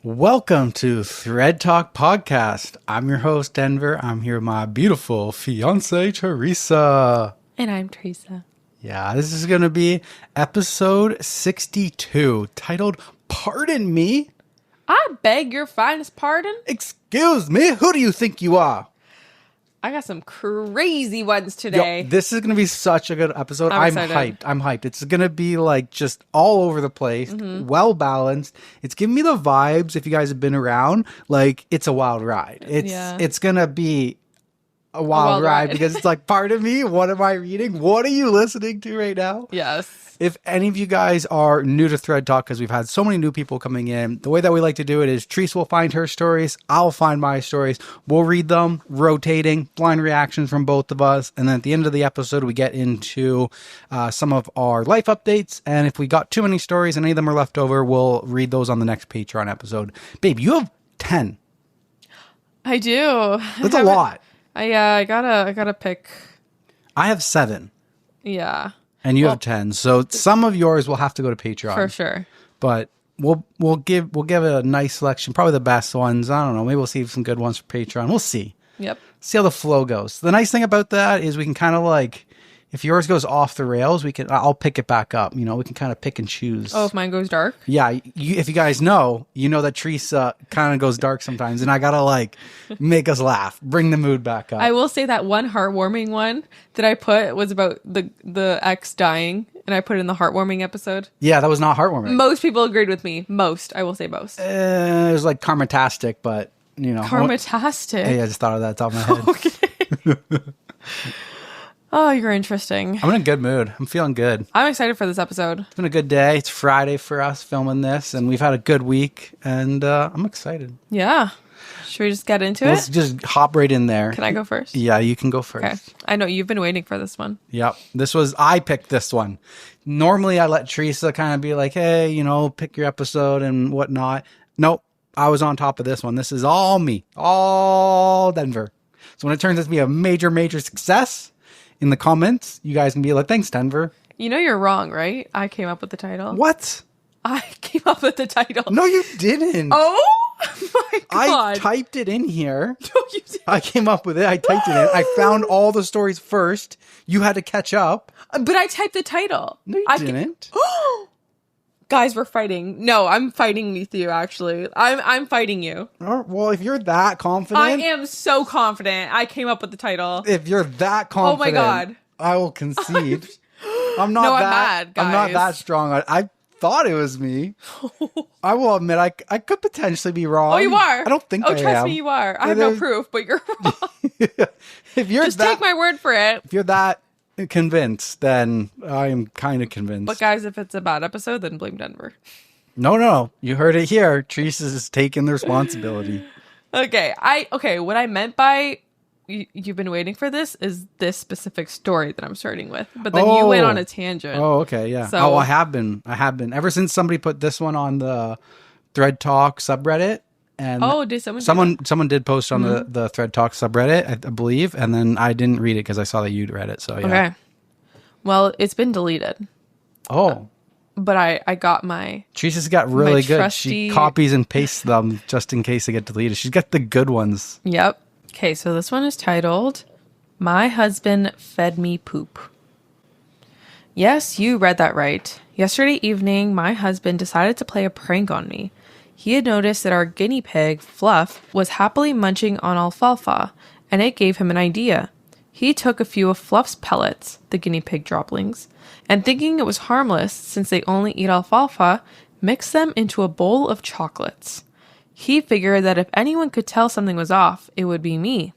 Welcome to ThreadTalk Podcast. I'm your host, Denver. I'm here with my beautiful fiance, Teresa. And I'm Teresa. Yeah, this is going to be episode 62, titled Pardon Me? I beg your finest pardon? Excuse me, who do you think you are? I got some crazy ones today. Yo, this is going to be such a good episode. I'm hyped. It's going to be like just all over the place, well balanced. It's giving me the vibes, if you guys have been around, like it's a wild ride. It's going to be a wild ride because it's like, pardon me, what am I reading? What are you listening to right now? Yes. If any of you guys are new to Thread Talk, because we've had so many new people coming in, the way that we like to do it is Teresa will find her stories, I'll find my stories, we'll read them, rotating, blind reactions from both of us, and then at the end of the episode, we get into some of our life updates, and if we got too many stories and any of them are left over, we'll read those on the next Patreon episode. Babe, you have 10. I do. That's a lot. I gotta pick. I have 7. Yeah. And you have 10. So some of yours will have to go to Patreon. For sure. But we'll give it a nice selection, probably the best ones. I don't know. Maybe we'll see some good ones for Patreon. We'll see. Yep. See how the flow goes. The nice thing about that is we can kind of like, if yours goes off the rails, I'll pick it back up. You know, we can kind of pick and choose. Oh, if mine goes dark? Yeah. If you guys know, you know that Teresa kind of goes dark sometimes, and I gotta like make us laugh, bring the mood back up. I will say that one heartwarming one that I put was about the ex dying, and I put it in the heartwarming episode. Yeah, that was not heartwarming. Most people agreed with me. I will say most. It was like karmatastic, but you know. Karmatastic? Hey, I just thought of that top of my head. Okay. Oh, you're interesting. I'm in a good mood. I'm feeling good. I'm excited for this episode. It's been a good day. It's Friday for us filming this, and we've had a good week, and I'm excited. Yeah. Should we just get into it? Let's just hop right in there. Can I go first? Yeah, you can go first. Okay. I know you've been waiting for this one. Yep. I picked this one. Normally, I let Teresa kind of be like, hey, you know, pick your episode and whatnot. Nope. I was on top of this one. This is all me. All Denver. So when it turns out to be a major, major success, in the comments, you guys can be like, thanks, Denver. You know you're wrong, right? I came up with the title. What? I came up with the title. No, you didn't. Oh my God. I typed it in here. No, you didn't. I came up with it. I typed it in. I found all the stories first. You had to catch up. But I typed the title. No, you didn't. Guys, we're fighting. No, I'm fighting with you, actually. I'm fighting you. Well, if you're that confident. I am so confident. I came up with the title. If you're that confident. Oh my God. I will concede. I'm not I'm mad, guys. I'm not that strong. I thought it was me. I will admit I could potentially be wrong. Oh, you are? I don't think I am. Oh, trust me, you are. I have no proof, but you're wrong. If you're Just take my word for it. If you're that convinced, then I am kind of convinced. But guys, if it's a bad episode, then blame Denver. No. You heard it here. Teresa's taking the responsibility. Okay. What I meant by you've been waiting for this is this specific story that I'm starting with. But then you went on a tangent. Oh, okay, yeah. So, I have been. Ever since somebody put this one on the ThreadTalk subreddit. And did someone did post on the ThreadTalk subreddit, I believe, and then I didn't read it because I saw that you'd read it. So yeah. Okay. Well, it's been deleted. Oh. But I got my. Teresa's got really good. Trusty... She copies and pastes them just in case they get deleted. She's got the good ones. Yep. Okay, so this one is titled, "My Husband Fed Me Poop." Yes, you read that right. Yesterday evening, my husband decided to play a prank on me. He had noticed that our guinea pig, Fluff, was happily munching on alfalfa, and it gave him an idea. He took a few of Fluff's pellets, the guinea pig droppings, and thinking it was harmless since they only eat alfalfa, mixed them into a bowl of chocolates. He figured that if anyone could tell something was off, it would be me.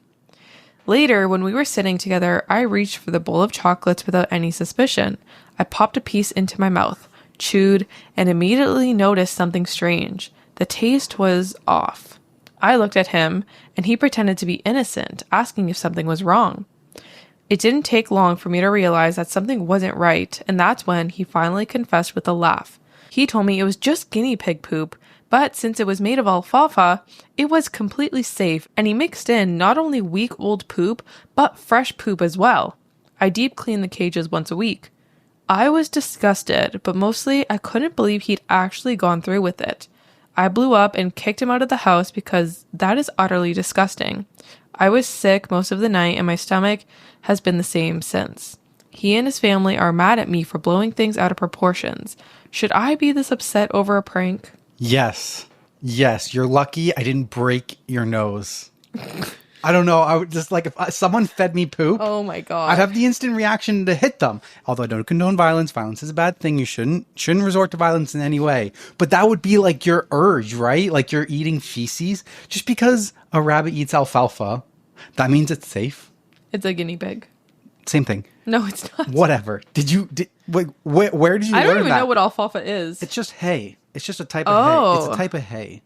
Later, when we were sitting together, I reached for the bowl of chocolates without any suspicion. I popped a piece into my mouth, chewed, and immediately noticed something strange. The taste was off. I looked at him, and he pretended to be innocent, asking if something was wrong. It didn't take long for me to realize that something wasn't right, and that's when he finally confessed with a laugh. He told me it was just guinea pig poop, but since it was made of alfalfa, it was completely safe, and he mixed in not only week-old poop, but fresh poop as well. I deep cleaned the cages once a week. I was disgusted, but mostly I couldn't believe he'd actually gone through with it. I blew up and kicked him out of the house because that is utterly disgusting. I was sick most of the night and my stomach has been the same since. He and his family are mad at me for blowing things out of proportions. Should I be this upset over a prank? Yes. Yes. You're lucky I didn't break your nose. I don't know. I would just like if someone fed me poop. Oh my God. I'd have the instant reaction to hit them. Although I don't condone violence. Violence is a bad thing. You shouldn't resort to violence in any way. But that would be like your urge, right? Like you're eating feces. Just because a rabbit eats alfalfa, that means it's safe. It's a guinea pig. Same thing. No, it's not. Whatever. Where did you learn that? I don't even know what alfalfa is. It's just hay. It's just a type of hay. It's a type of hay.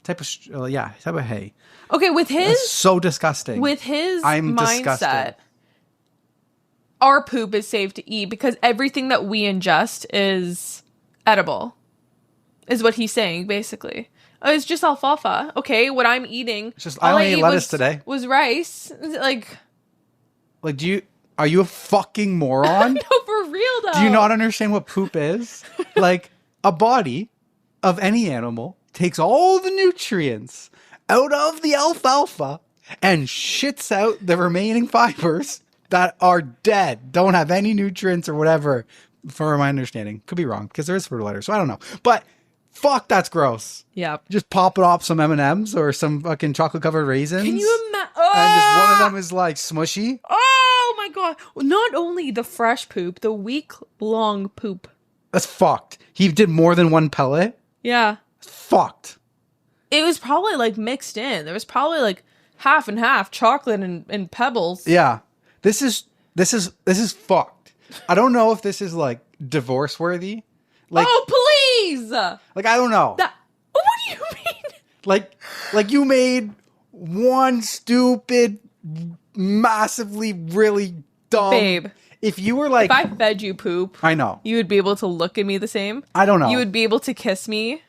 Type of hay. Okay, with his... That's so disgusting. With his I'm mindset, disgusted. Our poop is safe to eat because everything that we ingest is edible. Is what he's saying, basically. Oh, it's just alfalfa. Okay, what I'm eating... It's just, I only ate lettuce today. Was rice. Like, are you a fucking moron? No, for real, though. Do you not understand what poop is? Like, a body of any animal takes all the nutrients out of the alfalfa and shits out the remaining fibers that are dead, don't have any nutrients or whatever, for my understanding. Could be wrong, because there is fertilizer, so I don't know. But fuck, that's gross. Yeah. Just pop it off some M&Ms or some fucking chocolate-covered raisins. Can you imagine? And just one of them is like smushy. Oh my God. Not only the fresh poop, the week-long poop. That's fucked. He did more than one pellet. Yeah. Fucked. It was probably like mixed in. There was probably like half and half chocolate and pebbles. Yeah. This is fucked. I don't know if this is like divorce worthy. Like, oh, please. Like, I don't know. What do you mean? Like you made one stupid, massively really dumb. Babe. If you were like, if I fed you poop, I know. You would be able to look at me the same. I don't know. You would be able to kiss me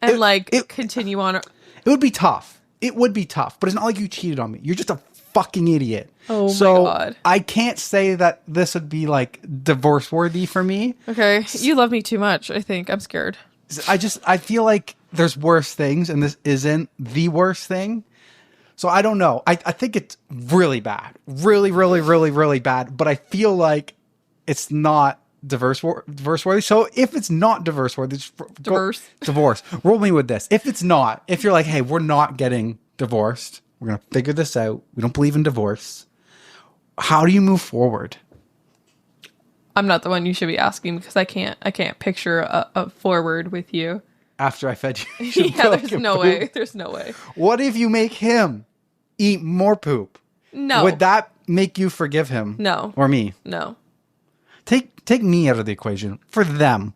and continue on. It would be tough. It would be tough, but it's not like you cheated on me. You're just a fucking idiot. Oh my God. I can't say that this would be like divorce worthy for me. Okay. You love me too much, I think. I'm scared. I feel like there's worse things and this isn't the worst thing. So I don't know. I think it's really bad. Really, really, really, really bad. But I feel like it's not divorce worthy. So if it's not divorce worthy, divorce. Roll me with this. If it's not, if you're like, hey, we're not getting divorced. We're going to figure this out. We don't believe in divorce. How do you move forward? I'm not the one you should be asking because I can't picture a forward with you. After I fed you. Yeah, there's no way. There's no way. What if you make him eat more poop? No. Would that make you forgive him? No. Or me? No. Take me out of the equation. For them.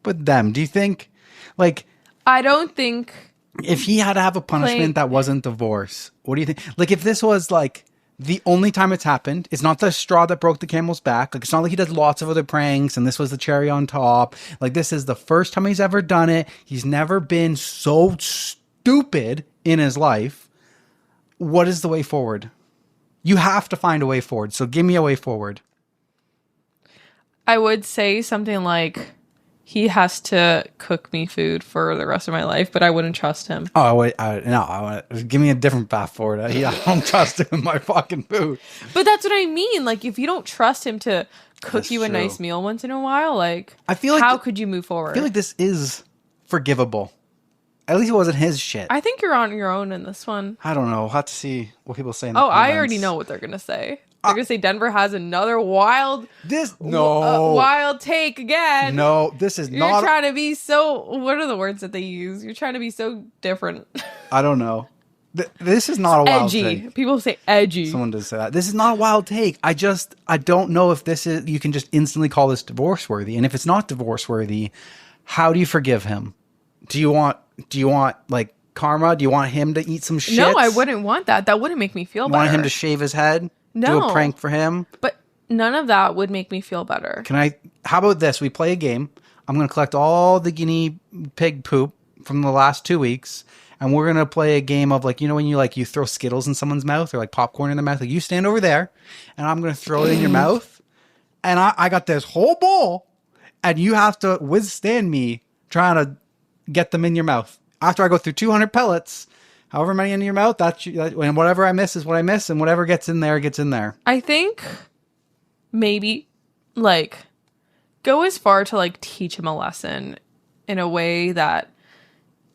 With them. Do you think, like... I don't think... If he had to have a punishment that wasn't divorce, what do you think? Like, if this was, like, the only time it's happened, it's not the straw that broke the camel's back. Like, it's not like he does lots of other pranks and this was the cherry on top. Like, this is the first time he's ever done it. He's never been so stupid in his life. What is the way forward? You have to find a way forward. So give me a way forward. I would say something like he has to cook me food for the rest of my life, but I wouldn't trust him. Oh, wait, give me a different path forward. I don't trust him with my fucking food. But that's what I mean. Like, if you don't trust him to cook That's you a true. nice meal once in a while, like, I feel like how could you move forward? I feel like this is forgivable. At least it wasn't his shit. I think you're on your own in this one. I don't know. We'll have to see what people say in the Oh, comments. I already know what they're going to say. They're going to say Denver has another wild take again. No, this is You're not. trying to be so... What are the words that they use? You're trying to be so different. I don't know. This is not a wild edgy. take. People say edgy. Someone does say that. This is not a wild take. I don't know if this is... You can just instantly call this divorce worthy. And if it's not divorce worthy, how do you forgive him? Do you want like karma? Do you want him to eat some shit? No, I wouldn't want that. That wouldn't make me feel better. Want him to shave his head? No. Do a prank for him? But none of that would make me feel better. How about this? We play a game. I'm going to collect all the guinea pig poop from the last 2 weeks. And we're going to play a game of like, you know, when you throw Skittles in someone's mouth or like popcorn in their mouth, like you stand over there and I'm going to throw it in your mouth. And I got this whole bowl and you have to withstand me trying to get them in your mouth. After I go through 200 pellets, however many in your mouth, and whatever I miss is what I miss, and whatever gets in there, gets in there. I think maybe, like, go as far to, like, teach him a lesson in a way that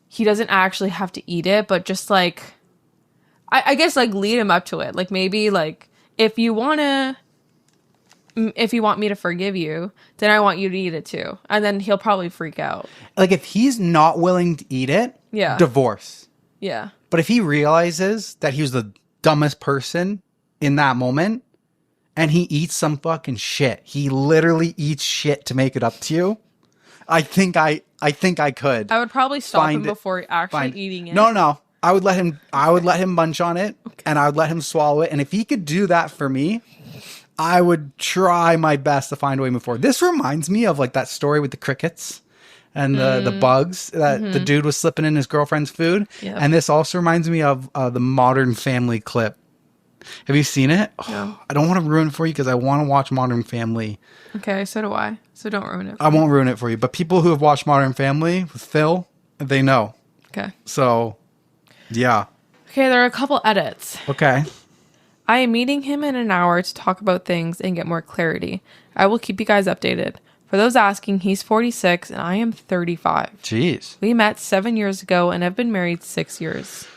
he doesn't actually have to eat it, but just, like, I guess, like, lead him up to it. Like, maybe, like, if you want me to forgive you, then I want you to eat it too. And then he'll probably freak out. Like, if he's not willing to eat it, Yeah. divorce. Yeah. But if he realizes that he was the dumbest person in that moment and he eats some fucking shit, he literally eats shit to make it up to you, I think I could. I would probably stop him before actually eating it. No. I would let him munch on it, and I would let him swallow it. And if he could do that for me, I would try my best to find a way to move forward. This reminds me of like that story with the crickets and the bugs that the dude was slipping in his girlfriend's food. Yep. And this also reminds me of the Modern Family clip. Have you seen it? No. I don't want to ruin it for you because I want to watch Modern Family. Okay, so do I. So don't ruin it. I won't ruin it for you. But people who have watched Modern Family with Phil, they know. Okay. So, yeah. Okay, there are a couple edits. Okay. I am meeting him in an hour to talk about things and get more clarity. I will keep you guys updated. For those asking, he's 46 and I am 35. Jeez. We met 7 years ago and have been married 6 years.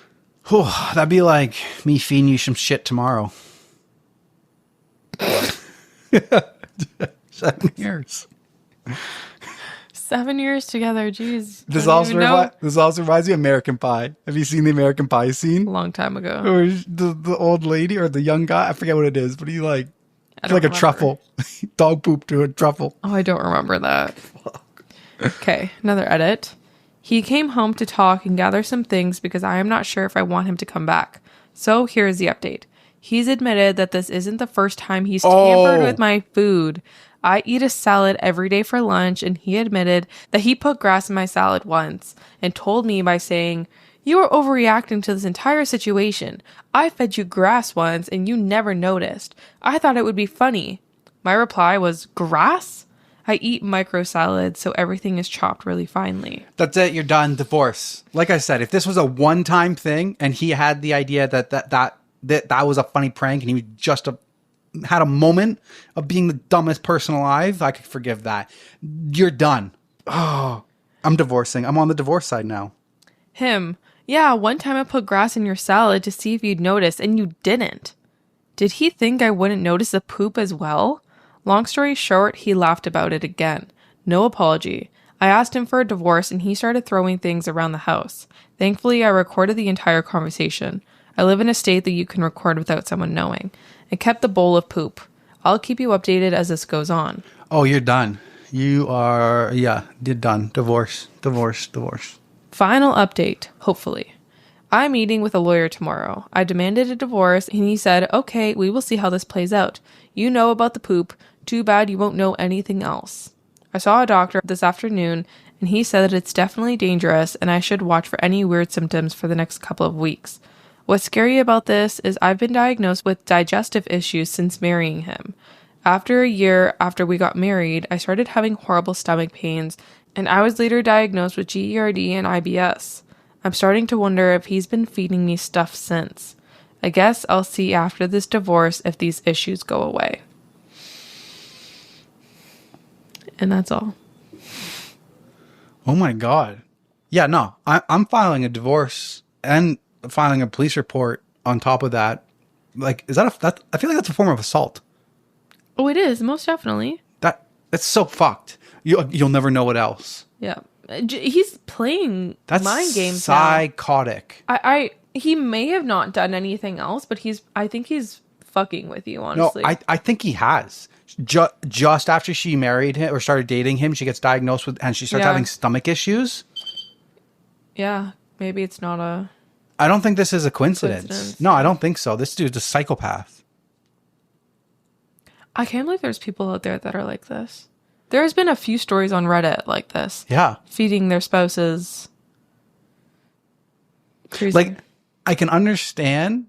Whew, that'd be like me feeding you some shit tomorrow. 7 years. 7 years together, jeez. This also reminds me of American Pie. Have you seen the American Pie scene? A long time ago. Or the old lady or the young guy? I forget what it is, but it's like remember. a truffle. Dog poop to a truffle. Oh, I don't remember that. Okay, another edit. He came home to talk and gather some things because I am not sure if I want him to come back. So here is the update. He's admitted that this isn't the first time he's tampered with my food. I eat a salad every day for lunch, and he admitted that he put grass in my salad once and told me by saying, "You are overreacting to this entire situation. I fed you grass once and you never noticed. I thought it would be funny." My reply was, "Grass? I eat micro salads, so everything is chopped really finely." That's it. You're done. Divorce. Like I said, if this was a one-time thing and he had the idea that was a funny prank and he was just had a moment of being the dumbest person alive, I could forgive that. You're done. Oh, I'm divorcing. I'm on the divorce side now. Him. Yeah, one time I put grass in your salad to see if you'd notice, and you didn't. Did he think I wouldn't notice the poop as well? Long story short, he laughed about it again. No apology. I asked him for a divorce, and he started throwing things around the house. Thankfully, I recorded the entire conversation. I live in a state that you can record without someone knowing. I kept the bowl of poop. I'll keep you updated as this goes on. Oh, you're done. You're done. Divorce. Final update, hopefully. I'm meeting with a lawyer tomorrow. I demanded a divorce, and he said, "Okay, we will see how this plays out. You know about the poop. Too bad you won't know anything else." I saw a doctor this afternoon, and he said that it's definitely dangerous, and I should watch for any weird symptoms for the next couple of weeks. What's scary about this is I've been diagnosed with digestive issues since marrying him. After a year after we got married, I started having horrible stomach pains, and I was later diagnosed with GERD and IBS. I'm starting to wonder if he's been feeding me stuff since. I guess I'll see after this divorce if these issues go away. And that's all. Oh my God. Yeah, no, I'm filing a divorce and filing a police report on top of that. Like, is that I feel like that's a form of assault. Oh, it is, most definitely. That's so fucked. You'll never know what else. Yeah. He's playing mind games psychotic. now. He may have not done anything else, but I think he's fucking with you, honestly. No, I think he has. Just after she married him or started dating him, she gets diagnosed with, and she starts having stomach issues. Yeah, maybe it's not a... I don't think this is a coincidence. No, I don't think so. This dude's a psychopath. I can't believe there's people out there that are like this. There's been a few stories on Reddit like this. Yeah. Feeding their spouses. Crazy. Like, I can understand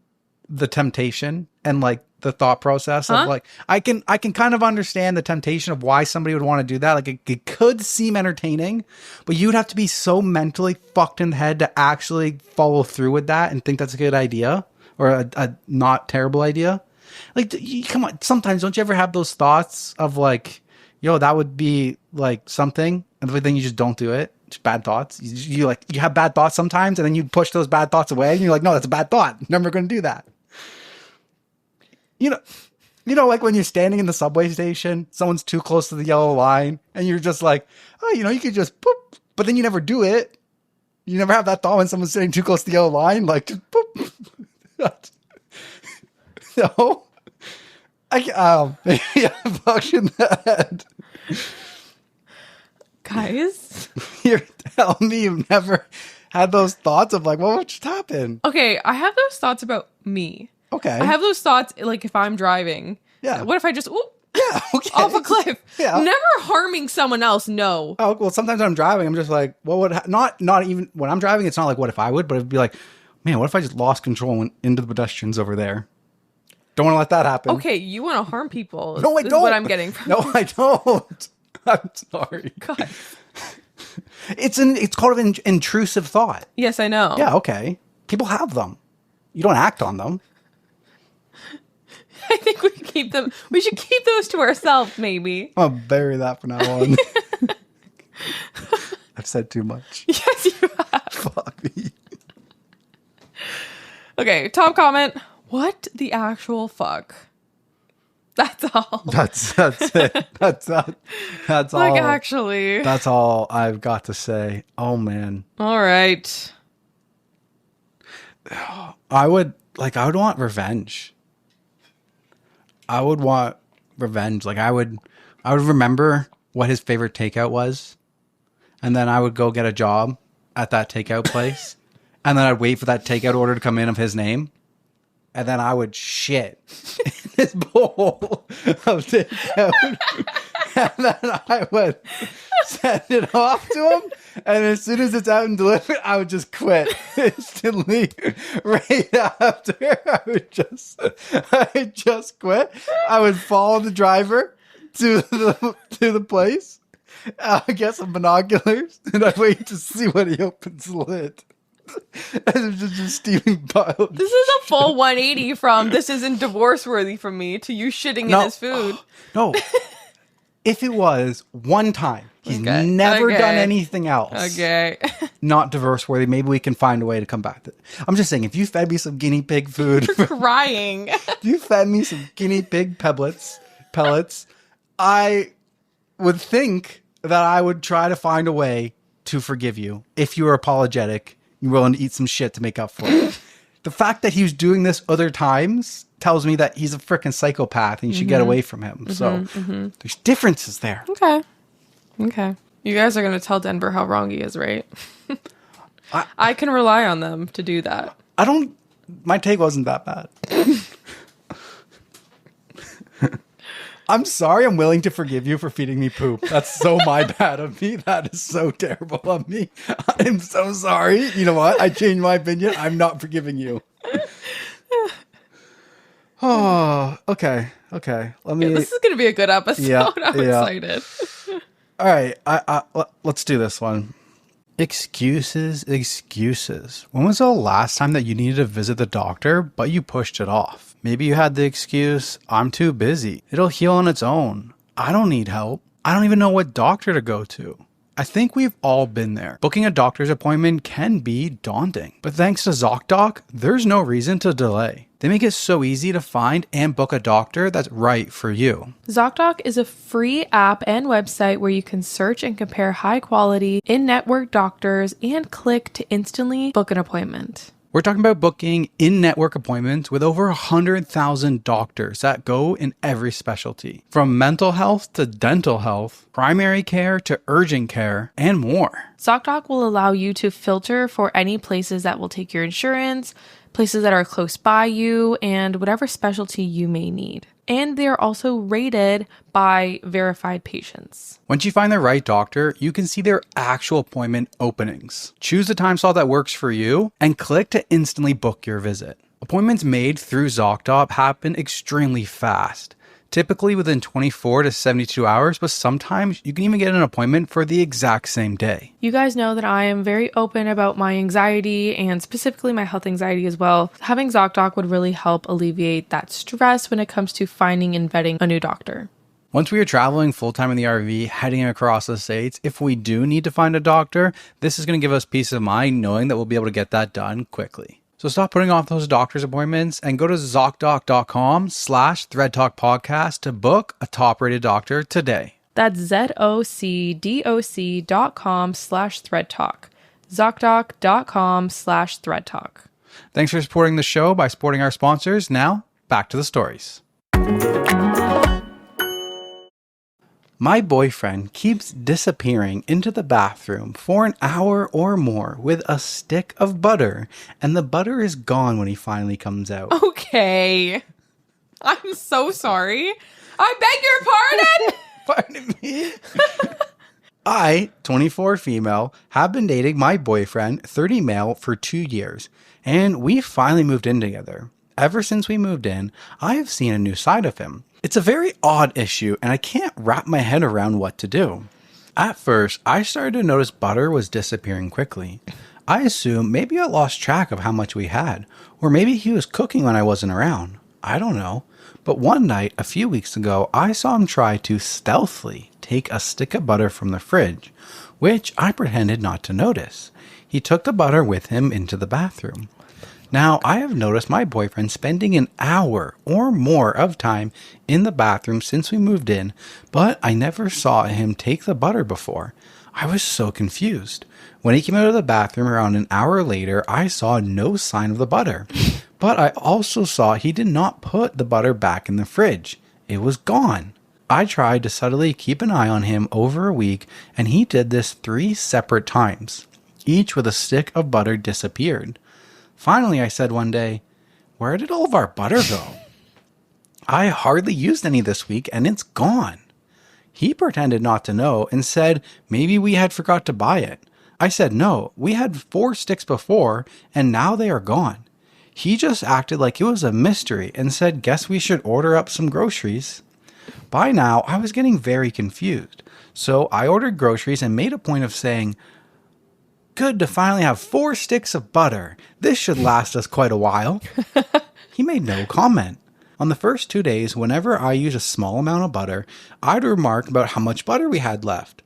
the temptation and like the thought process of like, I can kind of understand the temptation of why somebody would want to do that. Like it could seem entertaining, but you'd have to be so mentally fucked in the head to actually follow through with that and think that's a good idea or a not terrible idea. Like, come on. Sometimes don't you ever have those thoughts of like, yo, that would be like something, and then you just don't do it. Just bad thoughts. You have bad thoughts sometimes, and then you push those bad thoughts away, and you're like, no, that's a bad thought. I'm never going to do that. You know, like when you're standing in the subway station, someone's too close to the yellow line, and you're just like, oh, you could just boop, but then you never do it. You never have that thought when someone's sitting too close to the yellow line, like just boop. No, maybe I'm fucking that. Guys, You're telling me you've never had those thoughts of like, what just happened? okay, I have those thoughts about me. Okay. I have those thoughts like if I'm driving. Yeah. What if I just Yeah, okay. off a cliff? Yeah. Never harming someone else. No. Oh, well, sometimes when I'm driving, I'm just like, what would, not even when I'm driving, it's not like what if I would, but it'd be like, man, what if I just lost control and went into the pedestrians over there? Don't want to let that happen. Okay, you want to harm people. No, I This don't. is what I'm getting from No, I don't. I'm sorry. God. It's called an intrusive thought. Yes, I know. Yeah, okay. People have them. You don't act on them. I think we should keep those to ourselves, maybe. I'll bury that from now on. I've said too much. Yes, you have. Fuck me. Okay, top comment. What the actual fuck? That's all. That's it. That's all. Like, actually. That's all I've got to say. Oh man. All right. I would want revenge. I would want revenge. Like I would remember what his favorite takeout was, and then I would go get a job at that takeout place, and then I'd wait for that takeout order to come in of his name, and then I would shit in his bowl of takeout, and then I would send it off to him, and as soon as it's out and delivered, I would just quit instantly. Right after, I would just quit. I would follow the driver to the place. I would get some binoculars, and I'd wait to see when he opens the lid. And it's just a steaming pile. This is a full 180 from this isn't divorce worthy for me to you shitting in his food. No. If it was one time, he's never done anything else. Okay. Not divorce worthy. Maybe we can find a way to come back to it. I'm just saying, if you fed me some guinea pig food, Crying. if you fed me some guinea pig pellets, I would think that I would try to find a way to forgive you if you were apologetic. You're willing to eat some shit to make up for it. The fact that he was doing this other times tells me that he's a freaking psychopath and you should get away from him. So there's differences there. Okay. You guys are going to tell Denver how wrong he is, right? I can rely on them to do that. My take wasn't that bad. I'm sorry. I'm willing to forgive you for feeding me poop. That's so my bad of me. That is so terrible of me. I'm so sorry. You know what? I changed my opinion. I'm not forgiving you. Oh, okay. This is going to be a good episode. Yeah, I'm excited. All right. Let's do this one. Excuses. When was the last time that you needed to visit the doctor, but you pushed it off? Maybe you had the excuse, I'm too busy. It'll heal on its own. I don't need help. I don't even know what doctor to go to. I think we've all been there. Booking a doctor's appointment can be daunting, but thanks to ZocDoc, there's no reason to delay. They make it so easy to find and book a doctor that's right for you. ZocDoc is a free app and website where you can search and compare high quality in-network doctors and click to instantly book an appointment. We're talking about booking in-network appointments with over 100,000 doctors that go in every specialty. From mental health to dental health, primary care to urgent care, and more. ZocDoc will allow you to filter for any places that will take your insurance, places that are close by you, and whatever specialty you may need. And they're also rated by verified patients. Once you find the right doctor, you can see their actual appointment openings. Choose the time slot that works for you and click to instantly book your visit. Appointments made through ZocDoc happen extremely fast, typically within 24 to 72 hours, but sometimes you can even get an appointment for the exact same day. You guys know that I am very open about my anxiety and specifically my health anxiety as well. Having ZocDoc would really help alleviate that stress when it comes to finding and vetting a new doctor. Once we are traveling full-time in the RV, heading across the states, if we do need to find a doctor, this is going to give us peace of mind knowing that we'll be able to get that done quickly. So stop putting off those doctor's appointments and go to ZocDoc.com/ThreadTalk podcast to book a top-rated doctor today. That's ZocDoc.com/ThreadTalk. ZocDoc.com/ThreadTalk. Thanks for supporting the show by supporting our sponsors. Now, back to the stories. My boyfriend keeps disappearing into the bathroom for an hour or more with a stick of butter, and the butter is gone when he finally comes out. Okay. I'm so sorry. I beg your pardon? Pardon me? I, 24 female, have been dating my boyfriend, 30 male, for 2 years, and we finally moved in together. Ever since we moved in, I have seen a new side of him. It's a very odd issue, and I can't wrap my head around what to do. At first, I started to notice butter was disappearing quickly. I assumed maybe I lost track of how much we had, or maybe he was cooking when I wasn't around. I don't know. But one night, a few weeks ago, I saw him try to stealthily take a stick of butter from the fridge, which I pretended not to notice. He took the butter with him into the bathroom. Now, I have noticed my boyfriend spending an hour or more of time in the bathroom since we moved in, but I never saw him take the butter before. I was so confused. When he came out of the bathroom around an hour later, I saw no sign of the butter. But I also saw he did not put the butter back in the fridge. It was gone. I tried to subtly keep an eye on him over a week, and he did this 3 separate times. Each with a stick of butter disappeared. Finally, I said one day, "Where did all of our butter go? I hardly used any this week and it's gone." He pretended not to know and said maybe we had forgot to buy it. I said no, we had 4 sticks before and now they are gone. He just acted like it was a mystery and said guess we should order up some groceries. By now, I was getting very confused. So I ordered groceries and made a point of saying, "Good to finally have 4 sticks of butter. This should last us quite a while." He made no comment. On the first 2 days, whenever I used a small amount of butter, I'd remark about how much butter we had left.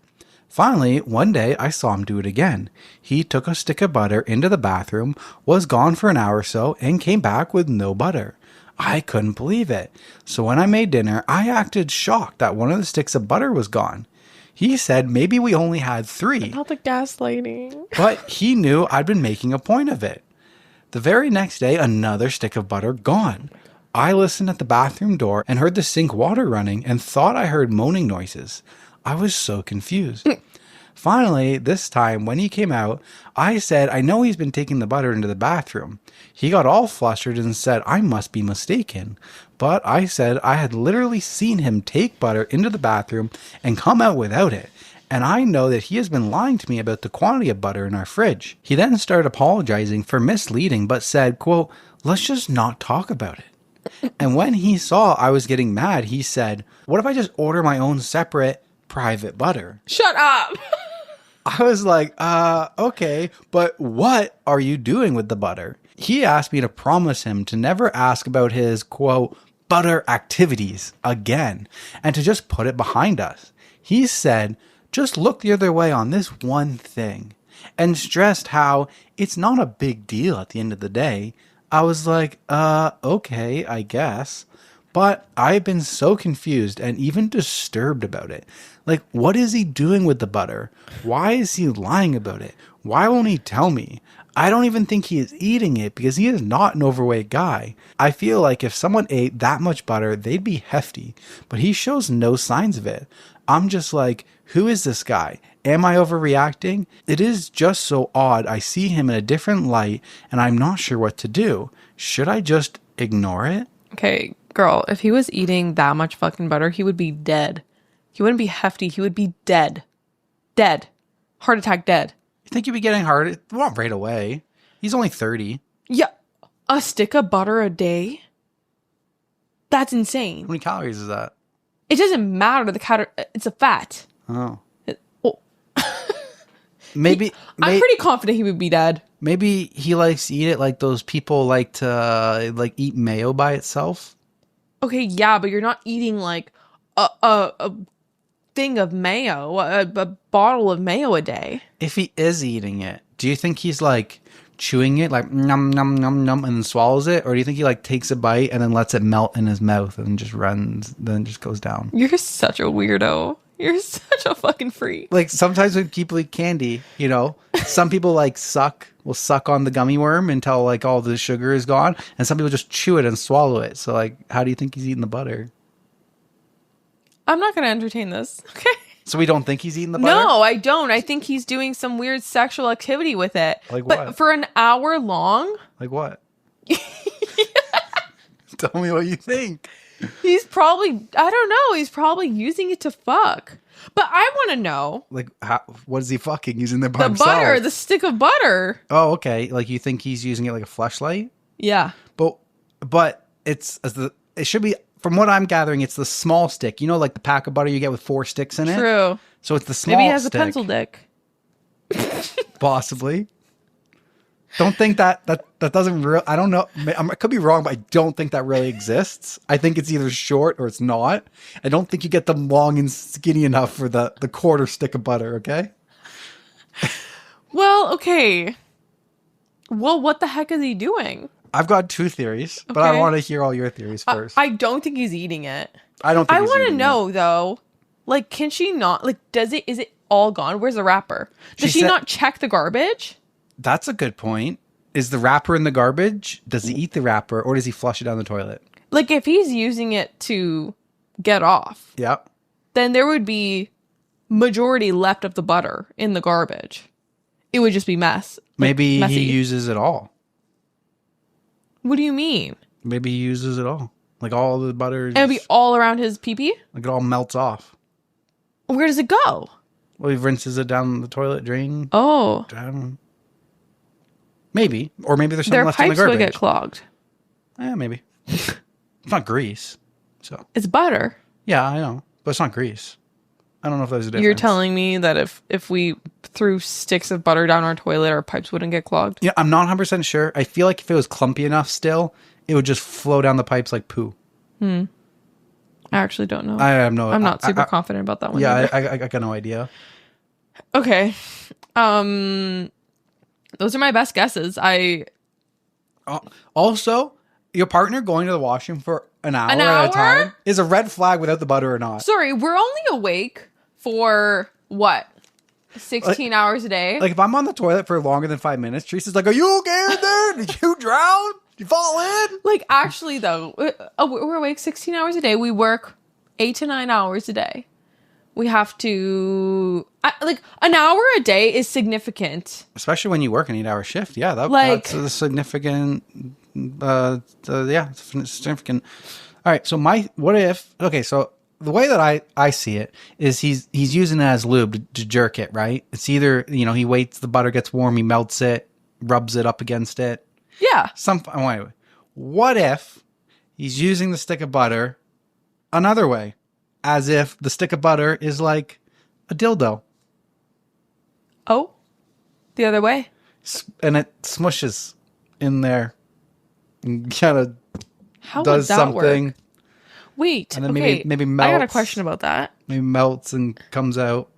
Finally, one day I saw him do it again. He took a stick of butter into the bathroom, was gone for an hour or so, and came back with no butter. I couldn't believe it. So when I made dinner, I acted shocked that one of the sticks of butter was gone. He said maybe we only had 3. Not the gaslighting. But he knew I'd been making a point of it. The very next day, another stick of butter gone. I listened at the bathroom door and heard the sink water running and thought I heard moaning noises. I was so confused. Finally, this time when he came out, I said I know he's been taking the butter into the bathroom. He got all flustered and said I must be mistaken. But I said I had literally seen him take butter into the bathroom and come out without it. And I know that he has been lying to me about the quantity of butter in our fridge. He then started apologizing for misleading, but said, quote, "Let's just not talk about it." And when he saw I was getting mad, he said, "What if I just order my own separate private butter?" Shut up. I was like, okay, but what are you doing with the butter? He asked me to promise him to never ask about his, quote, butter activities again, and to just put it behind us. He said, just look the other way on this one thing, and stressed how it's not a big deal at the end of the day. I was like, okay, I guess. But I've been so confused and even disturbed about it. Like, what is he doing with the butter? Why is he lying about it? Why won't he tell me? I don't even think he is eating it because he is not an overweight guy. I feel like if someone ate that much butter, they'd be hefty, but he shows no signs of it. I'm just like, who is this guy? Am I overreacting? It is just so odd. I see him in a different light and I'm not sure what to do. Should I just ignore it? Okay, girl, if he was eating that much fucking butter, he would be dead. He wouldn't be hefty. He would be dead. Dead. Heart attack dead. You think you'd be getting hard? It won't right away. He's only 30. Yeah. A stick of butter a day? That's insane. How many calories is that? It doesn't matter. It's a fat. Oh. Oh. Maybe I'm pretty confident he would be dead. Maybe he likes to eat it like those people like to eat mayo by itself. Okay, yeah, but you're not eating like a thing of mayo, a bottle of mayo a day. If he is eating it, do you think he's like chewing it like num num num num and then swallows it, or do you think he like takes a bite and then lets it melt in his mouth and just runs, then just goes down? You're such a weirdo. You're such a fucking freak. Like sometimes when people eat candy, some people will suck on the gummy worm until like all the sugar is gone, and some people just chew it and swallow it. So like, how do you think he's eating the butter? I'm not going to entertain this. Okay. So we don't think he's eating the butter? No, I don't. I think he's doing some weird sexual activity with it. Like but what? For an hour long? Like what? Tell me what you think. He's probably, I don't know, he's probably using it to fuck. But I want to know. Like, what is he fucking using there by the himself? Butter, the stick of butter. Oh, okay. Like you think he's using it like a fleshlight? Yeah. But it should be, from what I'm gathering, it's the small stick. Like the pack of butter you get with 4 sticks in it? True. So it's the small stick. Maybe he has a pencil dick. Possibly. Don't think that doesn't real. I don't know. I could be wrong, but I don't think that really exists. I think it's either short or it's not. I don't think you get them long and skinny enough for the quarter stick of butter. Okay. Well, okay. Well, what the heck is he doing? I've got 2 theories, but I want to hear all your theories first. I don't think he's eating it. I don't think I want to know though. Like, can she not? Like, is it all gone? Where's the wrapper? Does she not check the garbage? That's a good point. Is the wrapper in the garbage? Does he eat the wrapper, or does he flush it down the toilet? Like, if he's using it to get off, then there would be majority left of the butter in the garbage. It would just be messy. Maybe he uses it all. What do you mean? Maybe he uses it all. Like all the butter. And it'll be all around his pee-pee? Like it all melts off. Where does it go? Well, he rinses it down the toilet drain. Oh. Down. Maybe. Or maybe there's something left in the garbage. Their pipes will get clogged. Yeah, maybe. It's not grease. So it's butter. Yeah, I know. But it's not grease. I don't know if there's a difference. You're telling me that if we threw sticks of butter down our toilet, our pipes wouldn't get clogged? Yeah, I'm not 100% sure. I feel like if it was clumpy enough still, it would just flow down the pipes like poo. I actually don't know. I have no. I'm not super confident about that one. Yeah, I got no idea. Okay. Those are my best guesses. Also, your partner going to the washroom for an hour at a time is a red flag without the butter or not. Sorry, we're only awake for what? 16 hours a day? Like if I'm on the toilet for longer than 5 minutes, Teresa's like, "Are you okay in there? Did you drown? Did you fall in?" Like actually though, we're awake 16 hours a day. We work 8 to 9 hours a day. We have to like an hour a day is significant, especially when you work an 8-hour shift. Yeah, that's a significant. It's significant. All right, so so the way that I see it is he's using it as lube to jerk it, right? It's either he waits, the butter gets warm, he melts it, rubs it up against it. Yeah. Anyway, what if he's using the stick of butter another way? As if the stick of butter is like a dildo. Oh, the other way. And it smushes in there and kind of does something. Work? Wait, and then maybe melts. I got a question about that. Maybe melts and comes out.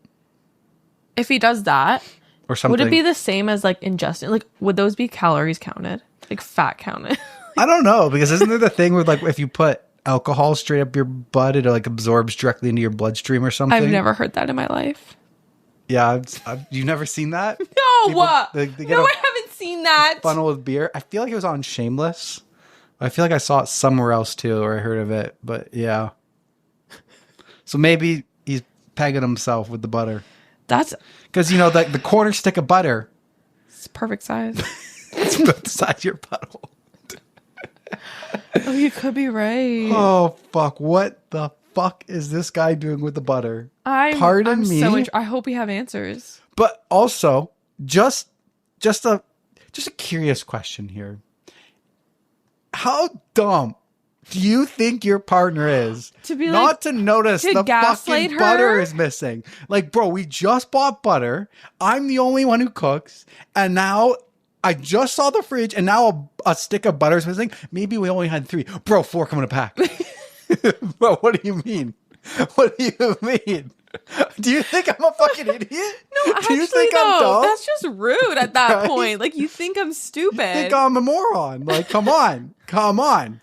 If he does that, or something, would it be the same as like ingesting? Like, would those be calories counted? Like fat counted? I don't know, because isn't there the thing with like if you put alcohol straight up your butt, it like absorbs directly into your bloodstream or something? I've never heard that in my life. Yeah, you've never seen that? No, People, what? They No, I haven't seen that. Funnel with beer. I feel like it was on Shameless. I feel like I saw it somewhere else too, or I heard of it. But yeah. So maybe he's pegging himself with the butter. That's because the quarter stick of butter. It's perfect size. It's about the size of your butthole. Oh, you could be right. Oh fuck! What the fuck is this guy doing with the butter? Pardon me. So I hope we have answers. But also, just a curious question here. How dumb do you think your partner is To be not like, to notice to the gaslight fucking butter her? is missing? Like, bro, we just bought butter. I'm the only one who cooks. And now I just saw the fridge and now a stick of butter is missing. Maybe we only had 3. Bro, 4 come in a pack. Bro, what do you mean? What do you mean? Do you think I'm a fucking idiot? No, Do you actually, think I'm though, dumb? that's just rude at that Right? point. Like, you think I'm stupid. You think I'm a moron. Like, come on. Come on.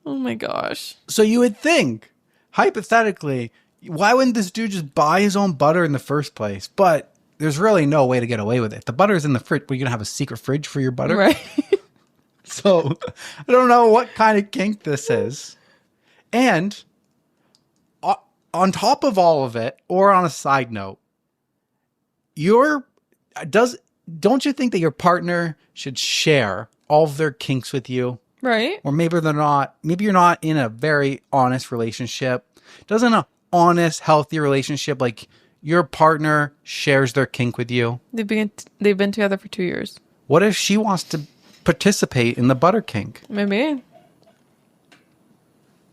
Oh my gosh. So you would think, hypothetically, why wouldn't this dude just buy his own butter in the first place? But there's really no way to get away with it. The butter's in the fridge. We're going to have a secret fridge for your butter? Right. So I don't know what kind of kink this is. And on top of all of it, or on a side note, don't you think that your partner should share all of their kinks with you? Right. Or maybe you're not in a very honest relationship. Doesn't an honest, healthy relationship, like your partner shares their kink with you? They've been together for 2 years. What if she wants to participate in the butter kink? Maybe.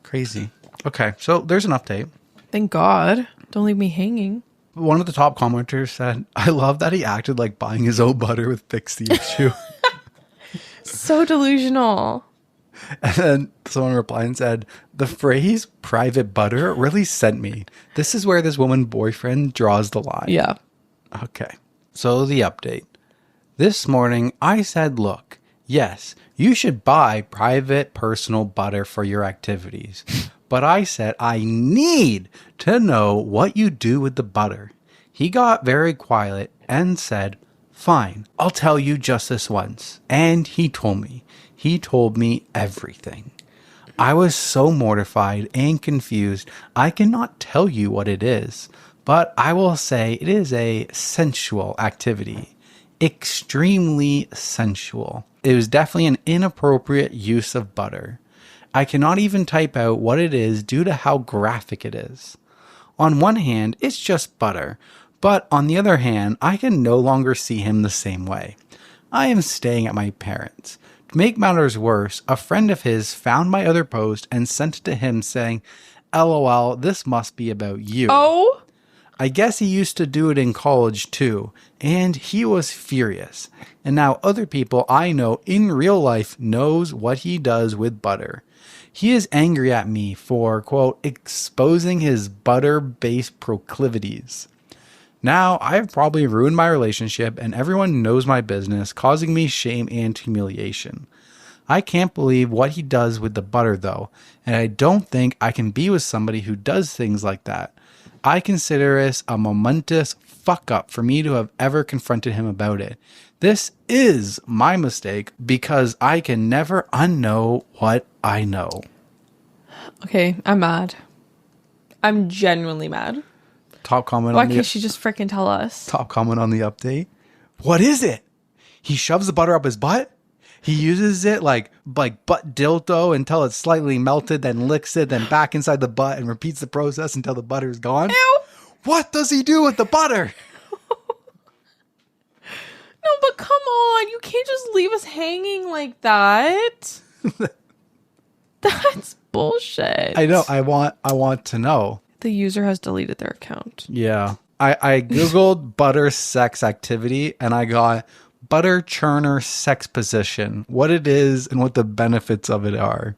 Crazy. Okay, so there's an update. Thank God. Don't leave me hanging. One of the top commenters said, I love that he acted like buying his own butter with AITA. So delusional. And then someone replied and said, the phrase private butter really sent me. This is where this woman boyfriend draws the line. Yeah. Okay. So the update. This morning I said, look, yes, you should buy private personal butter for your activities. But I said, I need to know what you do with the butter. He got very quiet and said, fine, I'll tell you just this once. And he told me. He told me everything. I was so mortified and confused, I cannot tell you what it is, but I will say it is a sensual activity. Extremely sensual. It was definitely an inappropriate use of butter. I cannot even type out what it is due to how graphic it is. On one hand, it's just butter, but on the other hand, I can no longer see him the same way. I am staying at my parents'. To make matters worse, a friend of his found my other post and sent it to him saying, LOL, this must be about you. Oh? I guess he used to do it in college too, and he was furious. And now other people I know in real life knows what he does with butter. He is angry at me for, quote, exposing his butter-based proclivities. Now, I have probably ruined my relationship and everyone knows my business, causing me shame and humiliation. I can't believe what he does with the butter though, and I don't think I can be with somebody who does things like that. I consider this a momentous fuck up for me to have ever confronted him about it. This is my mistake because I can never unknow what I know. Okay, I'm mad. I'm genuinely mad. Top comment Why on can't she just freaking tell us? Top comment on the update. What is it? He shoves the butter up his butt? He uses it like butt dildo until it's slightly melted, then licks it, then back inside the butt and repeats the process until the butter is gone? Ew. What does he do with the butter? No, but come on. You can't just leave us hanging like that. That's bullshit. I know. I want to know. The user has deleted their account. Yeah. I Googled butter sex activity and I got butter churner sex position, what it is and what the benefits of it are.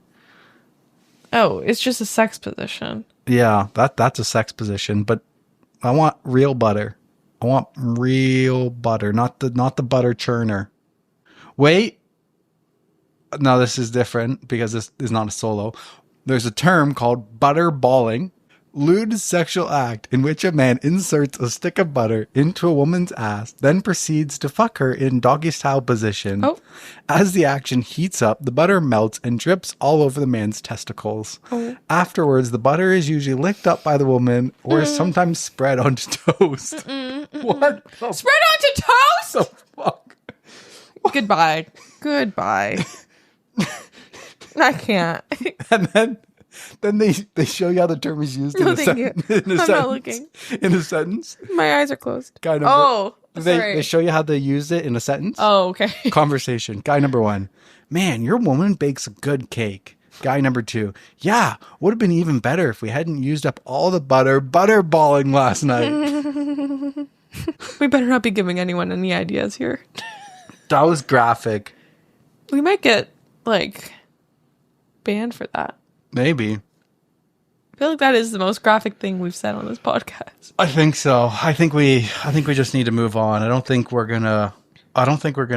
Oh, it's just a sex position. Yeah, that's a sex position, but I want real butter. I want real butter, not the butter churner. Wait. No, this is different because this is not a solo. There's a term called butter balling. Lewd sexual act in which a man inserts a stick of butter into a woman's ass, then proceeds to fuck her in doggy style position. Oh. As the action heats up, the butter melts and drips all over the man's testicles. Oh. Afterwards, the butter is usually licked up by the woman or is sometimes spread onto toast. What the Spread onto toast? fuck? Goodbye. Goodbye. I can't. And then they show you how the term is used No, in a thank you. sentence. I'm not looking. In a sentence. My eyes are closed. Guy number. Oh, They sorry. show you how they use it in a sentence. Oh, okay. Conversation. Guy number 1. Man, your woman bakes a good cake. Guy number 2. Yeah, would have been even better if we hadn't used up all the butterballing last night. We better not be giving anyone any ideas here. That was graphic. We might get, like, banned for that. Maybe. I feel like that is the most graphic thing we've said on this podcast. I think so. I think we just need to move on. I don't think we're gonna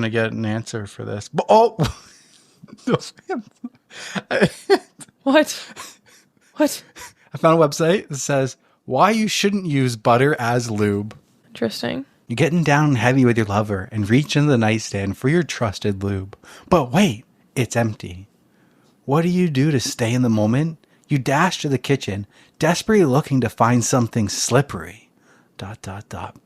get an answer for this. But What? I found a website that says why you shouldn't use butter as lube. Interesting. You're getting down heavy with your lover and reach into the nightstand for your trusted lube. But wait, it's empty. What do you do to stay in the moment? You dash to the kitchen, desperately looking to find something slippery. ...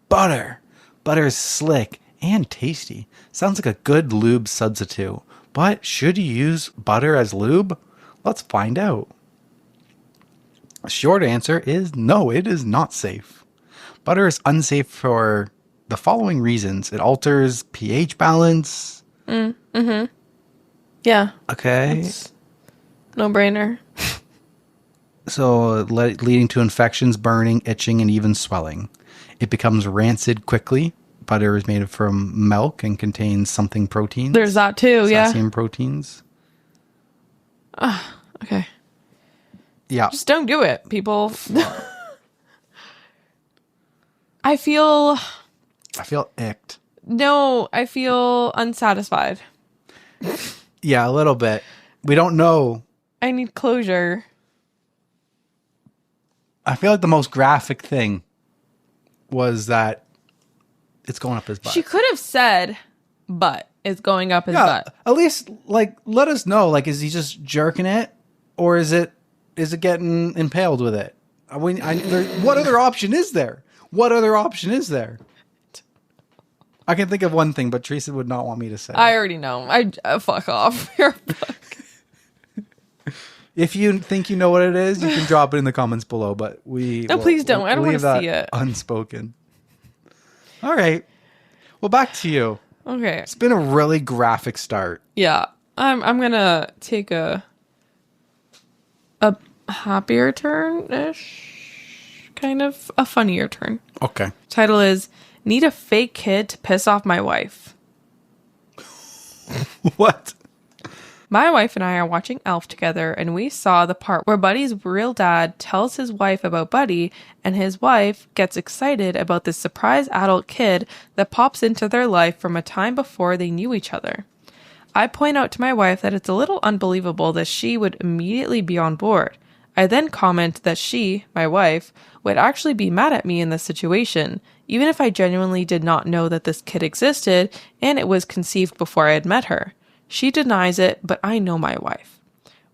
Butter. Butter is slick and tasty. Sounds like a good lube substitute. But should you use butter as lube? Let's find out. Short answer is no, it is not safe. Butter is unsafe for the following reasons. It alters pH balance. Yeah. Okay. No brainer. So leading to infections, burning, itching, and even swelling. It becomes rancid quickly. Butter is made from milk and contains something proteins. There's that too, yeah. Sesame proteins. Okay. Yeah. Just don't do it, people. I feel icked. No, I feel unsatisfied. Yeah, a little bit. We don't know. I need closure. I feel like the most graphic thing was that it's going up his butt. She could have said butt is going up his butt. At least, like, let us know. Like, is he just jerking it? Or is it getting impaled with it? What other option is there? What other option is there? I can think of one thing, but Teresa would not want me to say. I already know. Fuck off. You're a fuck. If you think you know what it is, you can drop it in the comments below. But please don't. I don't want to see it unspoken. All right. Well, back to you. Okay. It's been a really graphic start. Yeah. I'm gonna take a happier turn-ish, kind of a funnier turn. Okay. Title is Need a Fake Kid to Piss Off My Wife. What? My wife and I are watching Elf together, and we saw the part where Buddy's real dad tells his wife about Buddy, and his wife gets excited about this surprise adult kid that pops into their life from a time before they knew each other. I point out to my wife that it's a little unbelievable that she would immediately be on board. I then comment that she, my wife, would actually be mad at me in this situation, even if I genuinely did not know that this kid existed and it was conceived before I had met her. She denies it, but I know my wife.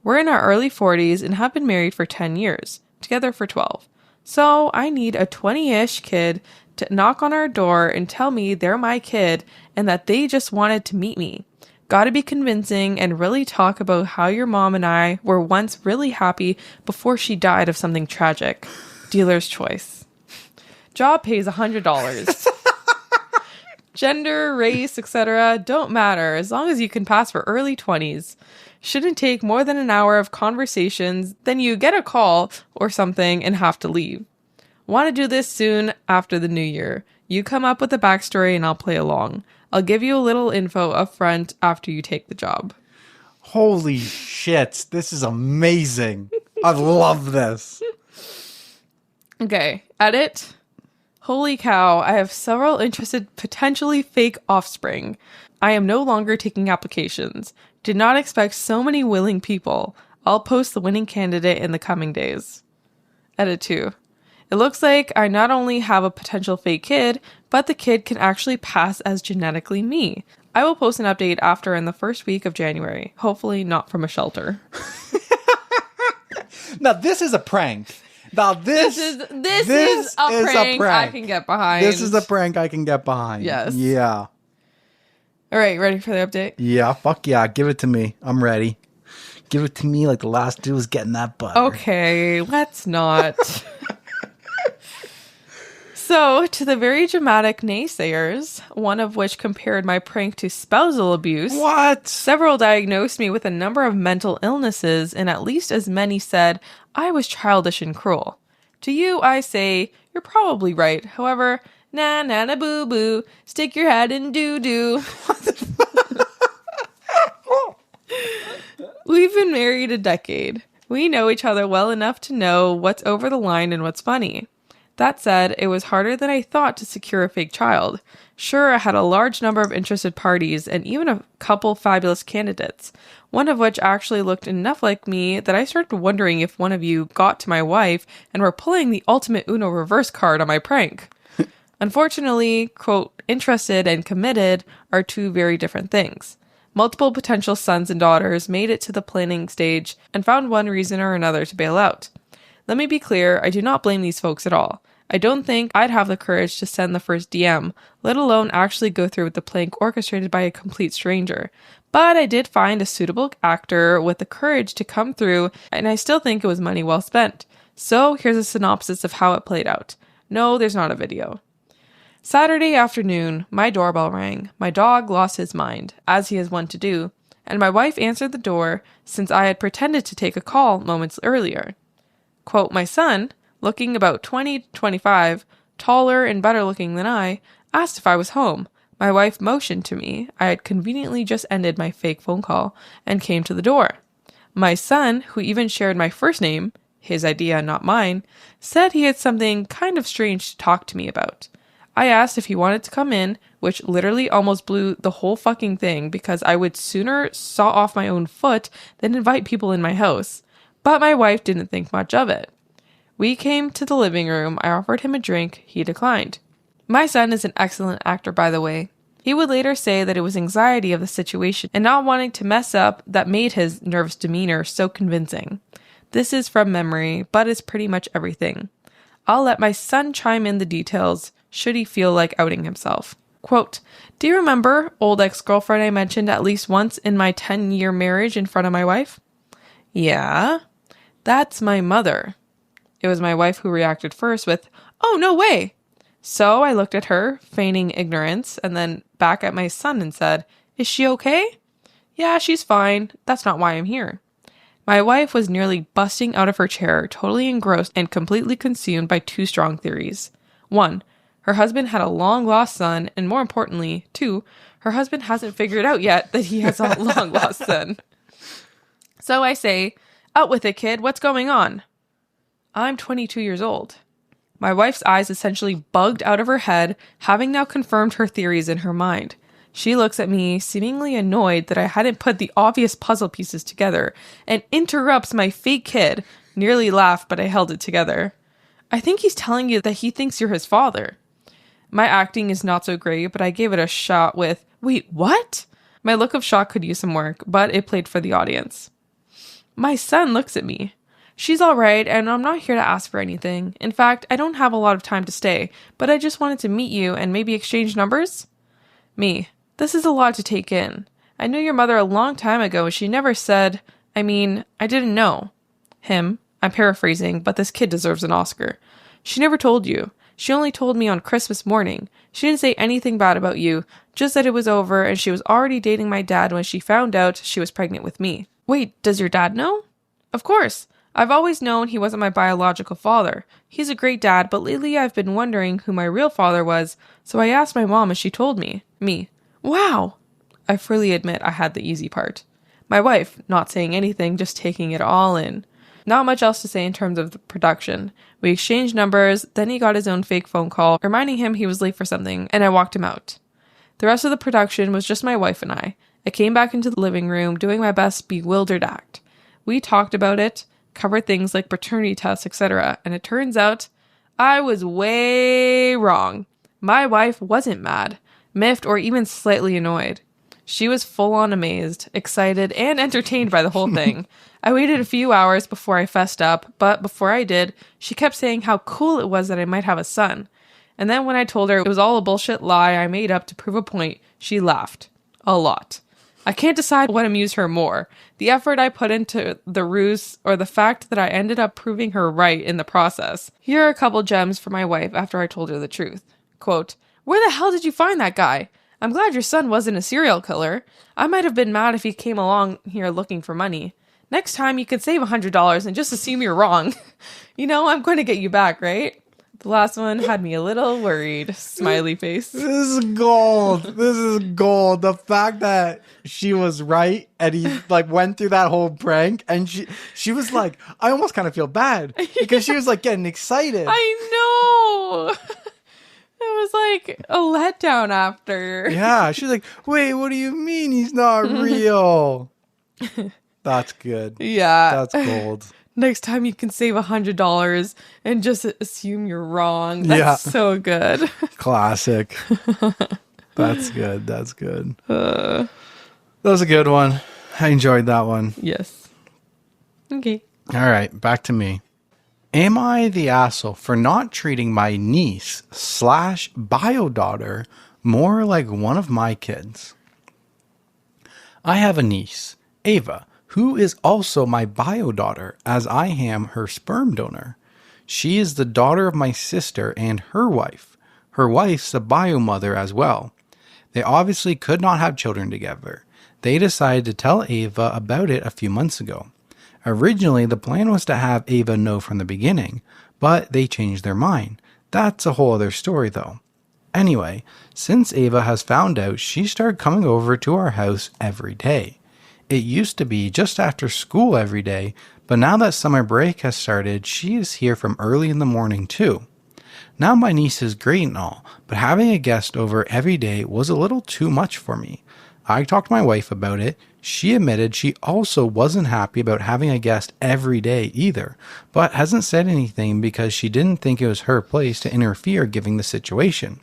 We're in our early 40s and have been married for 10 years, together for 12. So I need a 20-ish kid to knock on our door and tell me they're my kid and that they just wanted to meet me. Gotta be convincing and really talk about how your mom and I were once really happy before she died of something tragic. Dealer's choice. Job pays $100. Gender, race, etc. don't matter as long as you can pass for early 20s. Shouldn't take more than an hour of conversations, then you get a call or something and have to leave. Want to do this soon after the new year. You come up with a backstory and I'll play along. I'll give you a little info up front after you take the job. Holy shit. This is amazing. I love this. Okay, edit. Holy cow, I have several interested, potentially fake offspring. I am no longer taking applications. Did not expect so many willing people. I'll post the winning candidate in the coming days. Edit 2. It looks like I not only have a potential fake kid, but the kid can actually pass as genetically me. I will post an update after in the first week of January. Hopefully not from a shelter. Now this is a prank. Now this is a prank I can get behind. This is a prank I can get behind. Yes. Yeah. All right, ready for the update? Yeah, fuck yeah. Give it to me. I'm ready. Give it to me like the last dude was getting that butter. Okay, let's not. So, to the very dramatic naysayers, one of which compared my prank to spousal abuse, What? several diagnosed me with a number of mental illnesses, and at least as many said I was childish and cruel. To you, I say, you're probably right. However, na boo boo, stick your head in doo doo. We've been married a decade. We know each other well enough to know what's over the line and what's funny. That said, it was harder than I thought to secure a fake child. Sure, I had a large number of interested parties and even a couple fabulous candidates, one of which actually looked enough like me that I started wondering if one of you got to my wife and were pulling the ultimate Uno reverse card on my prank. Unfortunately, quote, interested and committed are two very different things. Multiple potential sons and daughters made it to the planning stage and found one reason or another to bail out. Let me be clear, I do not blame these folks at all. I don't think I'd have the courage to send the first DM, let alone actually go through with the prank orchestrated by a complete stranger. But I did find a suitable actor with the courage to come through, and I still think it was money well spent. So here's a synopsis of how it played out. No, there's not a video. Saturday afternoon, my doorbell rang. My dog lost his mind, as he is wont to do, and my wife answered the door since I had pretended to take a call moments earlier. Quote, my son, looking about 20 to 25, taller and better looking than I, asked if I was home. My wife motioned to me. I had conveniently just ended my fake phone call and came to the door. My son, who even shared my first name, his idea, not mine, said he had something kind of strange to talk to me about. I asked if he wanted to come in, which literally almost blew the whole fucking thing because I would sooner saw off my own foot than invite people in my house. But my wife didn't think much of it. We came to the living room. I offered him a drink. He declined. My son is an excellent actor, by the way. He would later say that it was anxiety of the situation and not wanting to mess up that made his nervous demeanor so convincing. This is from memory, but it's pretty much everything. I'll let my son chime in the details should he feel like outing himself. Quote, do you remember old ex-girlfriend I mentioned at least once in my 10-year marriage in front of my wife? Yeah. That's my mother. It was my wife who reacted first with, oh, no way. So I looked at her, feigning ignorance, and then back at my son and said, is she okay? Yeah, she's fine. That's not why I'm here. My wife was nearly busting out of her chair, totally engrossed and completely consumed by two strong theories. 1, her husband had a long-lost son, and more importantly, 2, her husband hasn't figured out yet that he has a long-lost son. So I say, out with it, kid. What's going on? I'm 22 years old. My wife's eyes essentially bugged out of her head, having now confirmed her theories in her mind. She looks at me, seemingly annoyed that I hadn't put the obvious puzzle pieces together, and interrupts my fake kid. Nearly laughed, but I held it together. I think he's telling you that he thinks you're his father. My acting is not so great, but I gave it a shot with, wait, what? My look of shock could use some work, but it played for the audience. My son looks at me. She's all right, and I'm not here to ask for anything. In fact, I don't have a lot of time to stay, but I just wanted to meet you and maybe exchange numbers? Me. This is a lot to take in. I knew your mother a long time ago, and she never said, I didn't know. Him. I'm paraphrasing, but this kid deserves an Oscar. She never told you. She only told me on Christmas morning. She didn't say anything bad about you, just that it was over and she was already dating my dad when she found out she was pregnant with me. Wait, does your dad know? Of course. I've always known he wasn't my biological father. He's a great dad, but lately I've been wondering who my real father was, so I asked my mom and she told me. Me. Wow. I freely admit I had the easy part. My wife, not saying anything, just taking it all in. Not much else to say in terms of the production. We exchanged numbers, then he got his own fake phone call, reminding him he was late for something, and I walked him out. The rest of the production was just my wife and I. I came back into the living room, doing my best bewildered act. We talked about it, covered things like paternity tests, etc., and it turns out I was way wrong. My wife wasn't mad, miffed, or even slightly annoyed. She was full-on amazed, excited, and entertained by the whole thing. I waited a few hours before I fessed up, but before I did, she kept saying how cool it was that I might have a son. And then when I told her it was all a bullshit lie I made up to prove a point, she laughed. A lot. I can't decide what amused her more, the effort I put into the ruse or the fact that I ended up proving her right in the process. Here are a couple gems for my wife after I told her the truth. Quote, "Where the hell did you find that guy? I'm glad your son wasn't a serial killer. I might have been mad if he came along here looking for money. Next time you can save $100 and just assume you're wrong. You know, I'm going to get you back, right?" The last one had me a little worried. Smiley face. This is gold. This is gold. The fact that she was right and he like went through that whole prank and she was like, I almost kind of feel bad because she was like getting excited. I know. It was like a letdown after. Yeah. She's like, wait, what do you mean he's not real? That's good. Yeah. That's gold. Next time you can save $100 and just assume you're wrong. That's so good. Classic. That's good. That's good. That was a good one. I enjoyed that one. Yes. Okay. All right. Back to me. Am I the asshole for not treating my niece / biodaughter more like one of my kids? I have a niece, Ava, who is also my biodaughter, as I am her sperm donor. She is the daughter of my sister and her wife. Her wife's a biomother as well. They obviously could not have children together. They decided to tell Ava about it a few months ago. Originally, the plan was to have Ava know from the beginning, but they changed their mind. That's a whole other story though. Anyway, since Ava has found out, she started coming over to our house every day. It used to be just after school every day, but now that summer break has started, she is here from early in the morning too. Now my niece is great and all, but having a guest over every day was a little too much for me. I talked to my wife about it. She admitted she also wasn't happy about having a guest every day either, but hasn't said anything because she didn't think it was her place to interfere given the situation.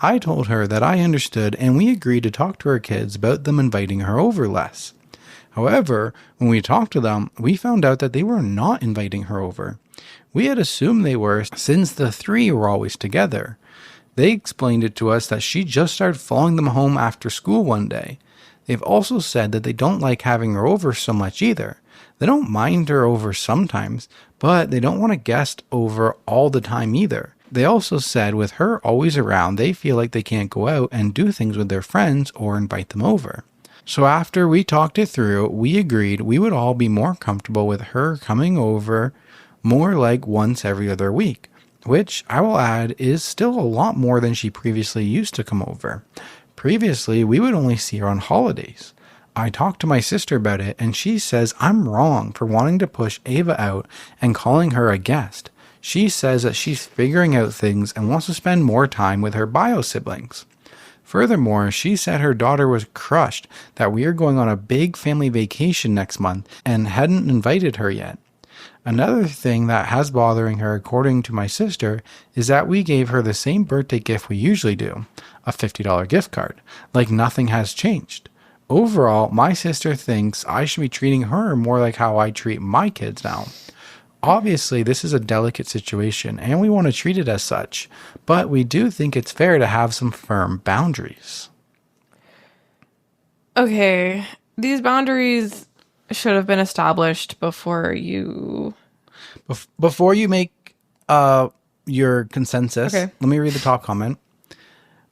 I told her that I understood and we agreed to talk to our kids about them inviting her over less. However, when we talked to them, we found out that they were not inviting her over. We had assumed they were since the three were always together. They explained it to us that she just started following them home after school one day. They've also said that they don't like having her over so much either. They don't mind her over sometimes, but they don't want a guest over all the time either. They also said with her always around, they feel like they can't go out and do things with their friends or invite them over. So after we talked it through, we agreed we would all be more comfortable with her coming over more like once every other week, which I will add is still a lot more than she previously used to come over. Previously, we would only see her on holidays. I talked to my sister about it and she says I'm wrong for wanting to push Ava out and calling her a guest. She says that she's figuring out things and wants to spend more time with her bio siblings. Furthermore, she said her daughter was crushed that we are going on a big family vacation next month and hadn't invited her yet. Another thing that has bothering her, according to my sister, is that we gave her the same birthday gift we usually do, a $50 gift card, like nothing has changed. Overall, my sister thinks I should be treating her more like how I treat my kids now. Obviously, this is a delicate situation, and we want to treat it as such, but we do think it's fair to have some firm boundaries. Okay, these boundaries should have been established before you... Before you make your consensus, Okay. Let me read the top comment.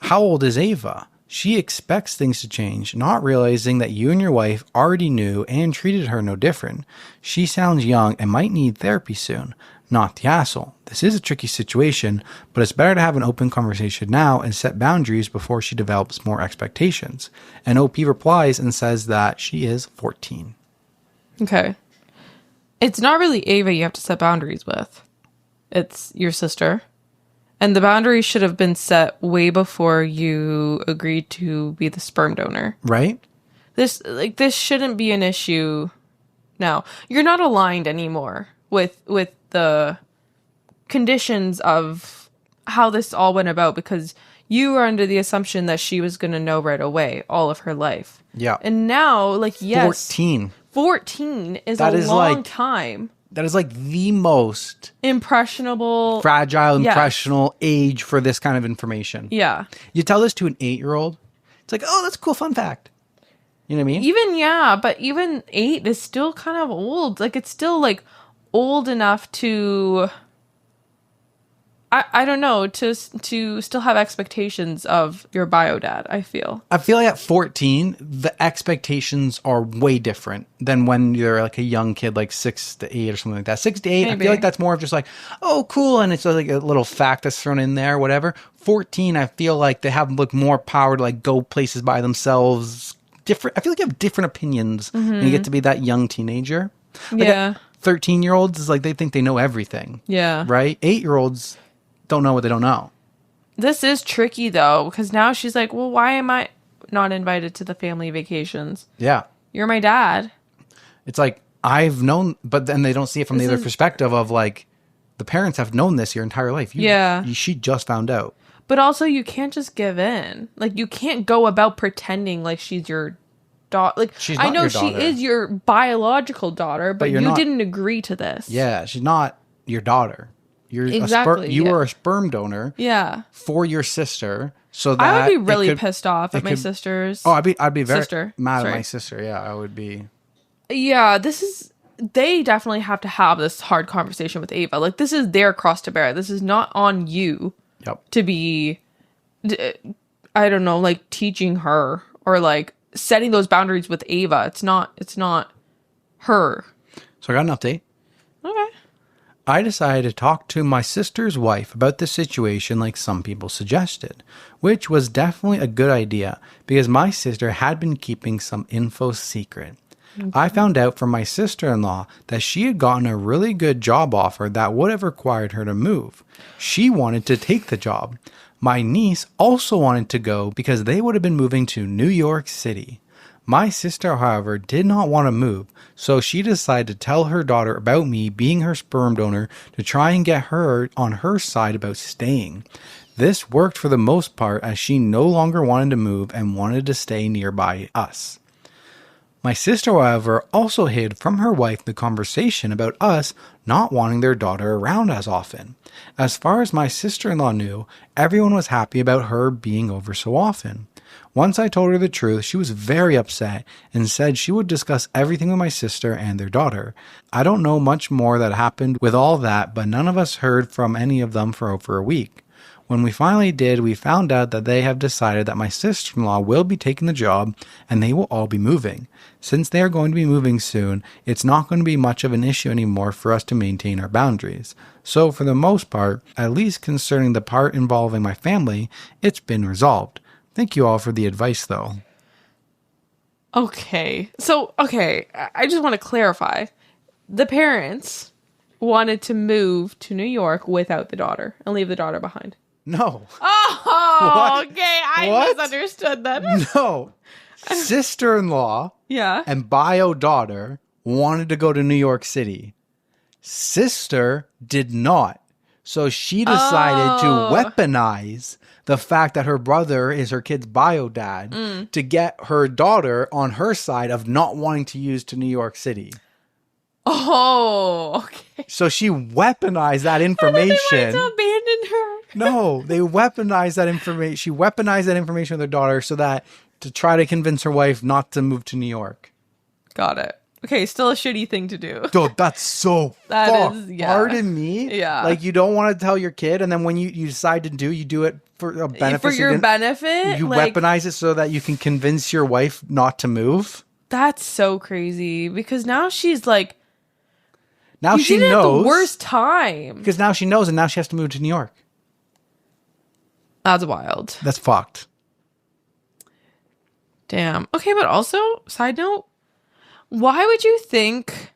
How old is Ava? She expects things to change, not realizing that you and your wife already knew and treated her no different. She sounds young and might need therapy soon. Not the asshole. This is a tricky situation, but it's better to have an open conversation now and set boundaries before she develops more expectations. And OP replies and says that she is 14. Okay. It's not really Ava you have to set boundaries with. It's your sister. And the boundaries should have been set way before you agreed to be the sperm donor. Right? This shouldn't be an issue now. You're not aligned anymore with the conditions of how this all went about because you were under the assumption that she was going to know right away all of her life. Yeah. And now, yes. 14. 14 is That a is long time. That is like the most Impressionable. fragile, Yes. impressionable age for this kind of information. Yeah. You tell this to an 8-year-old, it's like, oh, that's a cool fun fact. You know what I mean? But even 8 is still kind of old. Like, it's still, like, old enough to... I don't know, to still have expectations of your bio dad, I feel. I feel like at 14, the expectations are way different than when you're like a young kid, like 6 to 8 or something like that. 6 to 8, Maybe. I feel like that's more of just like, oh, cool. And it's like a little fact that's thrown in there, whatever. 14, I feel like they have like more power to like go places by themselves. Different. I feel like you have different opinions when you get to be that young teenager. Like 13-year-olds is like, they think they know everything. Yeah. Right? 8-year-olds don't know what they don't know. This is tricky, though, because now she's like, well, why am I not invited to the family vacations? Yeah. You're my dad. It's like, I've known, but then they don't see it from the other perspective of like, the parents have known this your entire life. She just found out. But also, you can't just give in. Like, you can't go about pretending like she's your daughter. Like, She's not I know your she daughter. is your biological daughter, but you didn't agree to this. Yeah, she's not your daughter. You're Exactly, you are a sperm donor. Yeah. For your sister, so that I would be really pissed off at my sisters. Oh, I'd be very Sister. mad Sorry. at my sister. Yeah, I would be. Yeah, they definitely have to have this hard conversation with Ava. Like, this is their cross to bear. This is not on you. Yep. To be, I don't know, like teaching her or like setting those boundaries with Ava. It's not her. So I got an update. Okay. I decided to talk to my sister's wife about the situation like some people suggested, which was definitely a good idea because my sister had been keeping some info secret. I found out from my sister-in-law that she had gotten a really good job offer that would have required her to move. She wanted to take the job. My niece also wanted to go because they would have been moving to New York City. My sister, however, did not want to move, so she decided to tell her daughter about me being her sperm donor to try and get her on her side about staying. This worked for the most part as she no longer wanted to move and wanted to stay nearby us. My sister, however, also hid from her wife the conversation about us not wanting their daughter around as often. As far as my sister-in-law knew, everyone was happy about her being over so often. Once I told her the truth, she was very upset and said she would discuss everything with my sister and their daughter. I don't know much more that happened with all that, but none of us heard from any of them for over a week. When we finally did, we found out that they have decided that my sister-in-law will be taking the job and they will all be moving. Since they are going to be moving soon, it's not going to be much of an issue anymore for us to maintain our boundaries. So for the most part, at least concerning the part involving my family, it's been resolved. Thank you all for the advice, though. Okay. So, I just want to clarify. The parents wanted to move to New York without the daughter and leave the daughter behind. No. Oh, What? okay. I What? misunderstood that. No. Sister-in-law Yeah. and bio daughter wanted to go to New York City. Sister did not. So she decided to weaponize the fact that her brother is her kid's bio dad to get her daughter on her side of not wanting to use to New York City. Oh, okay. So she weaponized that They information. wanted to abandon her. No, they weaponized that information. She weaponized that information with her daughter so that to try to convince her wife not to move to New York. Got it. Okay, still a shitty thing to do. Dude, that's so That fucked. is, yeah. Pardon me. Yeah. Like, you don't want to tell your kid, and then when you decide to do, you do it for a benefit. For so your benefit? You like, weaponize it so that you can convince your wife not to move. That's so crazy because now she's like, Now you she did it at knows. the worst time. Because now she knows, and now she has to move to New York. That's wild. That's fucked. Damn. Okay, but also, side note, why would you think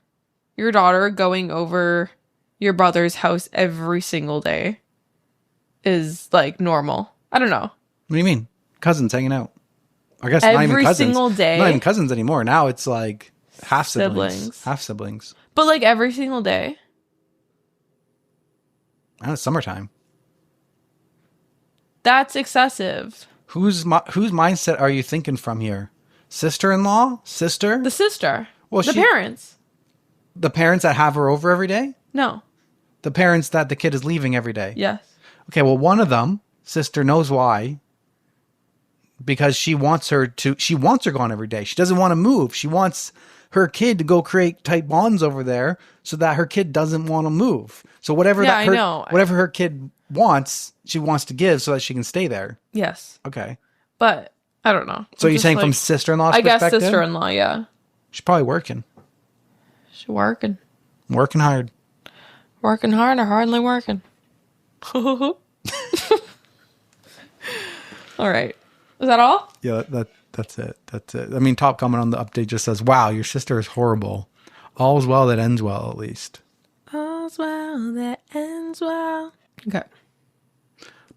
your daughter going over your brother's house every single day is like normal? I don't know. What do you mean? Cousins hanging out. I guess not even Every cousins. single day? Not even cousins anymore. Now it's like half siblings. Siblings. Half siblings. But like every single day? And it's summertime. That's excessive. Whose mindset are you thinking from here? Sister-in-law? Sister? The sister. Well, the parents. The parents that have her over every day? No. The parents that the kid is leaving every day? Yes. Okay, well, one of them, sister, knows why because she wants her gone every day. She doesn't want to move. She wants her kid to go create tight bonds over there so that her kid doesn't want to move. So whatever whatever her kid wants, she wants to give so that she can stay there. Yes. Okay. But I don't know. So you're saying from sister-in-law's perspective? I guess sister-in-law, yeah. She's probably working. She's working. Working hard. Working hard or hardly working. All right. Is that all? Yeah, that's it. That's it. I mean, top comment on the update just says, wow, your sister is horrible. All's well that ends well, at least. All's well that ends well. Okay.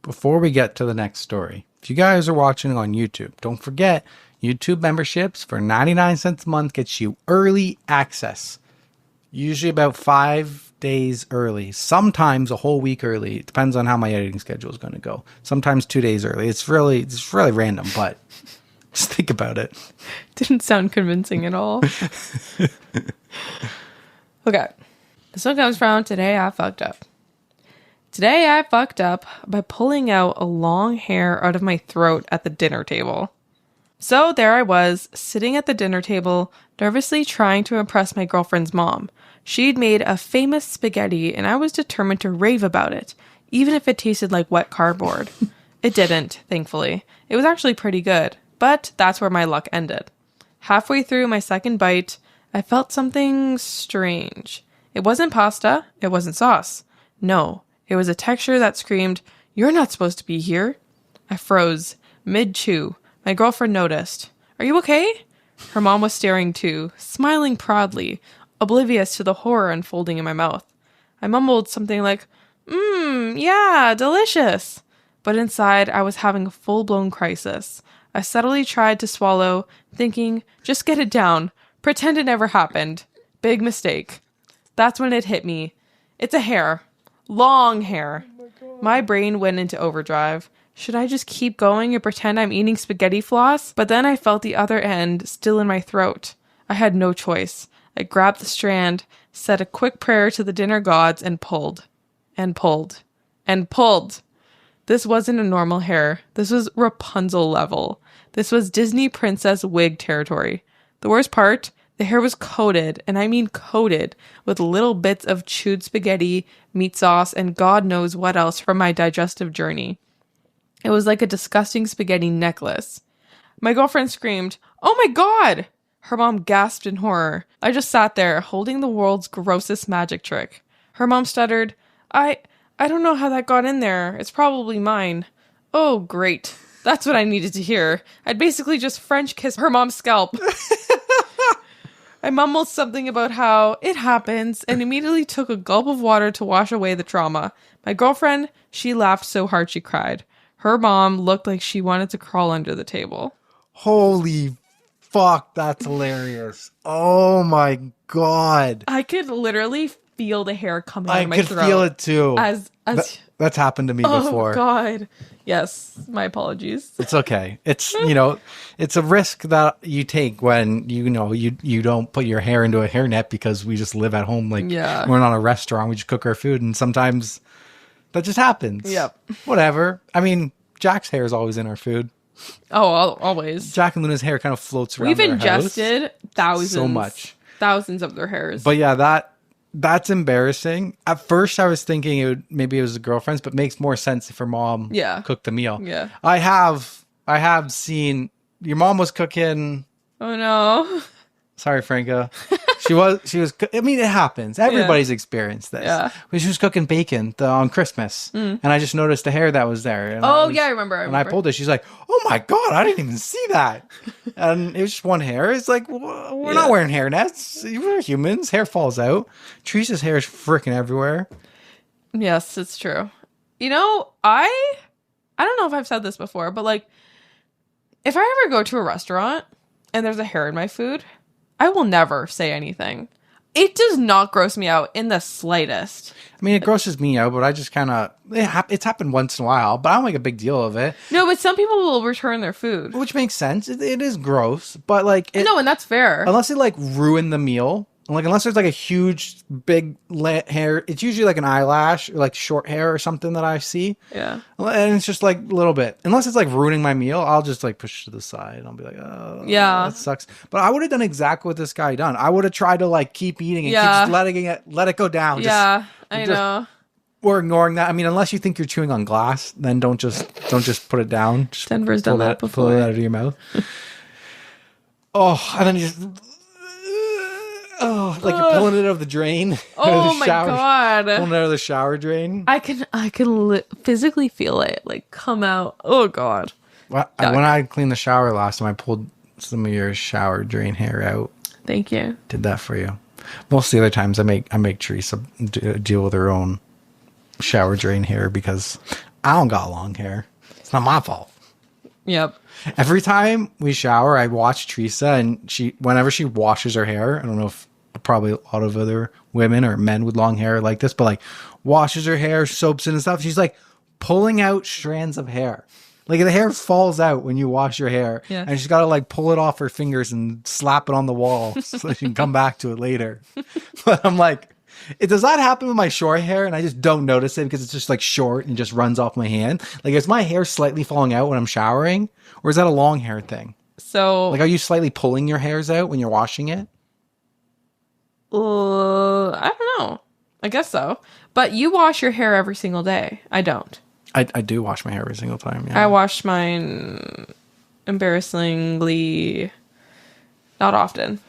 Before we get to the next story, if you guys are watching on YouTube, don't forget, YouTube memberships for 99 cents a month gets you early access. Usually about 5 days early. Sometimes a whole week early. It depends on how my editing schedule is going to go. Sometimes 2 days early. It's really random, but just think about it. Didn't sound convincing at all. Okay. This one comes from Today I Fucked Up. Today I fucked up by pulling out a long hair out of my throat at the dinner table. So there I was, sitting at the dinner table, nervously trying to impress my girlfriend's mom. She'd made a famous spaghetti, and I was determined to rave about it, even if it tasted like wet cardboard. It didn't, thankfully. It was actually pretty good, but that's where my luck ended. Halfway through my second bite, I felt something strange. It wasn't pasta, it wasn't sauce. No, it was a texture that screamed, "You're not supposed to be here." I froze, mid-chew. My girlfriend noticed. "Are you okay?" Her mom was staring too, smiling proudly, oblivious to the horror unfolding in my mouth. I mumbled something like, yeah, delicious. But inside, I was having a full-blown crisis. I subtly tried to swallow, thinking, just get it down. Pretend it never happened. Big mistake. That's when it hit me. It's a hair. Long hair. My brain went into overdrive. Should I just keep going and pretend I'm eating spaghetti floss? But then I felt the other end still in my throat. I had no choice. I grabbed the strand, said a quick prayer to the dinner gods, and pulled. And pulled. And pulled. This wasn't a normal hair. This was Rapunzel level. This was Disney princess wig territory. The worst part, the hair was coated, and I mean coated, with little bits of chewed spaghetti, meat sauce, and God knows what else from my digestive journey. It was like a disgusting spaghetti necklace. My girlfriend screamed, "Oh my God!" Her mom gasped in horror. I just sat there, holding the world's grossest magic trick. Her mom stuttered, I don't know how that got in there. It's probably mine." Oh, great. That's what I needed to hear. I'd basically just French kissed her mom's scalp. I mumbled something about how it happens and immediately took a gulp of water to wash away the trauma. My girlfriend, she laughed so hard she cried. Her mom looked like she wanted to crawl under the table. Holy fuck, that's hilarious. Oh my God. I could literally feel the hair coming out of my throat. I could feel it too. That's happened to me before. Oh God. Yes, my apologies. It's okay. It's, it's a risk that you take when, you don't put your hair into a hairnet because we just live at home. We're not a restaurant. We just cook our food. And sometimes that just happens. Yep. Whatever. I mean, Jack's hair is always in our food. Oh, always. Jack and Luna's hair kind of floats around. We've ingested thousands of their hairs. But yeah, that's embarrassing. At first, I was thinking maybe it was the girlfriend's, but makes more sense if her mom cooked the meal. Yeah, I have seen your mom was cooking. Oh no! Sorry, Franca. She was. I mean, it happens. Everybody's experienced this. Yeah. When she was cooking bacon on Christmas, and I just noticed the hair that was there. And I remember. And I pulled it. She's like, "Oh my God, I didn't even see that." And it was just one hair. It's like, we're not wearing hair nets. We're humans. Hair falls out. Teresa's hair is freaking everywhere. Yes, it's true. I don't know if I've said this before, but if I ever go to a restaurant and there's a hair in my food, I will never say anything. It does not gross me out in the slightest. I mean, it grosses me out, but I just kind of... It's happened once in a while, but I don't make a big deal of it. No, but some people will return their food. Which makes sense. It is gross, but no, and that's fair. Unless it ruined the meal, Like, unless there's like a huge, big hair, it's usually like an eyelash or like short hair or something that I see. Yeah. And it's just like a little bit. Unless it's like ruining my meal, I'll just like push it to the side. I'll be like, oh, Yeah. that sucks. But I would have done exactly what this guy done. I would have tried to like keep eating and keep just let it go down. Yeah, I know. Or ignoring that. I mean, unless you think you're chewing on glass, then don't just put it down. Just Denver's done that before. Pull it out of your mouth. Oh, and then you just... Oh, like you're pulling it out of the drain. Oh the my shower, God. Pulling it out of the shower drain. I can physically feel it like come out. Oh God. Well, when I cleaned the shower last time, I pulled some of your shower drain hair out. Thank you. Did that for you. Most of the other times I make Teresa deal with her own shower drain hair because I don't got long hair. It's not my fault. Yep. Every time we shower, I watch Teresa, and whenever she washes her hair, I don't know if probably a lot of other women or men with long hair like this, but like washes her hair, soaps it and stuff. She's like pulling out strands of hair. Like the hair falls out when you wash your hair, and she's got to like pull it off her fingers and slap it on the wall so she can come back to it later. But I'm like, does that happen with my short hair and I just don't notice it because it's just like short and just runs off my hand? Like, is my hair slightly falling out when I'm showering, or is that a long hair thing? So, like, are you slightly pulling your hairs out when you're washing it? I don't know. I guess so. But you wash your hair every single day. I don't. I do wash my hair every single time. Yeah. I wash mine embarrassingly not often.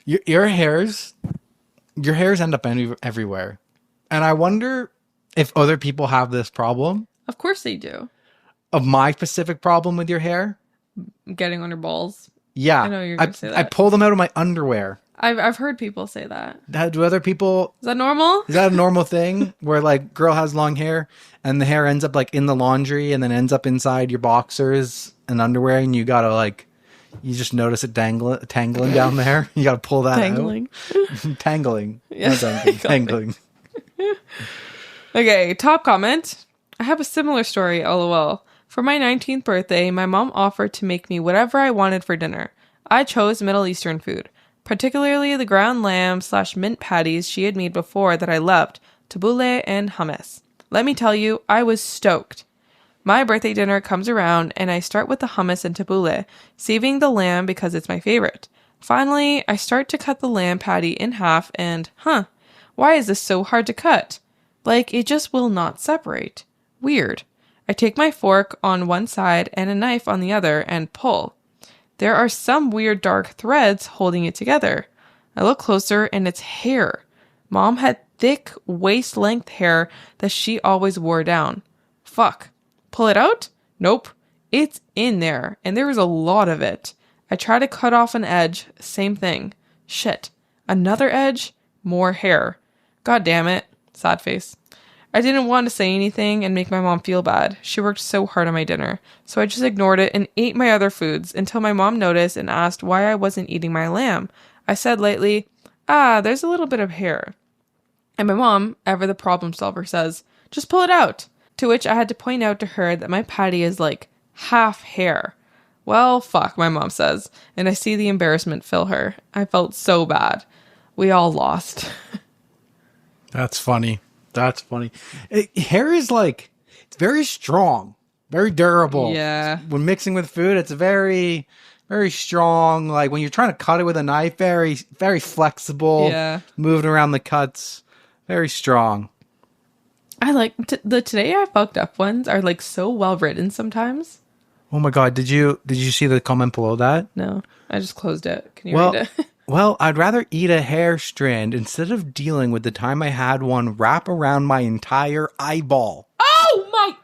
Your hairs end up everywhere. And I wonder if other people have this problem. Of course they do. Of my specific problem with your hair. Getting on your balls. Yeah. I know you're going to say that. I pull them out of my underwear. I've heard people say that. Do other people... Is that normal? Is that a normal thing where like girl has long hair and the hair ends up like in the laundry and then ends up inside your boxers and underwear and you gotta like... You just notice it tangling down there. You gotta pull that Tangling. out. Tangling. Yeah. Tangling. Okay, top comment. I have a similar story, lol. For my 19th birthday, my mom offered to make me whatever I wanted for dinner. I chose Middle Eastern food, particularly the ground lamb / mint patties she had made before that I loved, tabbouleh and hummus. Let me tell you, I was stoked. My birthday dinner comes around and I start with the hummus and tabbouleh, saving the lamb because it's my favorite. Finally, I start to cut the lamb patty in half and, why is this so hard to cut? Like, it just will not separate. Weird. I take my fork on one side and a knife on the other and pull. There are some weird dark threads holding it together. I look closer and it's hair. Mom had thick waist-length hair that she always wore down. Fuck. Pull it out? Nope. It's in there, and there is a lot of it. I try to cut off an edge, same thing. Shit. Another edge? More hair. God damn it. Sad face. I didn't want to say anything and make my mom feel bad. She worked so hard on my dinner, so I just ignored it and ate my other foods until my mom noticed and asked why I wasn't eating my lamb. I said lightly, there's a little bit of hair. And my mom, ever the problem solver, says, just pull it out. To which I had to point out to her that my patty is like half hair. Well, fuck, my mom says, and I see the embarrassment fill her. I felt so bad. We all lost. That's funny. That's funny. Hair is like, it's very strong, very durable. Yeah. When mixing with food, it's very, very strong. Like when you're trying to cut it with a knife, very, very flexible. Yeah. Moving around the cuts, very strong. I like the Today I Fucked Up ones are like so well written sometimes. Oh my God. Did you see the comment below that? No, I just closed it. Can you read it? Well, I'd rather eat a hair strand instead of dealing with the time I had one wrap around my entire eyeball. Oh my,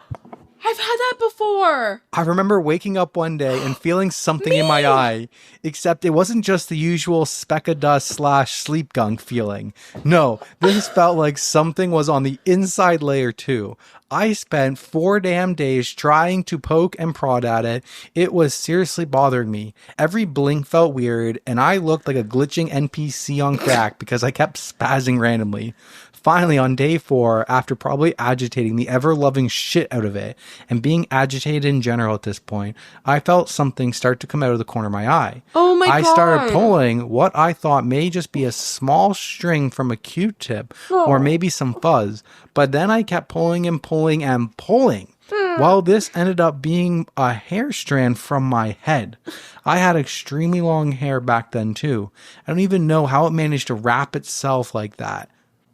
I've had that before. I remember waking up one day and feeling something in my eye, except it wasn't just the usual speck of dust / sleep gunk feeling. No, this felt like something was on the inside layer too. I spent 4 damn days trying to poke and prod at it. It was seriously bothering me. Every blink felt weird, and I looked like a glitching NPC on crack because I kept spazzing randomly. Finally, on day 4, after probably agitating the ever-loving shit out of it, and being agitated in general at this point, I felt something start to come out of the corner of my eye. Oh my I God. started pulling what I thought may just be a small string from a Q-tip, or maybe some fuzz, but then I kept pulling and pulling and pulling. Well, this ended up being a hair strand from my head. I had extremely long hair back then too. I don't even know how it managed to wrap itself like that.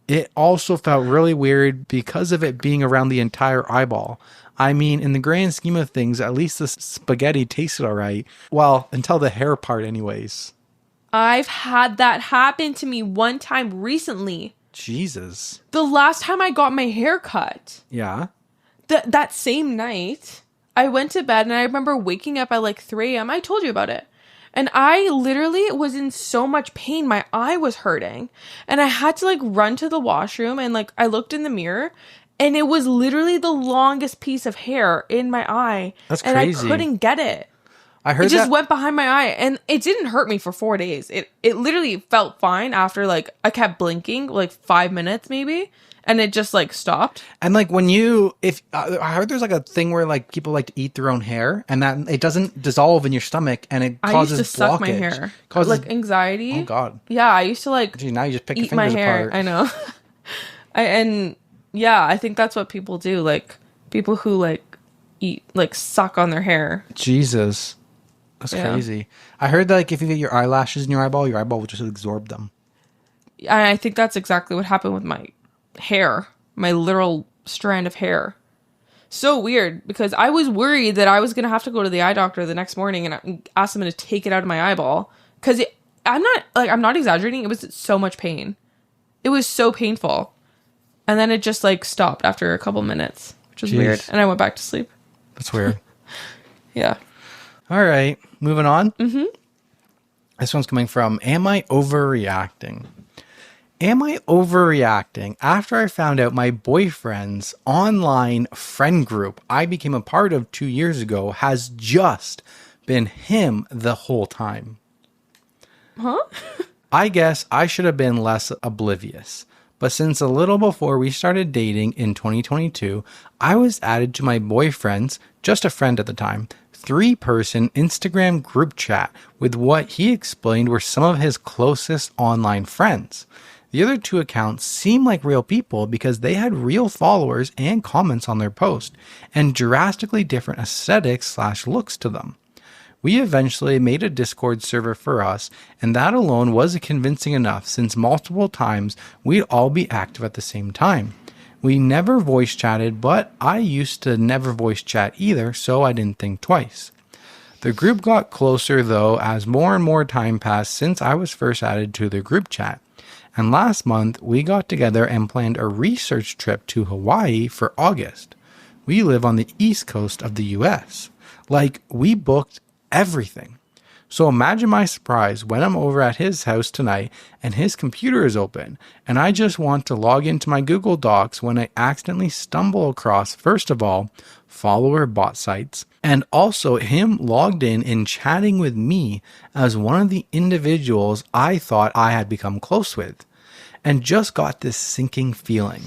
It also felt really weird because of it being around the entire eyeball. I mean, in the grand scheme of things, at least the spaghetti tasted all right. Well, until the hair part anyways. I've had that happen to me one time recently. Jesus. The last time I got my hair cut. Yeah. That same night, I went to bed and I remember waking up at like 3 a.m. I told you about it. And I literally was in so much pain. My eye was hurting. And I had to like run to the washroom and like I looked in the mirror and it was literally the longest piece of hair in my eye. That's and crazy. I couldn't get it. I heard it just that. went behind my eye and it didn't hurt me for 4 days. It literally felt fine after like I kept blinking like 5 minutes maybe. And it just like stopped. And like when you, if I heard there's like a thing where like people like to eat their own hair and that it doesn't dissolve in your stomach and it causes I used to suck my blockage. hair. Causes, like anxiety. Oh God. Yeah, I used to like Gee, now you just pick your eat my fingers hair. apart. I know. And yeah, I think that's what people do. Like people who like eat, like suck on their hair. Jesus. That's Yeah. crazy. I heard that like if you get your eyelashes in your eyeball will just absorb them. And I think that's exactly what happened with my hair, my literal strand of hair. So weird because I was worried that I was going to have to go to the eye doctor the next morning and ask him to take it out of my eyeball. Because I'm not exaggerating. It was so much pain. It was so painful. And then it just like stopped after a couple minutes, which was Jeez. weird. And I went back to sleep. That's weird. Yeah. All right. Moving on. Mm-hmm. This one's coming from, am I overreacting? Am I overreacting after I found out my boyfriend's online friend group I became a part of 2 years ago has just been him the whole time? Huh? I guess I should have been less oblivious. But since a little before we started dating in 2022, I was added to my boyfriend's, just a friend at the time, 3-person Instagram group chat with what he explained were some of his closest online friends. The other 2 accounts seemed like real people because they had real followers and comments on their post, and drastically different aesthetics/looks to them. We eventually made a Discord server for us, and that alone was convincing enough since multiple times we'd all be active at the same time. We never voice chatted, but I used to never voice chat either, so I didn't think twice. The group got closer though as more and more time passed since I was first added to the group chat. And last month, we got together and planned a research trip to Hawaii for August. We live on the east coast of the US. Like, we booked everything. So imagine my surprise when I'm over at his house tonight and his computer is open and I just want to log into my Google Docs when I accidentally stumble across, first of all, follower bot sites, and also him logged in and chatting with me as one of the individuals I thought I had become close with, and just got this sinking feeling.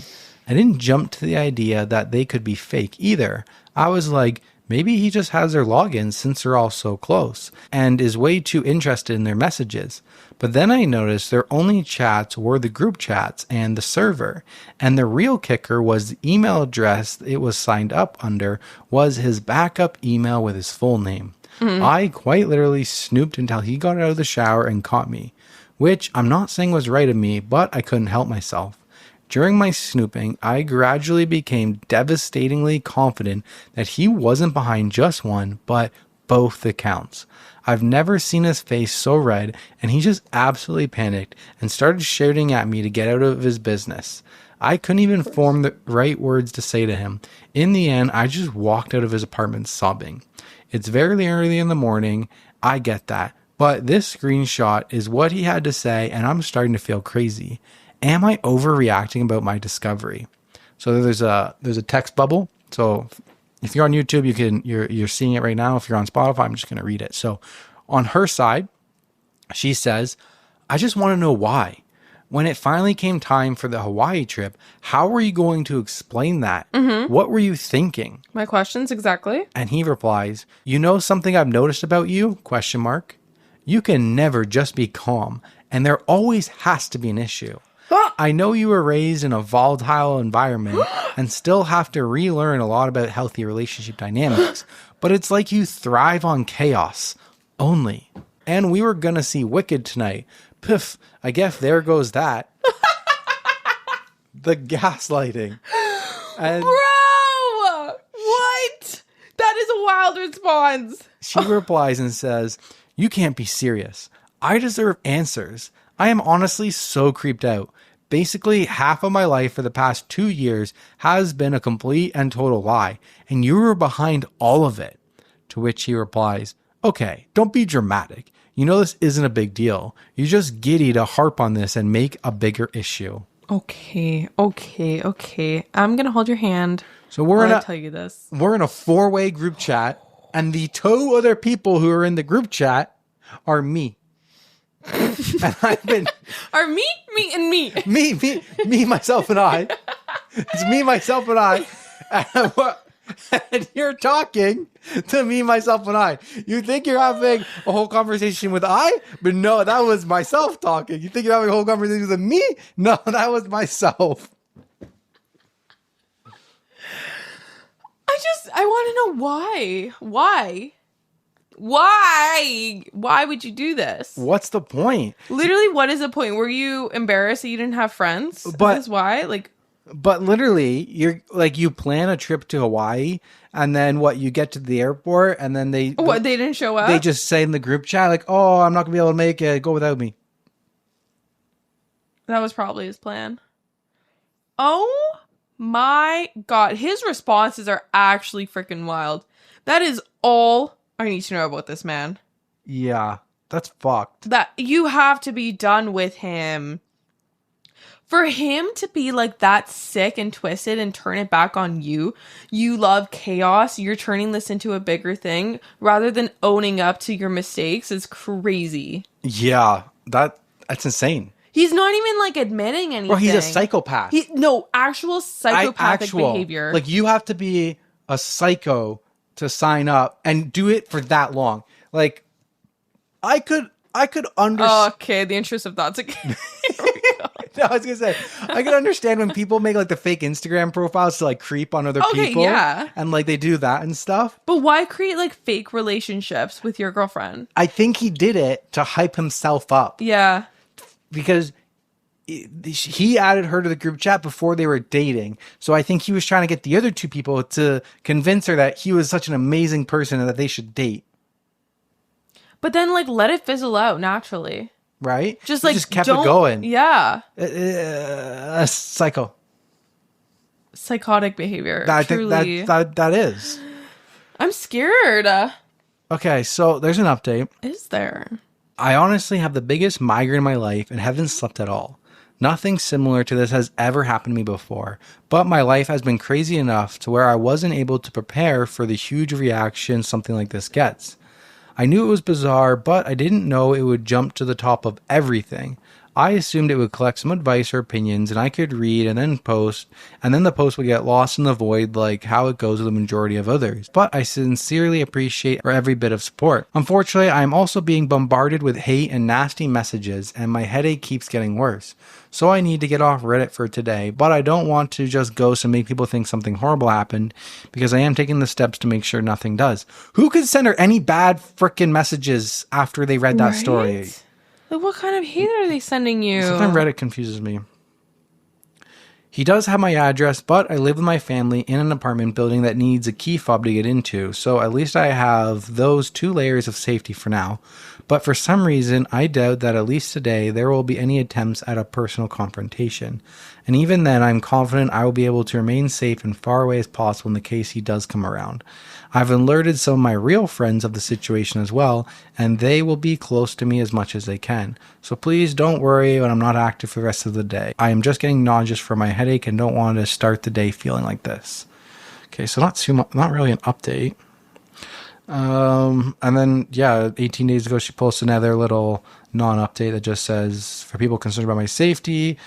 I didn't jump to the idea that they could be fake either. I was like, maybe he just has their logins since they're all so close and is way too interested in their messages. But then I noticed their only chats were the group chats and the server. And the real kicker was the email address it was signed up under was his backup email with his full name. I quite literally snooped until he got out of the shower and caught me, which I'm not saying was right of me, but I couldn't help myself. During my snooping, I gradually became devastatingly confident that he wasn't behind just one, but both accounts. I've never seen his face so red, and he just absolutely panicked and started shouting at me to get out of his business. I couldn't even form the right words to say to him. In the end, I just walked out of his apartment sobbing. It's very early in the morning, I get that, but this screenshot is what he had to say, and I'm starting to feel crazy. Am I overreacting about my discovery? So there's a text bubble. So if you're on YouTube, you're seeing it right now. If you're on Spotify, I'm just going to read it. So on her side, she says, I just want to know why. When it finally came time for the Hawaii trip, how were you going to explain that? What were you thinking? My questions, exactly. And he replies, you know something I've noticed about you? Question mark. You can never just be calm, and there always has to be an issue. I know you were raised in a volatile environment and still have to relearn a lot about healthy relationship dynamics, but it's like you thrive on chaos only. And we were gonna see Wicked tonight. Piff, I guess there goes that. The gaslighting. And Bro! What? That is a wild response. she replies and says, you can't be serious. I deserve answers. I am honestly so creeped out. Basically, half of my life for the past 2 years has been a complete and total lie, and you were behind all of it. To which he replies, okay, don't be dramatic. You know this isn't a big deal. You're just giddy to harp on this and make a bigger issue. Okay. I'm gonna hold your hand. So we're I'll tell you this. We're in a 4-way group chat, and the 2 other people who are in the group chat are me. And I've been Are me, and me. me, myself, and I. It's me, myself, and I. And you're talking to me, myself, and I. You think you're having a whole conversation with I, but no, that was myself talking. You think you're having a whole conversation with me? No, that was myself. I want to know why. Why would you do this? What's the point? Literally, what is the point? Were you embarrassed that you didn't have friends? But is this why? Like, but literally, you're like, you plan a trip to Hawaii, and then you get to the airport, and then they didn't show up? They just say in the group chat, like, oh, I'm not gonna be able to make it. Go without me. That was probably his plan. Oh my God. His responses are actually freaking wild. That is all I need to know about this man. Yeah, that's fucked. That you have to be done with him. For him to be like that sick and twisted and turn it back on you, you love chaos, you're turning this into a bigger thing rather than owning up to your mistakes is crazy. Yeah, that's insane. He's not even like admitting anything. Or he's a psychopath. Actual psychopathic behavior. Like, you have to be a psycho to sign up and do it for that long. Like, I could understand. Okay, the intrusive thoughts again. Here we go. No, I was gonna say, I can understand when people make like the fake Instagram profiles to like creep on other people. Yeah. And like they do that and stuff. But why create like fake relationships with your girlfriend? I think he did it to hype himself up. Yeah. Because he added her to the group chat before they were dating. So I think he was trying to get the other 2 people to convince her that he was such an amazing person and that they should date. But then like let it fizzle out naturally. Right? Just like just kept it going. Yeah. Psycho. Psychotic behavior. I truly. think that is. I'm scared. Okay, so there's an update. Is there? I honestly have the biggest migraine in my life and haven't slept at all. Nothing similar to this has ever happened to me before, but my life has been crazy enough to where I wasn't able to prepare for the huge reaction something like this gets. I knew it was bizarre, but I didn't know it would jump to the top of everything. I assumed it would collect some advice or opinions and I could read and then post, and then the post would get lost in the void like how it goes with the majority of others. But I sincerely appreciate every bit of support. Unfortunately, I am also being bombarded with hate and nasty messages, and my headache keeps getting worse. So I need to get off Reddit for today, but I don't want to just ghost and make people think something horrible happened, because I am taking the steps to make sure nothing does. Who could send her any bad frickin' messages after they read that story? Like, what kind of hate are they sending you? Sometimes Reddit confuses me. He does have my address, but I live with my family in an apartment building that needs a key fob to get into, so at least I have those 2 layers of safety for now. But for some reason, I doubt that at least today there will be any attempts at a personal confrontation. And even then, I'm confident I will be able to remain safe and far away as possible in the case he does come around. I've alerted some of my real friends of the situation as well, and they will be close to me as much as they can. So please don't worry when I'm not active for the rest of the day. I am just getting nauseous from my headache headache and don't want to start the day feeling like this. Okay, so not really an update. And then, 18 days ago, she posted another little non-update that just says, for people concerned about my safety,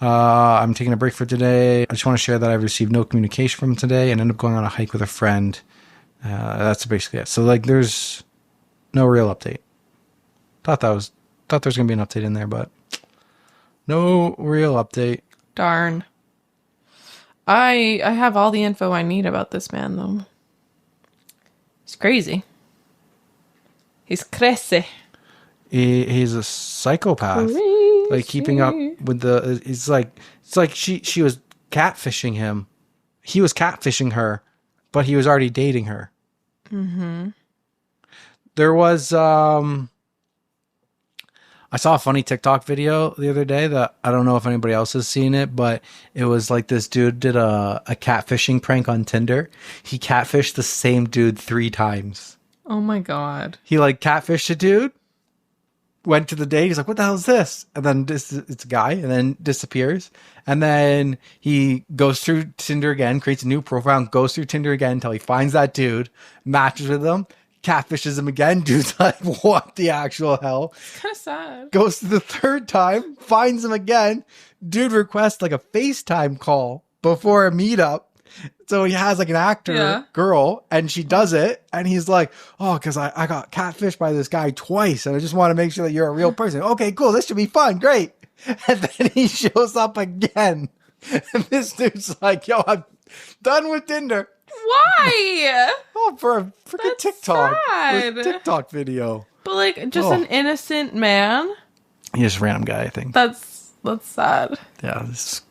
I'm taking a break for today. I just want to share that I've received no communication from today and ended up going on a hike with a friend. That's basically it. So, like, there's no real update. Thought there was going to be an update in there, but no real update. Darn. I have all the info I need about this man, though. He's crazy. He's crazy. He's a psychopath. Crazy. Like, keeping up with it's like she was catfishing him. He was catfishing her, but he was already dating her. Mm-hmm. There was I saw a funny TikTok video the other day that I don't know if anybody else has seen it, but it was like this dude did a catfishing prank on Tinder. He catfished the same dude 3 times. Oh my God. He like catfished a dude, went to the date. He's like, what the hell is this? And then it's a guy, and then disappears. And then he goes through Tinder again, creates a new profile, and goes through Tinder again until he finds that dude, matches with him, catfishes him again. Dude's like, what the actual hell? It's kind of sad. Goes to the 3rd time, finds him again. Dude requests like a FaceTime call before a meetup. So he has like an actor girl, and she does it. And he's like, oh, because I got catfished by this guy twice. And I just want to make sure that you're a real person. Okay, cool. This should be fun. Great. And then he shows up again. And this dude's like, yo, I'm done with Tinder. Why? Oh, for a freaking TikTok. Sad. For a TikTok video. But like, just an innocent man. He's just a random guy, I think. That's sad. Yeah, it's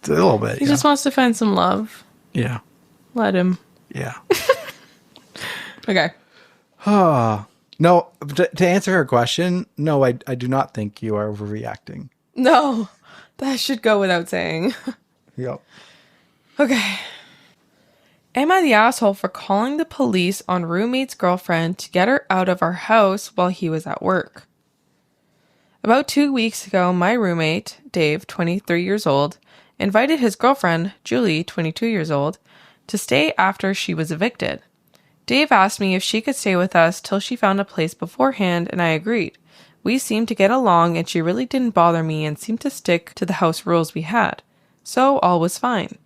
a little bit. He just wants to find some love. Yeah. Let him. Yeah. Okay. No, to answer her question, no, I do not think you are overreacting. No, that should go without saying. Yep. Okay. Am I the asshole for calling the police on roommate's girlfriend to get her out of our house while he was at work? About 2 weeks ago, my roommate, Dave, 23 years old, invited his girlfriend, Julie, 22 years old, to stay after she was evicted. Dave asked me if she could stay with us till she found a place beforehand, and I agreed. We seemed to get along, and she really didn't bother me and seemed to stick to the house rules we had. So all was fine.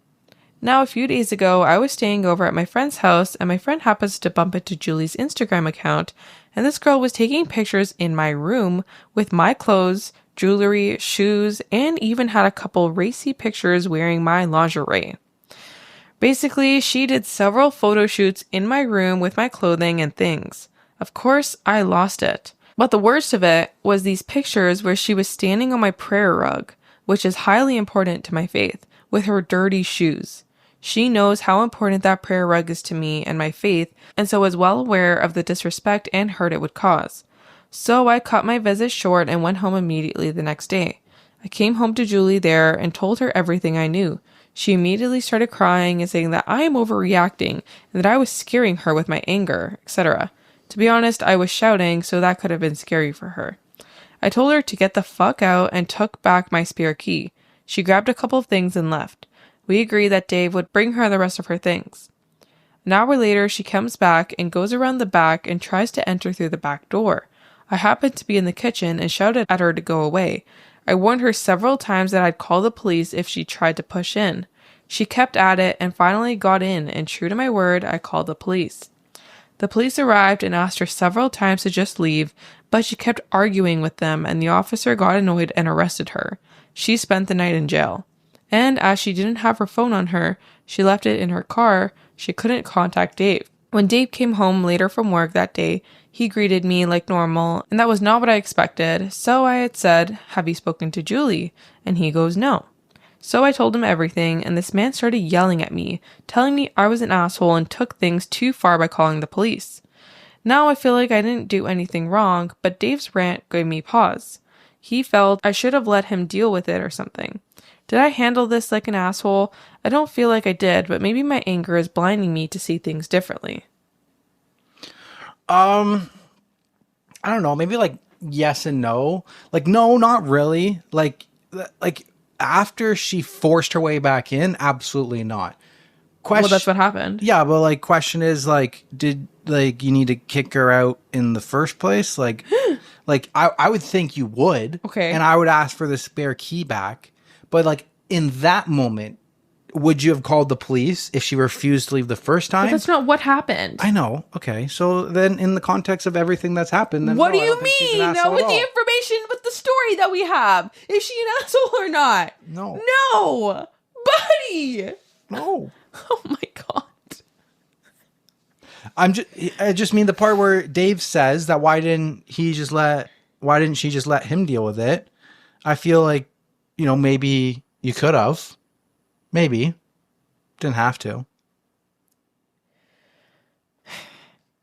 Now, a few days ago, I was staying over at my friend's house, and my friend happens to bump into Julie's Instagram account, and this girl was taking pictures in my room with my clothes, jewelry, shoes, and even had a couple racy pictures wearing my lingerie. Basically, she did several photo shoots in my room with my clothing and things. Of course, I lost it. But the worst of it was these pictures where she was standing on my prayer rug, which is highly important to my faith, with her dirty shoes. She knows how important that prayer rug is to me and my faith, and so is well aware of the disrespect and hurt it would cause. So I cut my visit short and went home immediately the next day. I came home to Julie there and told her everything I knew. She immediately started crying and saying that I am overreacting and that I was scaring her with my anger, etc. To be honest, I was shouting, so that could have been scary for her. I told her to get the fuck out and took back my spare key. She grabbed a couple of things and left. We agreed that Dave would bring her the rest of her things. An hour later, she comes back and goes around the back and tries to enter through the back door. I happened to be in the kitchen and shouted at her to go away. I warned her several times that I'd call the police if she tried to push in. She kept at it and finally got in, and true to my word, I called the police. The police arrived and asked her several times to just leave, but she kept arguing with them, and the officer got annoyed and arrested her. She spent the night in jail. And as she didn't have her phone on her, she left it in her car. She couldn't contact Dave. When Dave came home later from work that day, he greeted me like normal, and that was not what I expected. So I had said, "Have you spoken to Julie?" And he goes, "No." So I told him everything, and this man started yelling at me, telling me I was an asshole and took things too far by calling the police. Now I feel like I didn't do anything wrong, but Dave's rant gave me pause. He felt I should have let him deal with it or something. Did I handle this like an asshole? I don't feel like I did, but maybe my anger is blinding me to see things differently. I don't know. Maybe like yes and no. Like no, not really. Like after she forced her way back in, absolutely not. Well, that's what happened. Yeah, but like, question is like, did like you need to kick her out in the first place? Like, like I would think you would. Okay. And I would ask for the spare key back. But like in that moment, would you have called the police if she refused to leave the first time? But that's not what happened. I know. Okay. So then in the context of everything that's happened, then what no, do I you don't think she's an mean? asshole With at the all. information, with the story that we have, is she an asshole or not? No. No, buddy. No. Oh my god. I just mean the part where Dave says that why didn't she just let him deal with it? I feel like, you know, maybe you could have. Maybe. Didn't have to.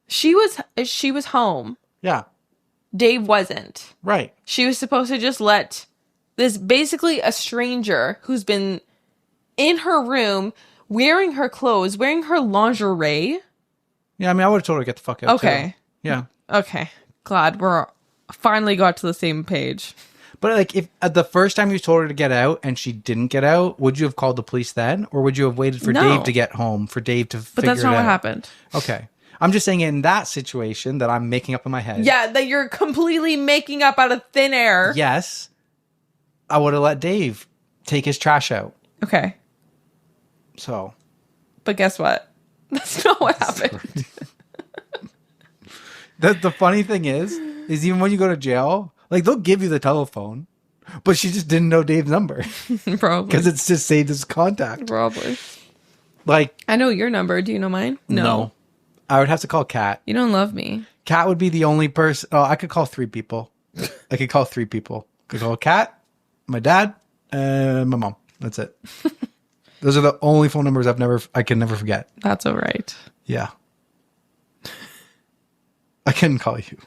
She was home. Yeah. Dave wasn't. Right. She was supposed to just let this basically a stranger who's been in her room wearing her clothes, wearing her lingerie. Yeah, I mean, I would have told her to get the fuck out. Okay. Too. Yeah. Okay. Glad we're finally got to the same page. But like, if the first time you told her to get out and she didn't get out, would you have called the police then, or would you have waited for No. Dave to get home for Dave to? But that's not what happened. Okay, I'm just saying in that situation that I'm making up in my head. Yeah, that you're completely making up out of thin air. Yes, I would have let Dave take his trash out. Okay. So, But guess what? That's not what happened. the funny thing is even when you go to jail, like they'll give you the telephone, but she just didn't know Dave's number Probably. because it's just saved as contact. Probably. Like, I know your number. Do you know mine? No. I would have to call Kat. You don't love me. Kat would be the only person. Oh, I could call 3 people. I could call 3 people. I could call Kat, my dad, and my mom. That's it. Those are the only phone numbers I can never forget. That's all right. Yeah. I couldn't call you.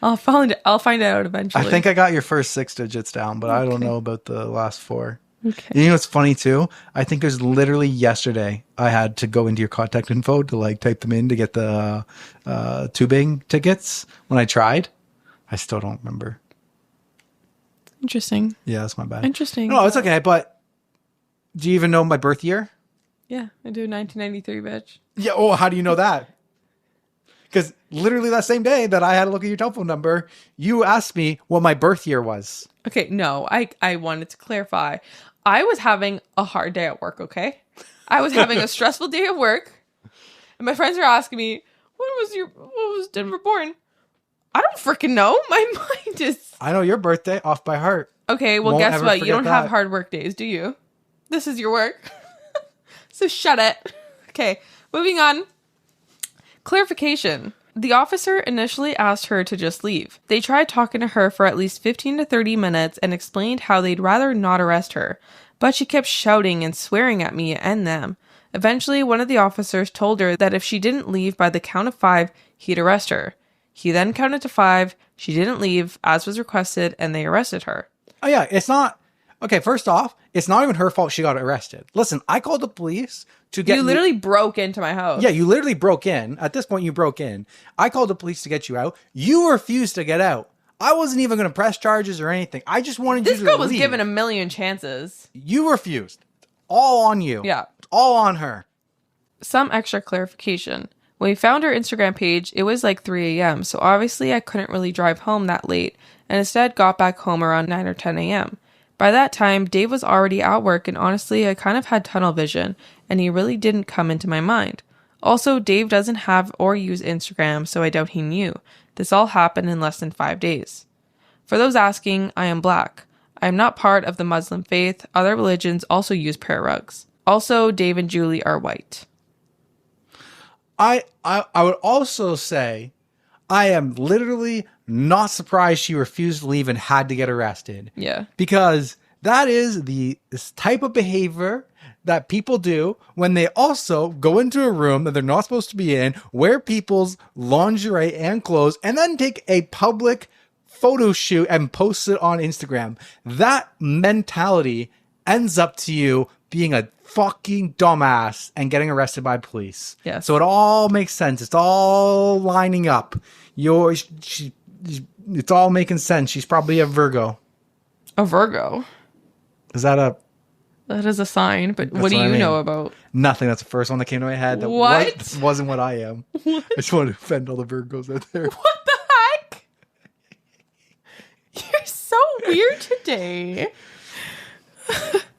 I'll find out eventually. I think I got your first 6 digits down, but I don't know about the last 4. Okay. You know what's funny too? I think it was literally yesterday I had to go into your contact info to like type them in to get the tubing tickets when I tried. I still don't remember. Interesting. Yeah, that's my bad. Interesting. No, it's okay. But do you even know my birth year? Yeah, I do 1993, bitch. Yeah. Oh, how do you know that? Because literally that same day that I had to look at your telephone number, you asked me what my birth year was. Okay, no, I wanted to clarify. I was having a hard day at work, okay? I was having a stressful day at work. And my friends were asking me, what was Denver born? I don't freaking know. My mind is... I know your birthday off by heart. Okay, well, Won't guess ever what? You forget don't have that. hard work days, do you? This is your work. So shut it. Okay, moving on. Clarification. The officer initially asked her to just leave. They tried talking to her for at least 15 to 30 minutes and explained how they'd rather not arrest her, but she kept shouting and swearing at me and them. Eventually, one of the officers told her that if she didn't leave by the count of 5, he'd arrest her. He then counted to 5, she didn't leave, as was requested, and they arrested her. Oh, yeah. It's not... Okay, first off, it's not even her fault she got arrested. Listen, I called the police to get You literally broke into my house. Yeah, you literally broke in. At this point, you broke in. I called the police to get you out. You refused to get out. I wasn't even going to press charges or anything. I just wanted you to This girl was leave. given a million chances. You refused. All on you. Yeah. All on her. Some extra clarification. When we found her Instagram page, it was like 3 a.m., so obviously I couldn't really drive home that late, and instead got back home around 9 or 10 a.m. By that time, Dave was already at work, and honestly, I kind of had tunnel vision, and he really didn't come into my mind. Also, Dave doesn't have or use Instagram, so I doubt he knew. This all happened in less than 5 days. For those asking, I am black. I am not part of the Muslim faith. Other religions also use prayer rugs. Also, Dave and Julie are white. I would also say I am literally not surprised she refused to leave and had to get arrested. Yeah. Because that is this type of behavior that people do when they also go into a room that they're not supposed to be in, wear people's lingerie and clothes, and then take a public photo shoot and post it on Instagram. That mentality ends up to you being a fucking dumbass and getting arrested by police. Yeah. So it all makes sense. It's all lining up. It's all making sense. She's probably a Virgo. A Virgo. Is that a... That is a sign, but That's what do what I you mean. know about? Nothing. That's the first one that came to my head. What? Wasn't what I am. I just want to offend all the Virgos out there. What the heck? You're so weird today.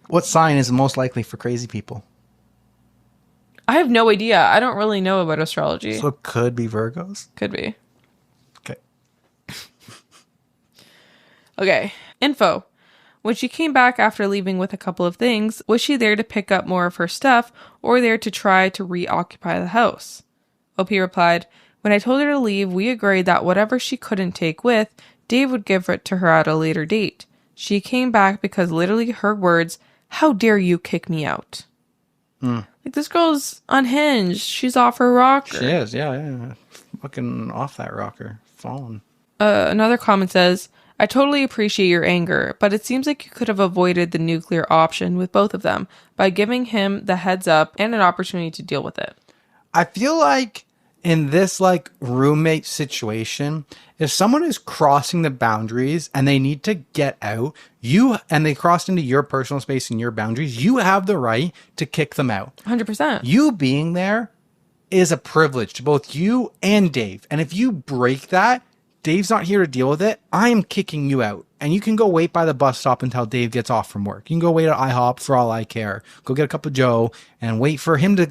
What sign is most likely for crazy people? I have no idea. I don't really know about astrology. So it could be Virgos. Could be. Okay. Okay. Info. When she came back after leaving with a couple of things, was she there to pick up more of her stuff or there to try to reoccupy the house? OP replied, when I told her to leave, we agreed that whatever she couldn't take with, Dave would give it to her at a later date. She came back because literally her words, how dare you kick me out? Like, this girl's unhinged. She's off her rocker. She is, yeah. Fucking off that rocker. Fallen. Another comment says, I totally appreciate your anger, but it seems like you could have avoided the nuclear option with both of them by giving him the heads up and an opportunity to deal with it. I feel like in this like roommate situation, if someone is crossing the boundaries and they need to get out, and they crossed into your personal space and your boundaries, you have the right to kick them out. 100%. You being there is a privilege to both you and Dave. And if you break that, Dave's not here to deal with it. I am kicking you out. And you can go wait by the bus stop until Dave gets off from work. You can go wait at IHOP for all I care. Go get a cup of Joe and wait for him to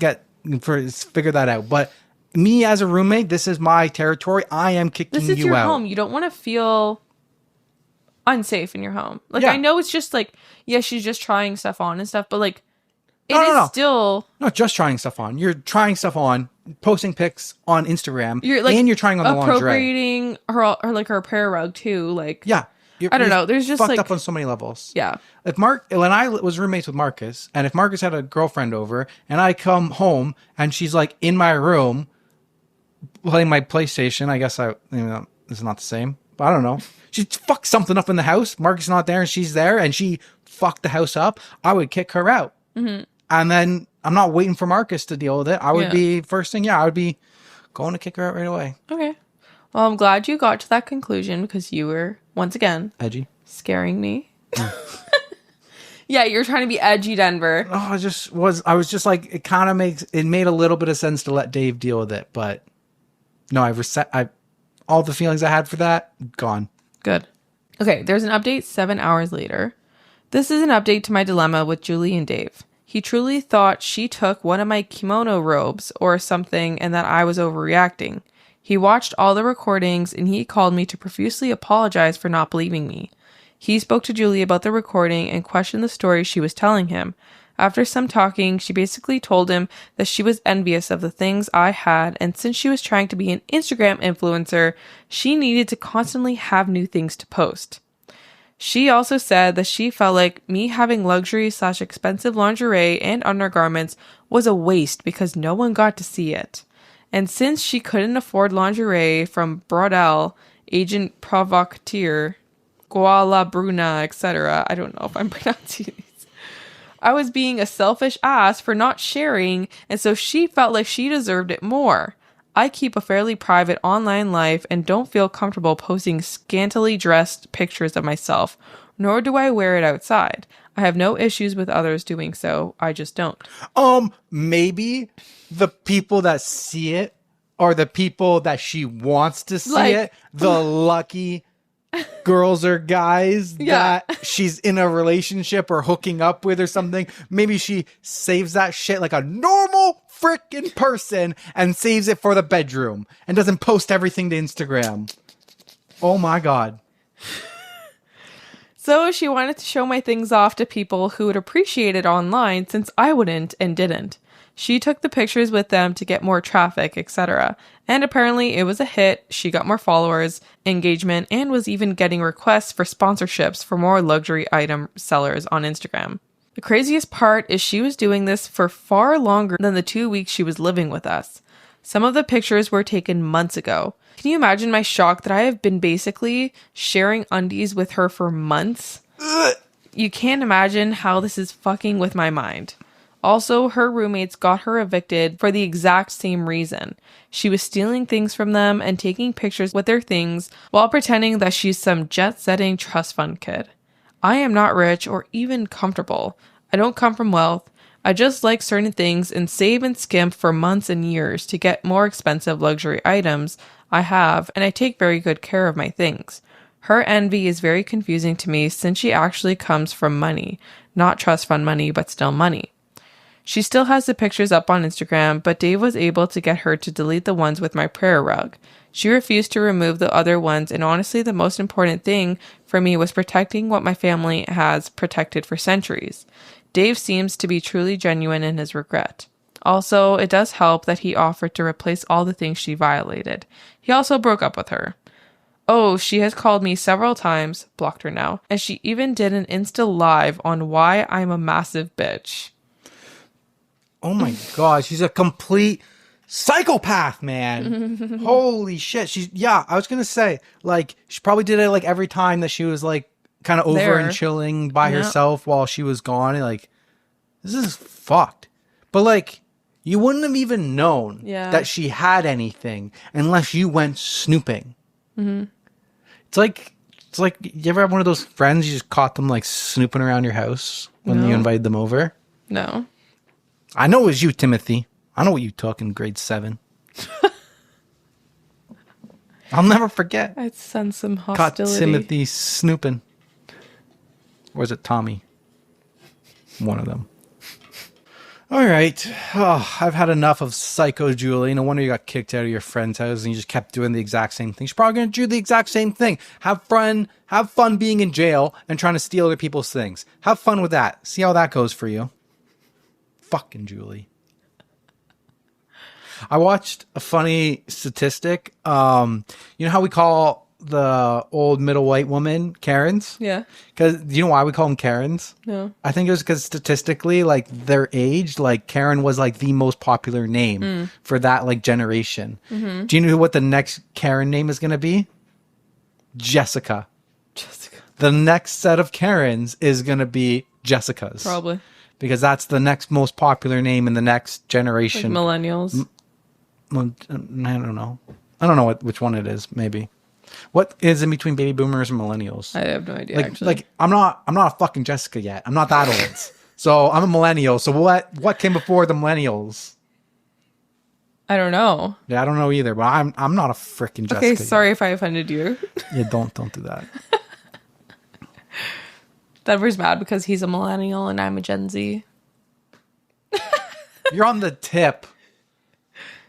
figure that out. But me as a roommate, this is my territory. I am kicking you out. This is your home. You don't want to feel unsafe in your home. Like, Yeah. I know it's just like, yeah, she's just trying stuff on and stuff, but like, it's still... Not just trying stuff on. You're trying stuff on, posting pics on Instagram, and you're trying on the lingerie. Appropriating her prayer rug too. Like, yeah. I don't know. There's just fucked like... up on so many levels. Yeah. When I was roommates with Marcus, and if Marcus had a girlfriend over, and I come home, and she's like in my room, playing my PlayStation, I guess it's not the same, but I don't know. She fucked something up in the house. Marcus is not there, and she's there, and she fucked the house up. I would kick her out. Mm-hmm. And then I'm not waiting for Marcus to deal with it. I would be, first thing, I would be going to kick her out right away. Okay. Well, I'm glad you got to that conclusion because you were, once again, edgy, scaring me. Yeah, you're trying to be edgy, Denver. Oh, I was just like, it made a little bit of sense to let Dave deal with it. But no, all the feelings I had for that, gone. Good. Okay, there's an update 7 hours later. This is an update to my dilemma with Julie and Dave. He truly thought she took one of my kimono robes or something and that I was overreacting. He watched all the recordings and he called me to profusely apologize for not believing me. He spoke to Julie about the recording and questioned the story she was telling him. After some talking, she basically told him that she was envious of the things I had, and since she was trying to be an Instagram influencer, she needed to constantly have new things to post. She also said that she felt like me having luxury/expensive lingerie and undergarments was a waste because no one got to see it. And since she couldn't afford lingerie from Brodel, Agent Provocateur, Guala Bruna, etc., I don't know if I'm pronouncing these, I was being a selfish ass for not sharing, and so she felt like she deserved it more. I keep a fairly private online life and don't feel comfortable posting scantily dressed pictures of myself, nor do I wear it outside. I have no issues with others doing so, I just don't. Maybe the people that see it are the people that she wants to see it. The lucky girls or guys that she's in a relationship or hooking up with or something. Maybe she saves that shit like a normal freaking person and saves it for the bedroom and doesn't post everything to Instagram. Oh my God. So she wanted to show my things off to people who would appreciate it online since I wouldn't and didn't. She took the pictures with them to get more traffic, etc. And apparently it was a hit. She got more followers, engagement, and was even getting requests for sponsorships for more luxury item sellers on Instagram. The craziest part is she was doing this for far longer than the 2 weeks she was living with us. Some of the pictures were taken months ago. Can you imagine my shock that I have been basically sharing undies with her for months? You can't imagine how this is fucking with my mind. Also, her roommates got her evicted for the exact same reason. She was stealing things from them and taking pictures with their things while pretending that she's some jet-setting trust fund kid. I am not rich or even comfortable. I don't come from wealth. I just like certain things and save and skimp for months and years to get more expensive luxury items I have, and I take very good care of my things. Her envy is very confusing to me since she actually comes from money. Not trust fund money, but still money. She still has the pictures up on Instagram, but Dave was able to get her to delete the ones with my prayer rug. She refused to remove the other ones, and honestly, the most important thing for me was protecting what my family has protected for centuries. Dave seems to be truly genuine in his regret. Also, it does help that he offered to replace all the things she violated. He also broke up with her. Oh, she has called me several times, blocked her now, and she even did an Insta live on why I'm a massive bitch. Oh my God, she's a complete psychopath, man. Holy shit. I was going to say, like, she probably did it like every time that she was like kind of over There. and chilling by herself while she was gone. And like, this is fucked. But like, you wouldn't have even known that she had anything unless you went snooping. Mm-hmm. It's like, you ever have one of those friends you just caught them like snooping around your house when you invited them over? No. I know it was you, Timothy. I know what you took in grade 7. I'll never forget. I'd sense some Caught hostility. Timothy snooping. Or was it Tommy? One of them. All right. Oh, I've had enough of Psycho Julie. No wonder you got kicked out of your friend's house and you just kept doing the exact same thing. She's probably going to do the exact same thing. Have fun being in jail and trying to steal other people's things. Have fun with that. See how that goes for you. Fucking Julie. I watched a funny statistic. You know how we call the old middle white woman Karens? Yeah. Because you know why we call them Karens? No. I think it was because statistically, like their age, like Karen was like the most popular name for that like generation. Mm-hmm. Do you know what the next Karen name is going to be? Jessica. Jessica. The next set of Karens is going to be Jessicas. Probably. Because that's the next most popular name in the next generation. Like millennials. Well, I don't know. I don't know which one it is. Maybe. What is in between baby boomers and millennials? I have no idea. Actually, Like I'm not a fucking Jessica yet. I'm not that old. So I'm a millennial. So what came before the millennials? I don't know. Yeah, I don't know either. But I'm not a freaking Jessica. Okay, sorry if I offended you. Yeah, don't do that. Denver's mad because he's a millennial and I'm a Gen Z. You're on the tip.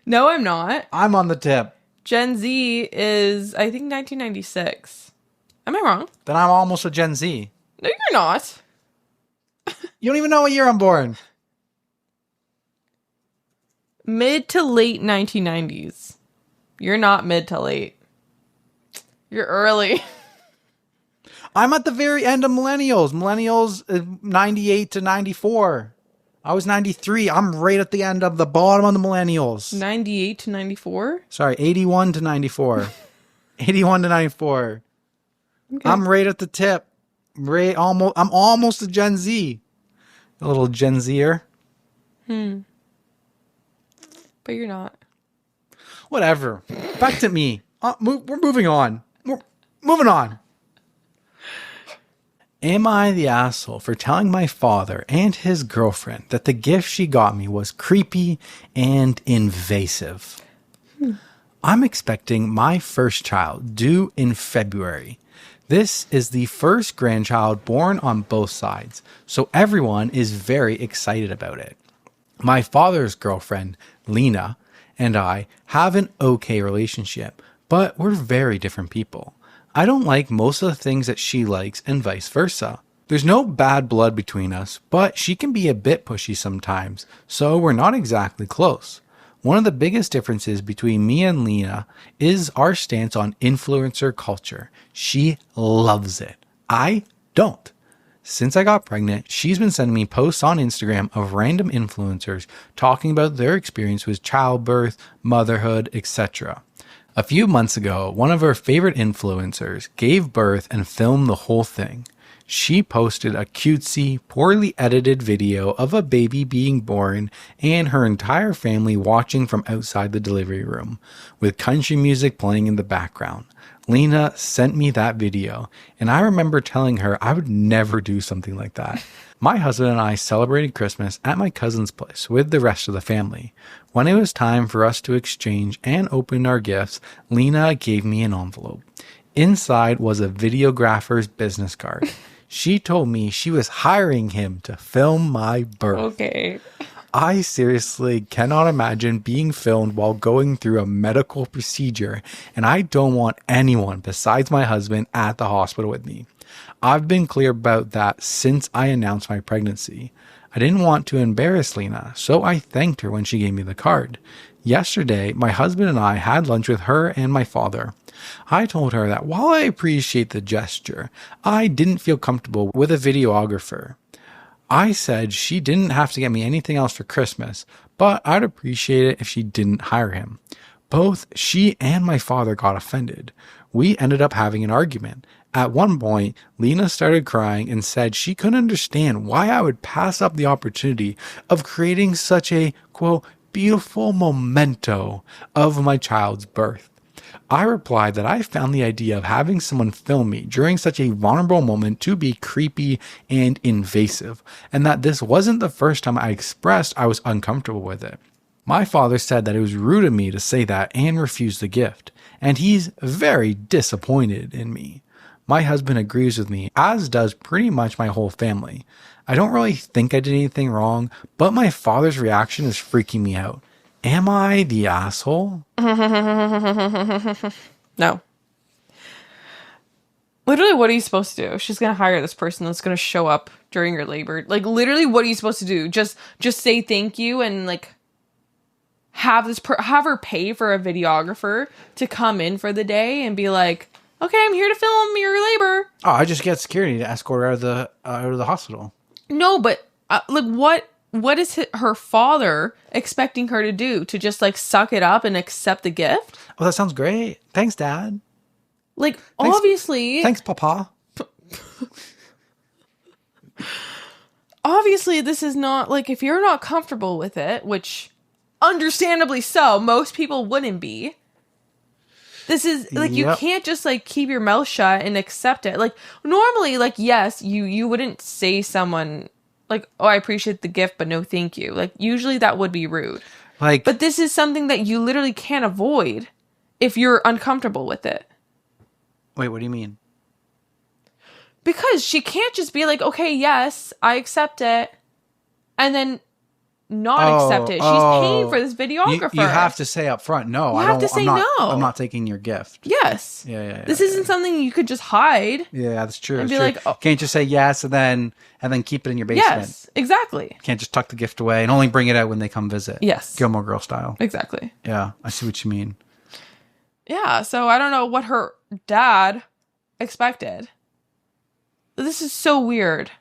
No, I'm not. I'm on the tip. Gen Z is, I think, 1996. Am I wrong? Then I'm almost a Gen Z. No, you're not. You don't even know what year I'm born. Mid to late 1990s. You're not mid to late. You're early. I'm at the very end of millennials. Millennials, 98 to 94. I was 93. I'm right at the end of the bottom of the millennials. 98 to 94? Sorry, 81 to 94. 81 to 94. Okay. I'm right at the tip. I'm almost a Gen Z. A little Gen Zer. But you're not. Whatever. Back to me. We're moving on. We're moving on. Am I the asshole for telling my father and his girlfriend that the gift she got me was creepy and invasive? I'm expecting my first child due in February. This is the first grandchild born on both sides, so everyone is very excited about it. My father's girlfriend, Lena, and I have an okay relationship, but we're very different people. I don't like most of the things that she likes and vice versa. There's no bad blood between us, but she can be a bit pushy sometimes, so we're not exactly close. One of the biggest differences between me and Lena is our stance on influencer culture. She loves it. I don't. Since I got pregnant, she's been sending me posts on Instagram of random influencers talking about their experience with childbirth, motherhood, etc. A few months ago, one of her favorite influencers gave birth and filmed the whole thing. She posted a cutesy, poorly edited video of a baby being born and her entire family watching from outside the delivery room, with country music playing in the background. Lena sent me that video, and I remember telling her I would never do something like that. My husband and I celebrated Christmas at my cousin's place with the rest of the family. When it was time for us to exchange and open our gifts, Lena gave me an envelope. Inside was a videographer's business card. She told me she was hiring him to film my birth. Okay. I seriously cannot imagine being filmed while going through a medical procedure, and I don't want anyone besides my husband at the hospital with me. I've been clear about that since I announced my pregnancy. I didn't want to embarrass Lena, so I thanked her when she gave me the card. Yesterday, my husband and I had lunch with her and my father. I told her that while I appreciate the gesture, I didn't feel comfortable with a videographer. I said she didn't have to get me anything else for Christmas, but I'd appreciate it if she didn't hire him. Both she and my father got offended. We ended up having an argument. At one point, Lena started crying and said she couldn't understand why I would pass up the opportunity of creating such a, quote, beautiful memento of my child's birth. I replied that I found the idea of having someone film me during such a vulnerable moment to be creepy and invasive, and that this wasn't the first time I expressed I was uncomfortable with it. My father said that it was rude of me to say that and refuse the gift, and he's very disappointed in me. My husband agrees with me, as does pretty much my whole family. I don't really think I did anything wrong, but my father's reaction is freaking me out. Am I the asshole? No. Literally, what are you supposed to do? She's going to hire this person that's going to show up during your labor. Like, literally, what are you supposed to do? Just say thank you and, like, have her pay for a videographer to come in for the day and be like, okay, I'm here to film your labor. Oh, I just get security to escort her out of the hospital. No, but, what is her father expecting her to do? To just, like, suck it up and accept the gift? Oh, that sounds great. Thanks, Dad. Like, obviously... Thanks, Papa. Obviously, this is not, like, if you're not comfortable with it, which, understandably so, most people wouldn't be. This is, like, you can't just, like, keep your mouth shut and accept it. Like, normally, like, yes, you wouldn't say someone... like, oh, I appreciate the gift, but no thank you. Like, usually that would be rude. Like, but this is something that you literally can't avoid if you're uncomfortable with it. Wait, what do you mean? Because she can't just be like, okay, yes, I accept it, and then not accept it. She's paying for this videographer. You have to say up front, no. You have to say no. I'm not taking your gift. Yes. Yeah. This isn't something you could just hide. Yeah, that's true. And be like, oh. Can't just say yes and then keep it in your basement. Yes, exactly. Can't just tuck the gift away and only bring it out when they come visit. Yes. Gilmore Girl style. Exactly. Yeah, I see what you mean. Yeah, so I don't know what her dad expected. This is so weird.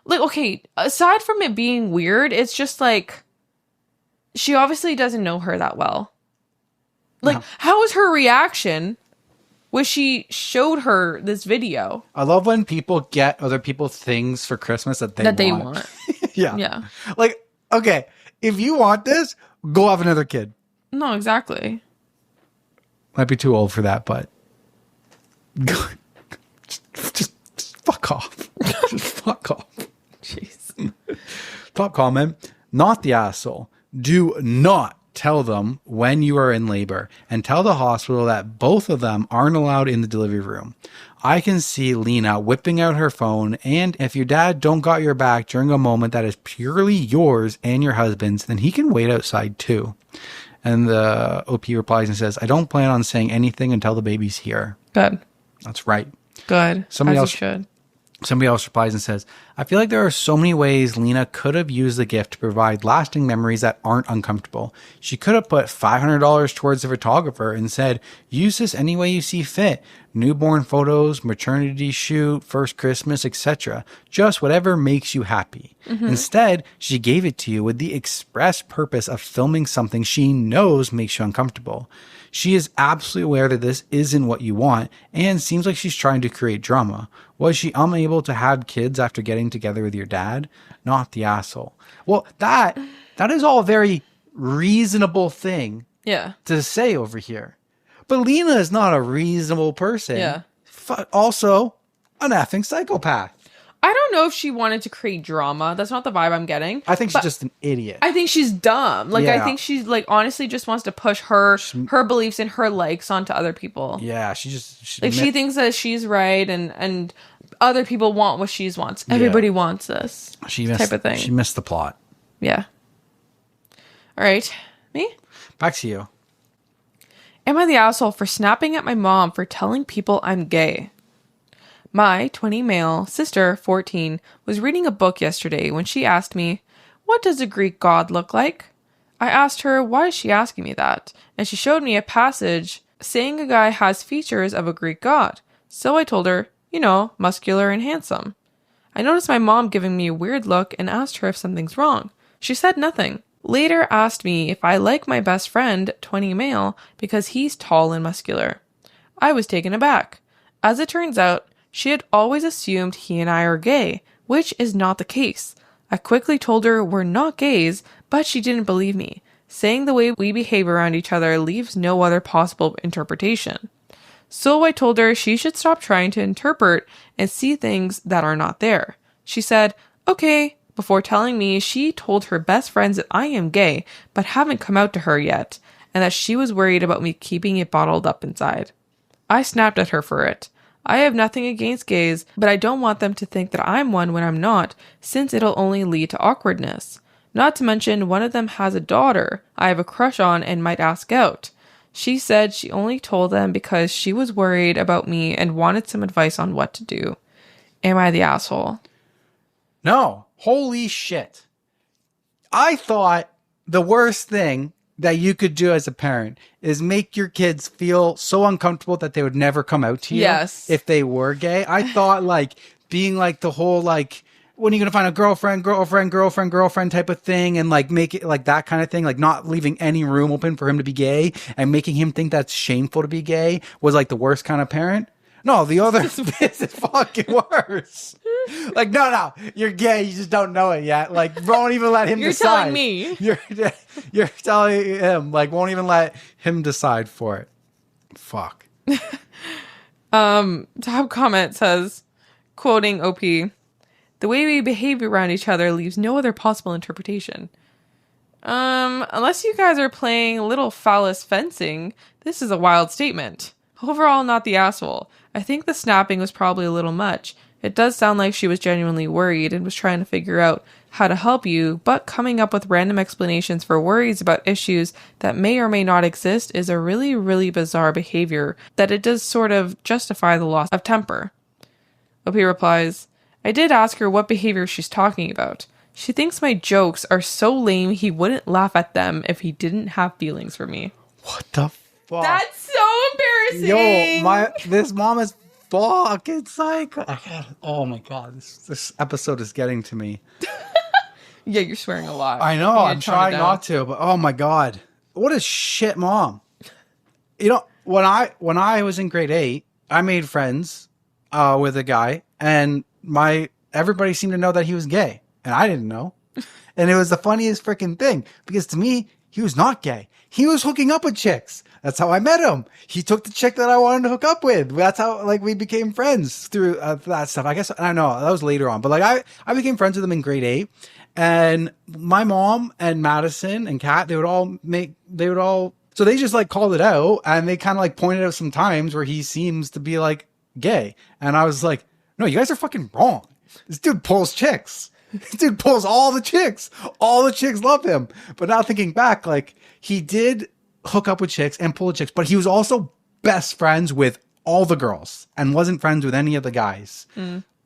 Like, okay, aside from it being weird, it's just like, she obviously doesn't know her that well. Like, How was her reaction when she showed her this video? I love when people get other people things for Christmas that they want. Yeah. Like, okay, if you want this, go have another kid. No, exactly. Might be too old for that, but just fuck off. Just fuck off. Jeez. Top comment. Not the asshole. Do not tell them when you are in labor, and tell the hospital that both of them aren't allowed in the delivery room. I can see Lena whipping out her phone, and if your dad don't got your back during a moment that is purely yours and your husband's, then he can wait outside too. And the OP replies and says, I don't plan on saying anything until the baby's here. Good. That's right. Good. Somebody else should. Somebody else replies and says, I feel like there are so many ways Lena could have used the gift to provide lasting memories that aren't uncomfortable. She could have put $500 towards the photographer and said, use this any way you see fit. Newborn photos, maternity shoot, first Christmas, etc. Just whatever makes you happy. Mm-hmm. Instead, she gave it to you with the express purpose of filming something she knows makes you uncomfortable. She is absolutely aware that this isn't what you want and seems like she's trying to create drama. Was she unable to have kids after getting together with your dad? Not the asshole. Well, that is all a very reasonable thing to say over here. But Lena is not a reasonable person. Yeah. Also, an effing psychopath. I don't know if she wanted to create drama. That's not the vibe I'm getting. I think she's just an idiot. I think she's dumb. Like, I Yeah. think she's, like, honestly just wants to push her beliefs and her likes onto other people. Yeah, she She thinks that she's right and other people want what she wants. Everybody wants this type of thing. She missed the plot. Yeah. All right. Me? Back to you. Am I the asshole for snapping at my mom for telling people I'm gay? My 20 male sister, 14, was reading a book yesterday when she asked me, "What does a Greek god look like?" I asked her, why is she asking me that? And she showed me a passage saying a guy has features of a Greek god. So I told her, muscular and handsome. I noticed my mom giving me a weird look and asked her if something's wrong. She said nothing. Later asked me if I like my best friend, 20 male, because he's tall and muscular. I was taken aback. As it turns out, she had always assumed he and I are gay, which is not the case. I quickly told her we're not gays, but she didn't believe me, saying the way we behave around each other leaves no other possible interpretation. So I told her she should stop trying to interpret and see things that are not there. She said, okay, before telling me she told her best friends that I am gay, but haven't come out to her yet, and that she was worried about me keeping it bottled up inside. I snapped at her for it. I have nothing against gays, but I don't want them to think that I'm one when I'm not, since it'll only lead to awkwardness. Not to mention, one of them has a daughter I have a crush on and might ask out. She said she only told them because she was worried about me and wanted some advice on what to do. Am I the asshole? No. Holy shit. I thought the worst thing that you could do as a parent is make your kids feel so uncomfortable that they would never come out to you if they were gay. I thought like being like the whole like, when are you going to find a girlfriend type of thing, and like make it like that kind of thing, like not leaving any room open for him to be gay and making him think that's shameful to be gay was like the worst kind of parent. No, the other is fucking worse. Like, no, you're gay. You just don't know it yet. Like, won't even let him decide. You're telling me. You're telling him. Like, won't even let him decide for it. Fuck. Top comment says, quoting OP, "The way we behave around each other leaves no other possible interpretation." Unless you guys are playing little phallus fencing, this is a wild statement. Overall, not the asshole. I think the snapping was probably a little much. It does sound like she was genuinely worried and was trying to figure out how to help you, but coming up with random explanations for worries about issues that may or may not exist is a really, really bizarre behavior that it does sort of justify the loss of temper. OP replies, "I did ask her what behavior she's talking about. She thinks my jokes are so lame he wouldn't laugh at them if he didn't have feelings for me." What the fuck? That's so embarrassing. Yo, this mom is fucking psycho. Oh my god, this episode is getting to me. Yeah, you're swearing a lot. I know, I'm trying not to, but oh my god. What a shit mom. You know, when I was in grade 8, I made friends with a guy, and everybody seemed to know that he was gay, and I didn't know. And it was the funniest freaking thing, because to me, he was not gay. He was hooking up with chicks. That's how I met him. He took the chick that I wanted to hook up with. That's how like we became friends through that stuff. I guess I don't know. That was later on, but like I became friends with him in grade 8, and my mom and Madison and Kat, so they just like called it out, and they kind of like pointed out some times where he seems to be like gay, and I was like, no, you guys are fucking wrong. This dude pulls chicks. This dude pulls all the chicks. All the chicks love him. But now thinking back, like he did hook up with chicks and pull chicks, but he was also best friends with all the girls and wasn't friends with any of the guys,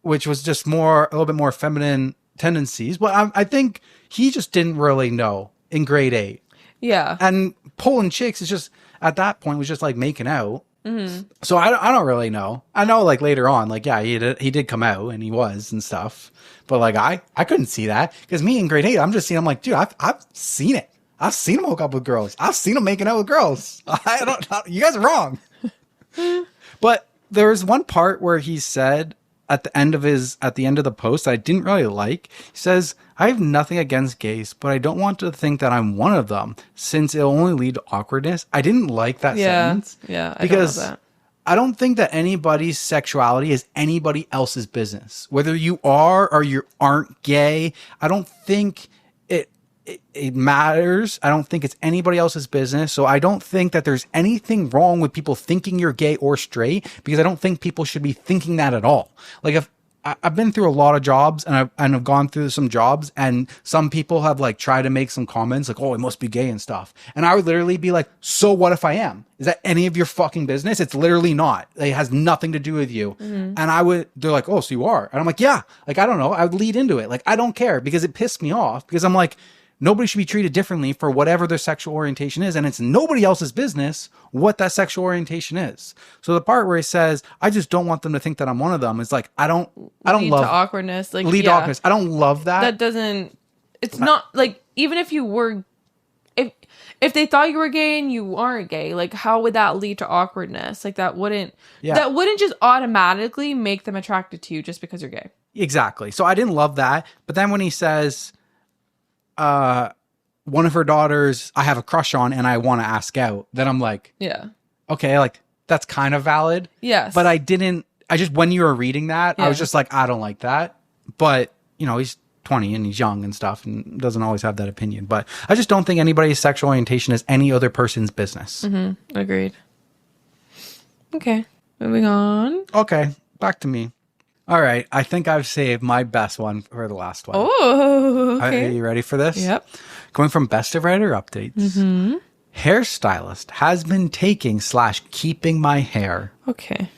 which was just a little bit more feminine tendencies. But I think he just didn't really know in grade 8. Yeah. And pulling chicks is just, at that point, was just like making out. Mm-hmm. So I don't really know. I know like later on, like, yeah, he did come out and he was and stuff. But like, I couldn't see that, because me in grade 8, I'm like, dude, I've seen it. I've seen him hook up with girls. I've seen him making out with girls. You guys are wrong. But there was one part where he said, at the end of the post that I didn't really like. He says, I have nothing against gays, but I don't want to think that I'm one of them since it'll only lead to awkwardness. I didn't like that sentence. Yeah, I because don't know that. I don't think that anybody's sexuality is anybody else's business. Whether you are or you aren't gay, I don't think it matters. I don't think it's anybody else's business. So I don't think that there's anything wrong with people thinking you're gay or straight, because I don't think people should be thinking that at all. Like, if I've been through a lot of jobs, and I've gone through some jobs, and some people have like tried to make some comments like, oh, it must be gay and stuff. And I would literally be like, so what if I am? Is that any of your fucking business? It's literally not. It has nothing to do with you. And they're like, oh, so you are. And I'm like, yeah, like, I don't know. I would lead into it. Like, I don't care, because it pissed me off, because I'm like, nobody should be treated differently for whatever their sexual orientation is. And it's nobody else's business what that sexual orientation is. So the part where he says, I just don't want them to think that I'm one of them, is like, I don't Lead love to awkwardness. Like, lead to awkwardness. I don't love that. That doesn't, it's not like, even if you were, if they thought you were gay and you aren't gay, like, how would that lead to awkwardness? Like, that wouldn't just automatically make them attracted to you just because you're gay. Exactly. So I didn't love that. But then when he says, one of her daughters I have a crush on and I want to ask out, then I'm like, Yeah. okay, like, that's kind of valid. Yes. But when you were reading that, I was just like, I don't like that. But, you know, he's 20 and he's young and stuff and doesn't always have that opinion. But I just don't think anybody's sexual orientation is any other person's business. Mm-hmm. Agreed. Okay. Moving on. Okay. Back to me. All right. I think I've saved my best one for the last one. Oh, okay. Are you ready for this? Yep. Going from best of writer updates. Hairstylist has been taking / keeping my hair. Okay.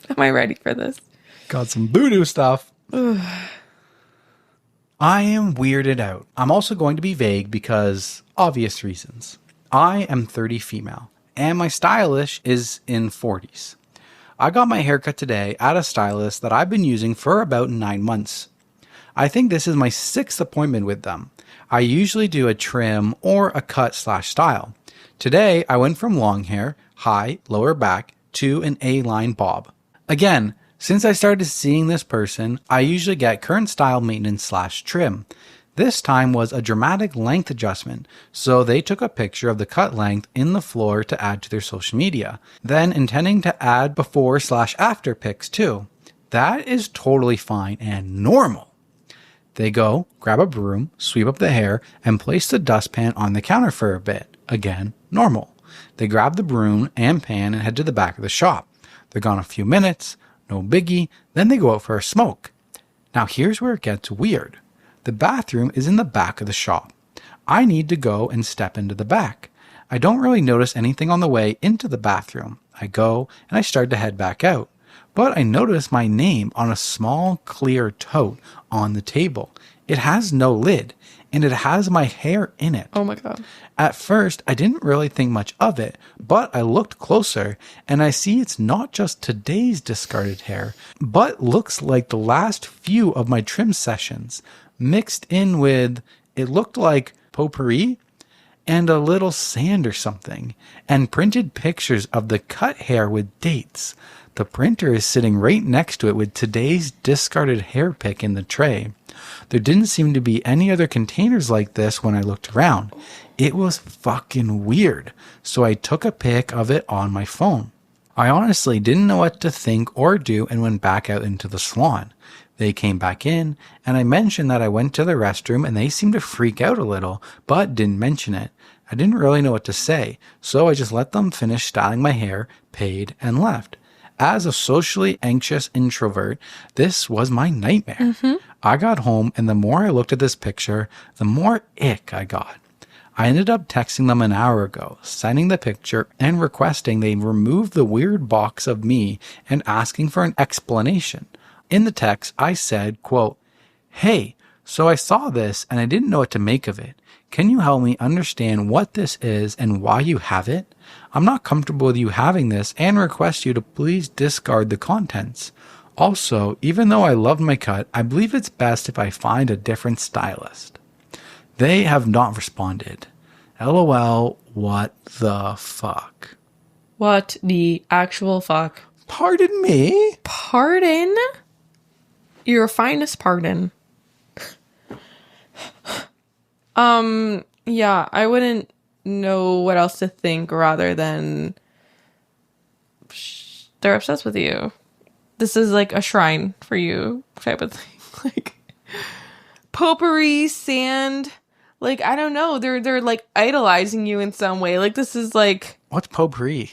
Am I ready for this? Got some voodoo stuff. I am weirded out. I'm also going to be vague because obvious reasons. I am 30 female and my stylist is in 40s. I got my haircut today at a stylist that I've been using for about 9 months. I think this is my 6th appointment with them. I usually do a trim or a cut / style. Today, I went from long hair, high, lower back, to an A-line bob. Again, since I started seeing this person, I usually get current style maintenance / trim. This time was a dramatic length adjustment, so they took a picture of the cut length in the floor to add to their social media, then intending to add before / after pics too. That is totally fine and normal. They go, grab a broom, sweep up the hair, and place the dustpan on the counter for a bit. Again, normal. They grab the broom and pan and head to the back of the shop. They're gone a few minutes, no biggie, then they go out for a smoke. Now here's where it gets weird. The bathroom is in the back of the shop. I need to go and step into the back. I don't really notice anything on the way into the bathroom. I go and I start to head back out. But I notice my name on a small clear tote on the table. It has no lid and it has my hair in it. Oh my God. At first, I didn't really think much of it, but I looked closer and I see it's not just today's discarded hair, but looks like the last few of my trim sessions, mixed in with, it looked like potpourri and a little sand or something, and printed pictures of the cut hair with dates. The printer is sitting right next to it with today's discarded hair pick in the tray. There didn't seem to be any other containers like this when I looked around. It was fucking weird, so I took a pic of it on my phone. I honestly didn't know what to think or do and went back out into the salon. They came back in, and I mentioned that I went to the restroom and they seemed to freak out a little, but didn't mention it. I didn't really know what to say, so I just let them finish styling my hair, paid, and left. As a socially anxious introvert, this was my nightmare. I got home, and the more I looked at this picture, the more ick I got. I ended up texting them an hour ago, sending the picture and requesting they remove the weird box of me and asking for an explanation. In the text, I said, quote, "Hey, so I saw this and I didn't know what to make of it. Can you help me understand what this is and why you have it? I'm not comfortable with you having this and request you to please discard the contents. Also, even though I loved my cut, I believe it's best if I find a different stylist." They have not responded. LOL, what the fuck? What the actual fuck? Pardon me? Pardon? Your finest pardon. Yeah, I wouldn't know what else to think rather than they're obsessed with you. This is like a shrine for you type of thing. Like potpourri, sand, like I don't know. They're like idolizing you in some way. Like this is like What's potpourri?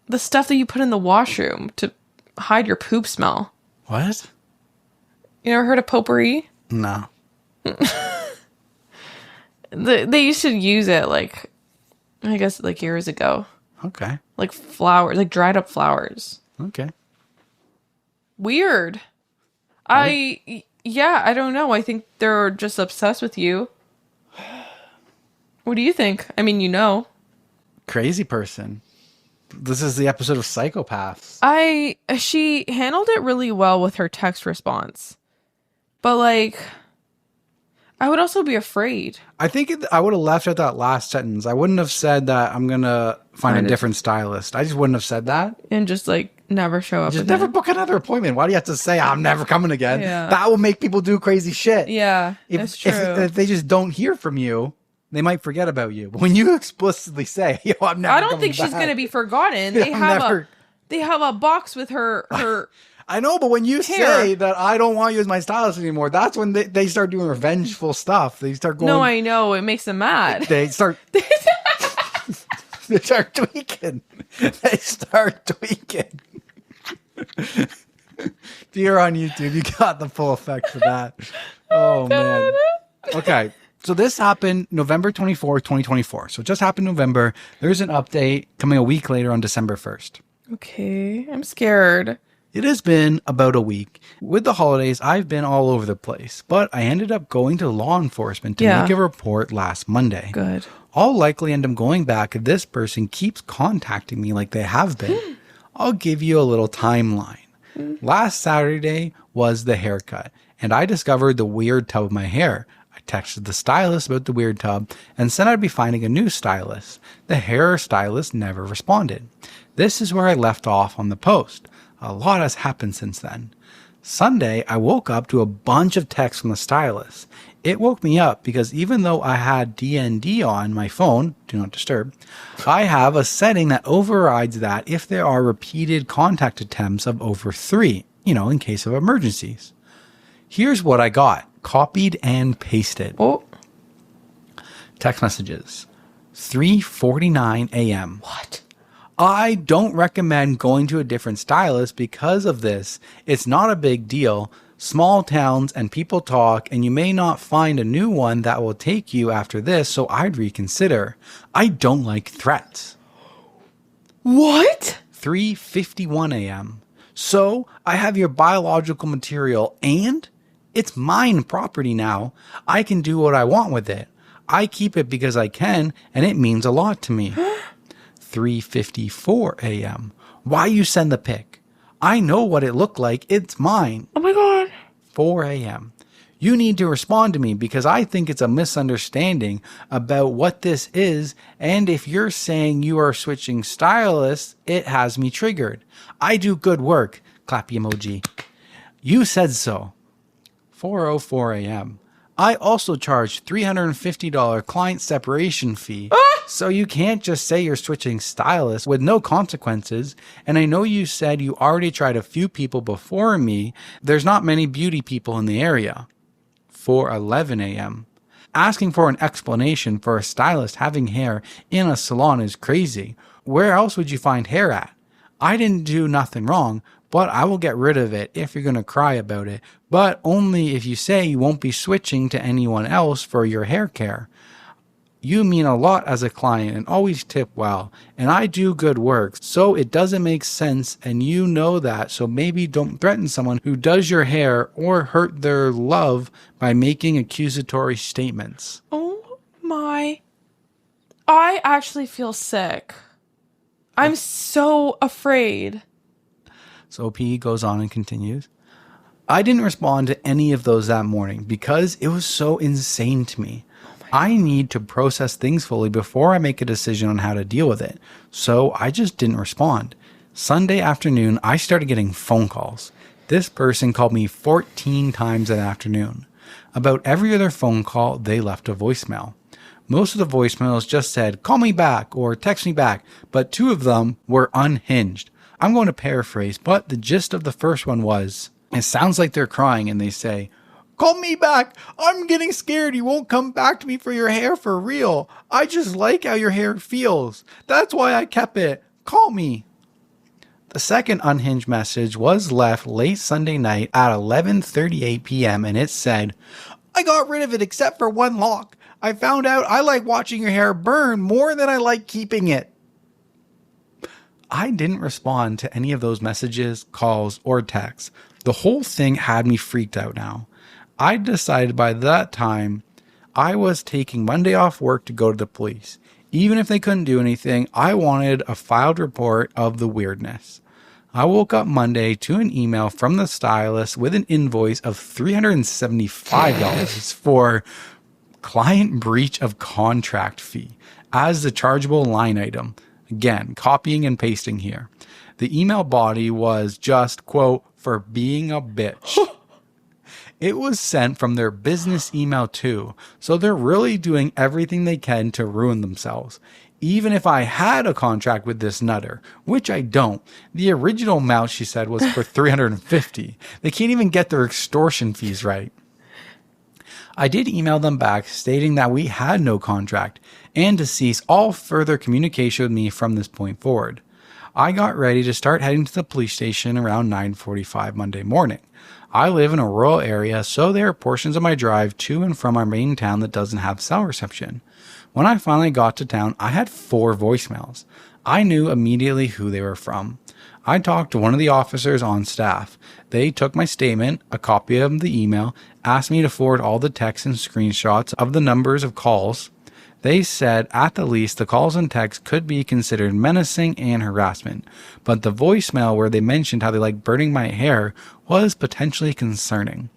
the stuff that you put in the washroom to hide your poop smell. What? You never heard of potpourri? No. They used to use it like, I guess like years ago. Okay. Like flowers, like dried up flowers. Okay. Weird. Yeah, I don't know. I think they're just obsessed with you. What do you think? I mean, you know. Crazy person. This is the episode of Psychopaths. She handled it really well with her text response. But like, I would also be afraid. I think I would have left at that last sentence. I wouldn't have said that I'm going to find a different stylist. I just wouldn't have said that. And just like never show up. Just never book another appointment. Why do you have to say I'm never coming again? Yeah. That will make people do crazy shit. Yeah, that's true. If they just don't hear from you, they might forget about you. But when you explicitly say, "Yo, I'm never," I don't think she's gonna be forgotten. They have a box with her. I know, but when you hair. say that I don't want you as my stylist anymore, that's when they start doing revengeful stuff. They start going. No, I know it makes them mad. They start. They start tweaking. They start tweaking. If you're on YouTube, you got the full effect of that. Oh man. Okay. So this happened November 24th, 2024. So it just happened November. There's an update coming a week later on December 1st. Okay, I'm scared. It has been about a week. With the holidays, I've been all over the place, but I ended up going to law enforcement to make a report last Monday. Good. I'll likely end up going back if this person keeps contacting me like they have been. I'll give you a little timeline. Last Saturday was the haircut, and I discovered the weird tub of my hair. I texted the stylist about the weird tub and said I'd be finding a new stylist. The hairstylist never responded. This is where I left off on the post. A lot has happened since then. Sunday, I woke up to a bunch of texts from the stylist. It woke me up because even though I had DND on my phone, do not disturb, I have a setting that overrides that if there are repeated contact attempts of over 3, in case of emergencies. Here's what I got, copied and pasted. Oh. Text messages, 3:49 a.m. What? I don't recommend going to a different stylist because of this. It's not a big deal. Small towns and people talk, and you may not find a new one that will take you after this, so I'd reconsider. I don't like threats. What? 3:51 a.m. So I have your biological material and it's mine property now. I can do what I want with it. I keep it because I can, and it means a lot to me. 3:54 a.m. Why you send the pic? I know what it looked like. It's mine. Oh my God. 4 a.m. You need to respond to me because I think it's a misunderstanding about what this is. And if you're saying you are switching stylists, it has me triggered. I do good work. Clappy emoji. You said so. 4:04 a.m. I also charge $350 client separation fee. So you can't just say you're switching stylists with no consequences. And I know you said you already tried a few people before me. There's not many beauty people in the area. 4:11 a.m. Asking for an explanation for a stylist having hair in a salon is crazy. Where else would you find hair at? I didn't do nothing wrong, but I will get rid of it if you're going to cry about it. But only if you say you won't be switching to anyone else for your hair care. You mean a lot as a client and always tip well, and I do good work, so it doesn't make sense, and you know that, so maybe don't threaten someone who does your hair or hurt their love by making accusatory statements. Oh my. I actually feel sick. I'm so afraid. So P goes on and continues. I didn't respond to any of those that morning because it was so insane to me. I need to process things fully before I make a decision on how to deal with it. So I just didn't respond. Sunday afternoon, I started getting phone calls. This person called me 14 times that afternoon. About every other phone call, they left a voicemail. Most of the voicemails just said, call me back or text me back, but 2 of them were unhinged. I'm going to paraphrase, but the gist of the first one was, it sounds like they're crying and they say, call me back. I'm getting scared you won't come back to me for your hair for real. I just like how your hair feels. That's why I kept it. Call me. The second unhinged message was left late Sunday night at 11:38 p.m. and it said, I got rid of it except for one lock. I found out I like watching your hair burn more than I like keeping it. I didn't respond to any of those messages, calls, or texts. The whole thing had me freaked out now. I decided by that time I was taking Monday off work to go to the police. Even if they couldn't do anything, I wanted a filed report of the weirdness. I woke up Monday to an email from the stylist with an invoice of $375 for client breach of contract fee as the chargeable line item. Again, copying and pasting here. The email body was just, quote, for being a bitch. It was sent from their business email too, so they're really doing everything they can to ruin themselves. Even if I had a contract with this nutter, which I don't, the original amount she said was for $350. They can't even get their extortion fees right. I did email them back stating that we had no contract and to cease all further communication with me from this point forward. I got ready to start heading to the police station around 9:45 Monday morning. I live in a rural area, so there are portions of my drive to and from our main town that doesn't have cell reception. When I finally got to town, I had 4 voicemails. I knew immediately who they were from. I talked to one of the officers on staff. They took my statement, a copy of the email, asked me to forward all the texts and screenshots of the numbers of calls. They said at the least the calls and texts could be considered menacing and harassment, but the voicemail where they mentioned how they like burning my hair was potentially concerning.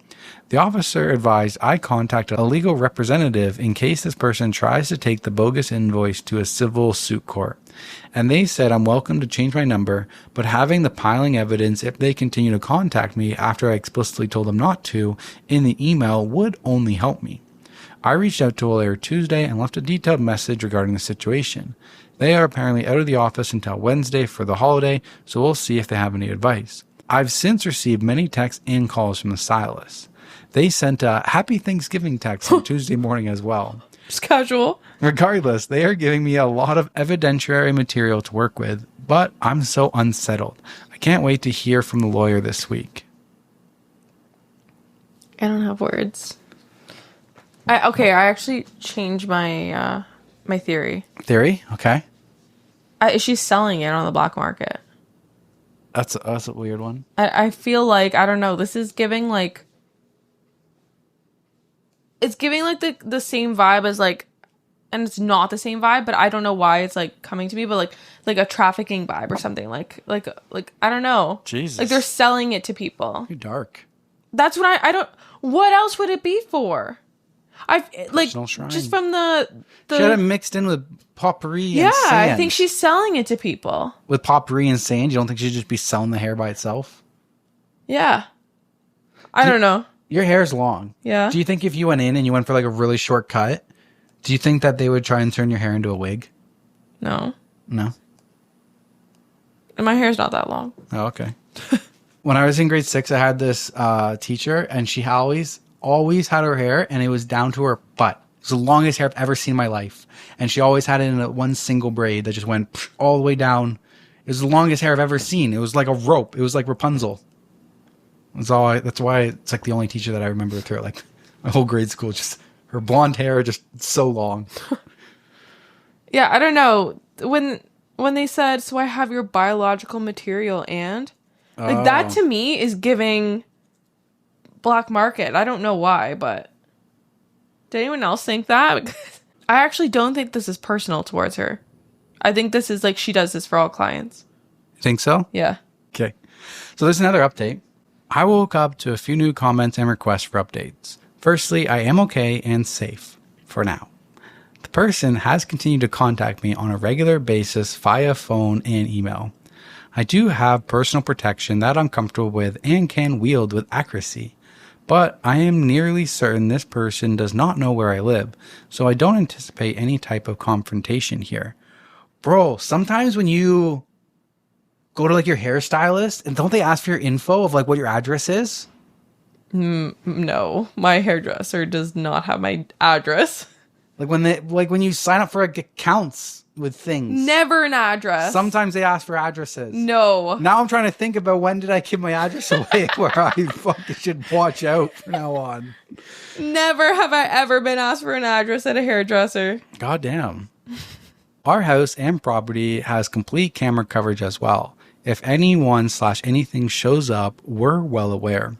The officer advised I contact a legal representative in case this person tries to take the bogus invoice to a civil suit court. And they said I'm welcome to change my number, but having the piling evidence if they continue to contact me after I explicitly told them not to in the email would only help me. I reached out to a lawyer Tuesday and left a detailed message regarding the situation. They are apparently out of the office until Wednesday for the holiday, so we'll see if they have any advice. I've since received many texts and calls from the stylist. They sent a happy Thanksgiving text on Tuesday morning as well. Just casual. Regardless, they are giving me a lot of evidentiary material to work with, but I'm so unsettled. I can't wait to hear from the lawyer this week. I don't have words. I actually changed my my theory. Theory? Okay. She's selling it on the black market. That's a weird one. I feel like, I don't know, this is giving like, it's giving like the same vibe as like, and it's not the same vibe, but I don't know why it's like coming to me, but like a trafficking vibe or something, like I don't know. Jesus. Like they're selling it to people. You're dark. That's what I don't, what else would it be for? Like shrine. Just from the She had it mixed in with potpourri and yeah, sand. I think she's selling it to people. With potpourri and sand, you don't think she'd just be selling the hair by itself? Yeah. I don't know. Your hair's long. Yeah. Do you think if you went in and you went for like a really short cut, do you think that they would try and turn your hair into a wig? No. No? And my hair's not that long. Oh, okay. When I was in grade 6, I had this teacher, and she always had her hair, and it was down to her butt. It was the longest hair I've ever seen in my life. And she always had it in one single braid that just went all the way down. It was the longest hair I've ever seen. It was like a rope. It was like Rapunzel. That's why it's like the only teacher that I remember throughout like my whole grade school. Just her blonde hair, just so long. Yeah, I don't know. When they said, so I have your biological material and like that to me is giving black market. I don't know why, but did anyone else think that? I actually don't think this is personal towards her. I think this is like she does this for all clients. You think so? Yeah. Okay. So there's another update. I woke up to a few new comments and requests for updates. Firstly, I am okay and safe for now. The person has continued to contact me on a regular basis via phone and email. I do have personal protection that I'm comfortable with and can wield with accuracy. But I am nearly certain this person does not know where I live, so I don't anticipate any type of confrontation here. Bro, sometimes when you go to like your hairstylist, and don't they ask for your info of like what your address is? No, my hairdresser does not have my address. Like when you sign up for like accounts with things. Never an address. Sometimes they ask for addresses. No. Now I'm trying to think about when did I give my address away where I fucking should watch out from now on. Never have I ever been asked for an address at a hairdresser. God damn. Our house and property has complete camera coverage as well. If anyone/anything shows up, we're well aware.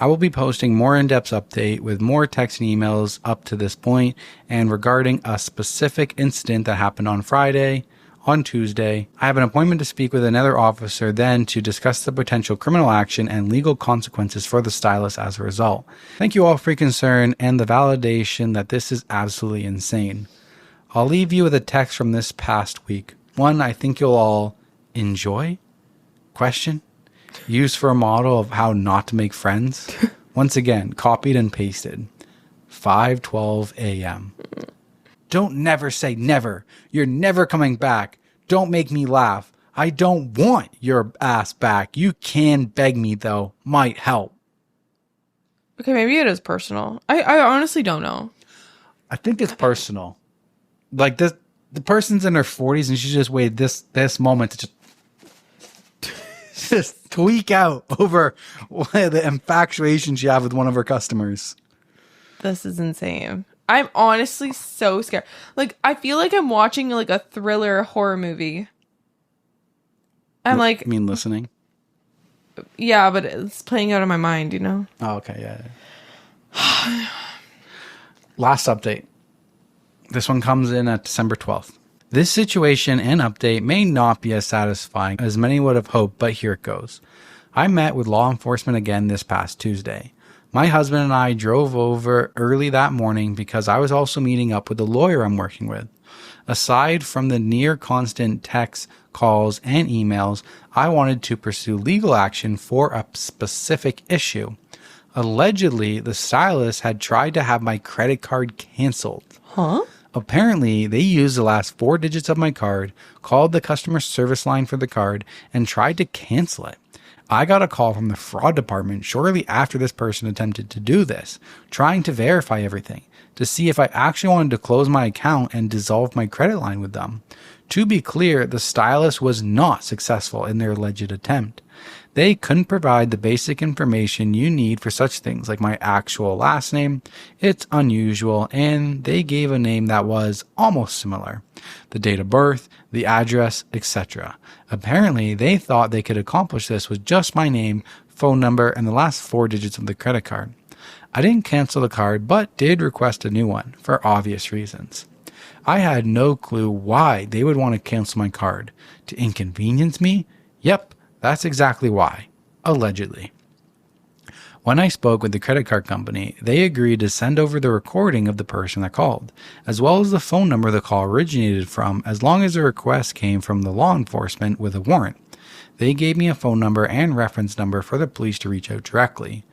I will be posting more in-depth update with more text and emails up to this point and regarding a specific incident that happened on Friday. On Tuesday, I have an appointment to speak with another officer then to discuss the potential criminal action and legal consequences for the stylist as a result. Thank you all for your concern and the validation that this is absolutely insane. I'll leave you with a text from this past week. One I think you'll all enjoy? Question? Used for a model of how not to make friends. Once again, copied and pasted. 5:12 a.m. Don't never say never. You're never coming back. Don't make me laugh. I don't want your ass back. You can beg me though. Might help. Okay, maybe it is personal. I honestly don't know. I think it's personal. Like this, the person's in her 40s and she just waited this moment to just tweak out over the infatuation she had with one of her customers. This is insane. I'm honestly so scared. Like, I feel like I'm watching like a thriller horror movie. I'm like, I mean, listening. Yeah, but it's playing out in my mind, you know? Oh, okay, yeah. Last update. This one comes in at December 12th. This situation and update may not be as satisfying as many would have hoped, but here it goes. I met with law enforcement again this past Tuesday. My husband and I drove over early that morning because I was also meeting up with the lawyer I'm working with. Aside from the near constant texts, calls, and emails, I wanted to pursue legal action for a specific issue. Allegedly, the stylist had tried to have my credit card canceled. Huh? Apparently, they used the last 4 digits of my card, called the customer service line for the card, and tried to cancel it. I got a call from the fraud department shortly after this person attempted to do this, trying to verify everything, to see if I actually wanted to close my account and dissolve my credit line with them. To be clear, the stylist was not successful in their alleged attempt. They couldn't provide the basic information you need for such things like my actual last name. It's unusual, and they gave a name that was almost similar. The date of birth, the address, etc. Apparently, they thought they could accomplish this with just my name, phone number, and the last 4 digits of the credit card. I didn't cancel the card, but did request a new one, for obvious reasons. I had no clue why they would want to cancel my card. To inconvenience me? Yep. That's exactly why, allegedly. When I spoke with the credit card company, they agreed to send over the recording of the person that called, as well as the phone number the call originated from, as long as the request came from the law enforcement with a warrant. They gave me a phone number and reference number for the police to reach out directly.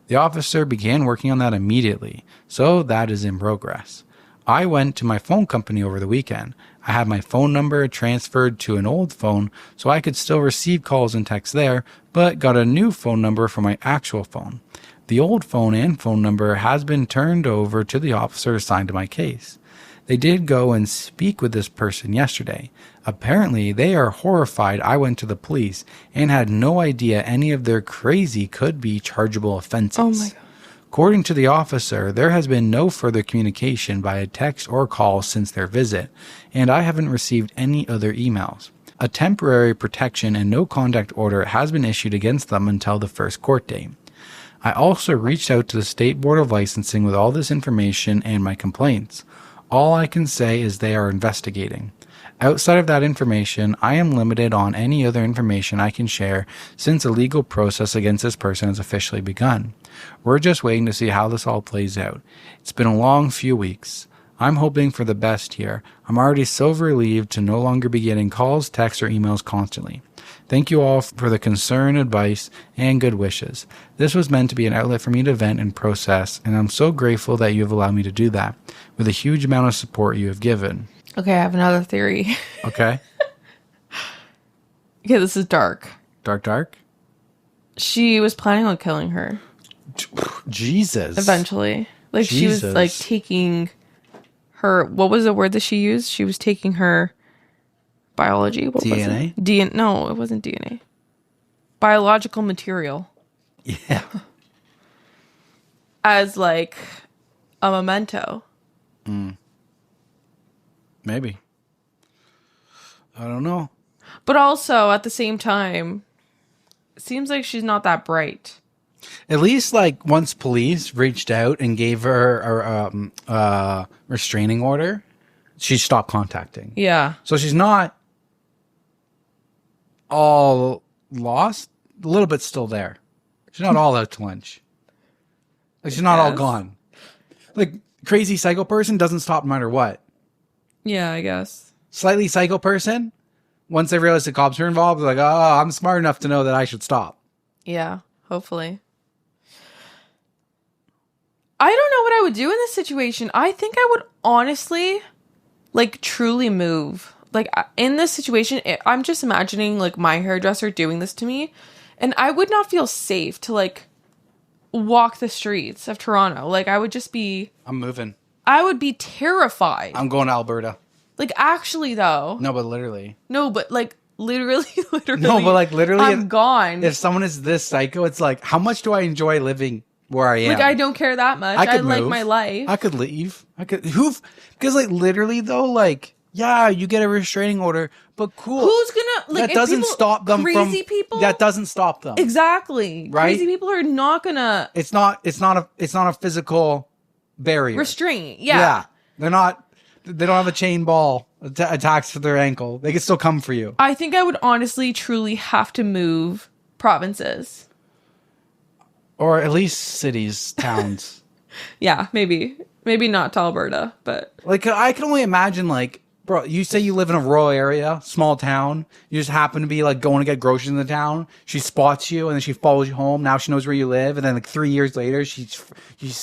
The officer began working on that immediately, so that is in progress. I went to my phone company over the weekend. I had my phone number transferred to an old phone so I could still receive calls and texts there, but got a new phone number for my actual phone. The old phone and phone number has been turned over to the officer assigned to my case. They did go and speak with this person yesterday. Apparently, they are horrified I went to the police and had no idea any of their crazy could be chargeable offenses. Oh my God. According to the officer, there has been no further communication via text or call since their visit, and I haven't received any other emails. A temporary protection and no contact order has been issued against them until the first court date. I also reached out to the State Board of Licensing with all this information and my complaints. All I can say is they are investigating. Outside of that information, I am limited on any other information I can share since a legal process against this person has officially begun. We're just waiting to see how this all plays out. It's been a long few weeks. I'm hoping for the best here. I'm already so relieved to no longer be getting calls, texts, or emails constantly. Thank you all for the concern, advice, and good wishes. This was meant to be an outlet for me to vent and process, and I'm so grateful that you have allowed me to do that with a huge amount of support you have given. Okay, I have another theory. Okay. Okay, this is dark. Dark? She was planning on killing her. Jesus. Eventually. Like, she was, like, taking her... What was the word that she used? She was taking her biology. What DNA? Was it? No, it wasn't DNA. Biological material. Yeah. As, like, a memento. Maybe. I don't know. But also, at the same time, it seems like she's not that bright. At least, like, once police reached out and gave her a restraining order, she stopped contacting. Yeah. So she's not all lost. A little bit still there. She's not all out to lunch. Like, she's not all gone. Like, crazy psycho person doesn't stop no matter what. Yeah, I guess. Slightly psycho person, once they realize the cops are involved, they're like, oh, I'm smart enough to know that I should stop. Yeah, hopefully. I don't know what I would do in this situation. I think I would honestly, like, truly move. Like, in this situation, I'm just imagining, like, my hairdresser doing this to me, and I would not feel safe to, like, walk the streets of Toronto. Like, I would just be... I'm moving. I would be terrified. I'm going to Alberta. Like, actually, though. No, but literally. No, but, like, literally. No, but, like, literally. I'm gone. If someone is this psycho, it's like, how much do I enjoy living where I am? Like, I don't care that much. I like my life. I could leave. Because, like, literally, though, like, yeah, you get a restraining order, but cool. Who's gonna, like, that doesn't stop them crazy people? That doesn't stop them. Exactly. Right? Crazy people are not gonna... It's not a physical barrier. Restraint. Yeah. They don't have a chain ball attached to their ankle. They can still come for you. I think I would honestly, truly have to move provinces. Or at least cities, towns. Yeah, maybe. Maybe not to Alberta, but... Like, I can only imagine, like, bro, you say you live in a rural area, small town. You just happen to be, like, going to get groceries in the town. She spots you, and then she follows you home. Now she knows where you live. And then, like, 3 years later,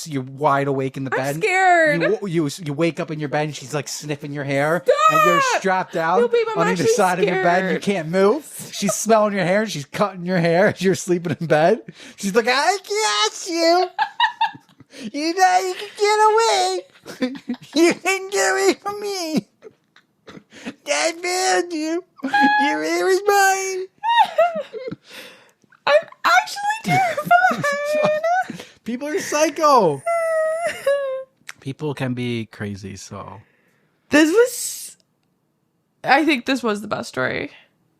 you're wide awake in the bed. I'm scared. You wake up in your bed, and she's, like, sniffing your hair. Stop! And you're strapped down on either side of your bed. And you can't move. She's smelling your hair. She's cutting your hair as you're sleeping in bed. She's like, I got you. You know you can get away. You can get away from me. Dad found you. Your hair is mine. I'm actually terrified. People are psycho. People can be crazy, so. I think this was the best story.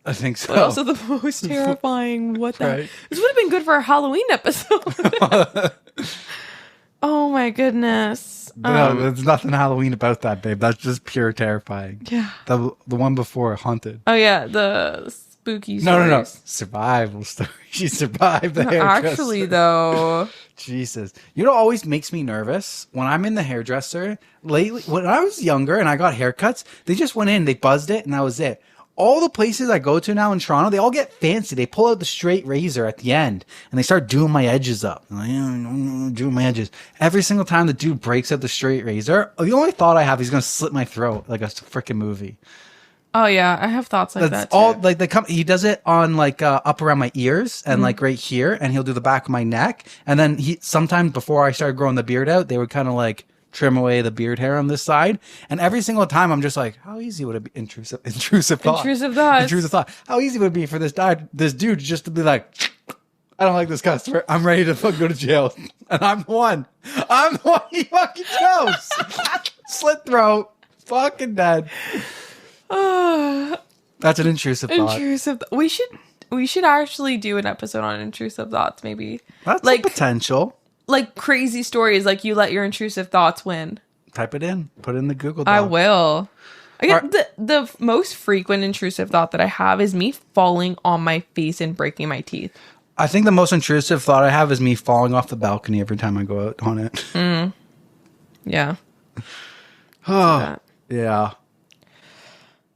I think so. But also the most terrifying. What the? Right. This would have been good for a Halloween episode. Oh my goodness. No, there's nothing Halloween about that, babe. That's just pure terrifying. Yeah. The one before, haunted. Oh yeah, the spooky stories. No. Survival story. She survived the hairdresser. Actually, though. Jesus. You know what always makes me nervous? When I'm in the hairdresser, lately, when I was younger and I got haircuts, they just went in, they buzzed it, and that was it. All the places I go to now in Toronto, they all get fancy. They pull out the straight razor at the end and they start doing my edges up. I'm like, doing my edges. Every single time the dude breaks out the straight razor, the only thought I have is he's going to slit my throat like a freaking movie. Oh yeah, I have thoughts like that too. All like he does it on like up around my ears and like right here, and he'll do the back of my neck. And then sometimes before I started growing the beard out, they would kind of like trim away the beard hair on this side. And every single time I'm just like, how easy would it be? Intrusive thought. How easy would it be for this dude just to be like, I don't like this customer. I'm ready to fucking go to jail. And I'm the one he fucking chose. Slit throat. Fucking dead. That's an intrusive thought. We should actually do an episode on intrusive thoughts, maybe. That's like potential. Like crazy stories, like you let your intrusive thoughts win. Type it in. Put it in the Google Doc. I will. I get the most frequent intrusive thought that I have is me falling on my face and breaking my teeth. I think the most intrusive thought I have is me falling off the balcony every time I go out on it. Yeah. Oh, yeah.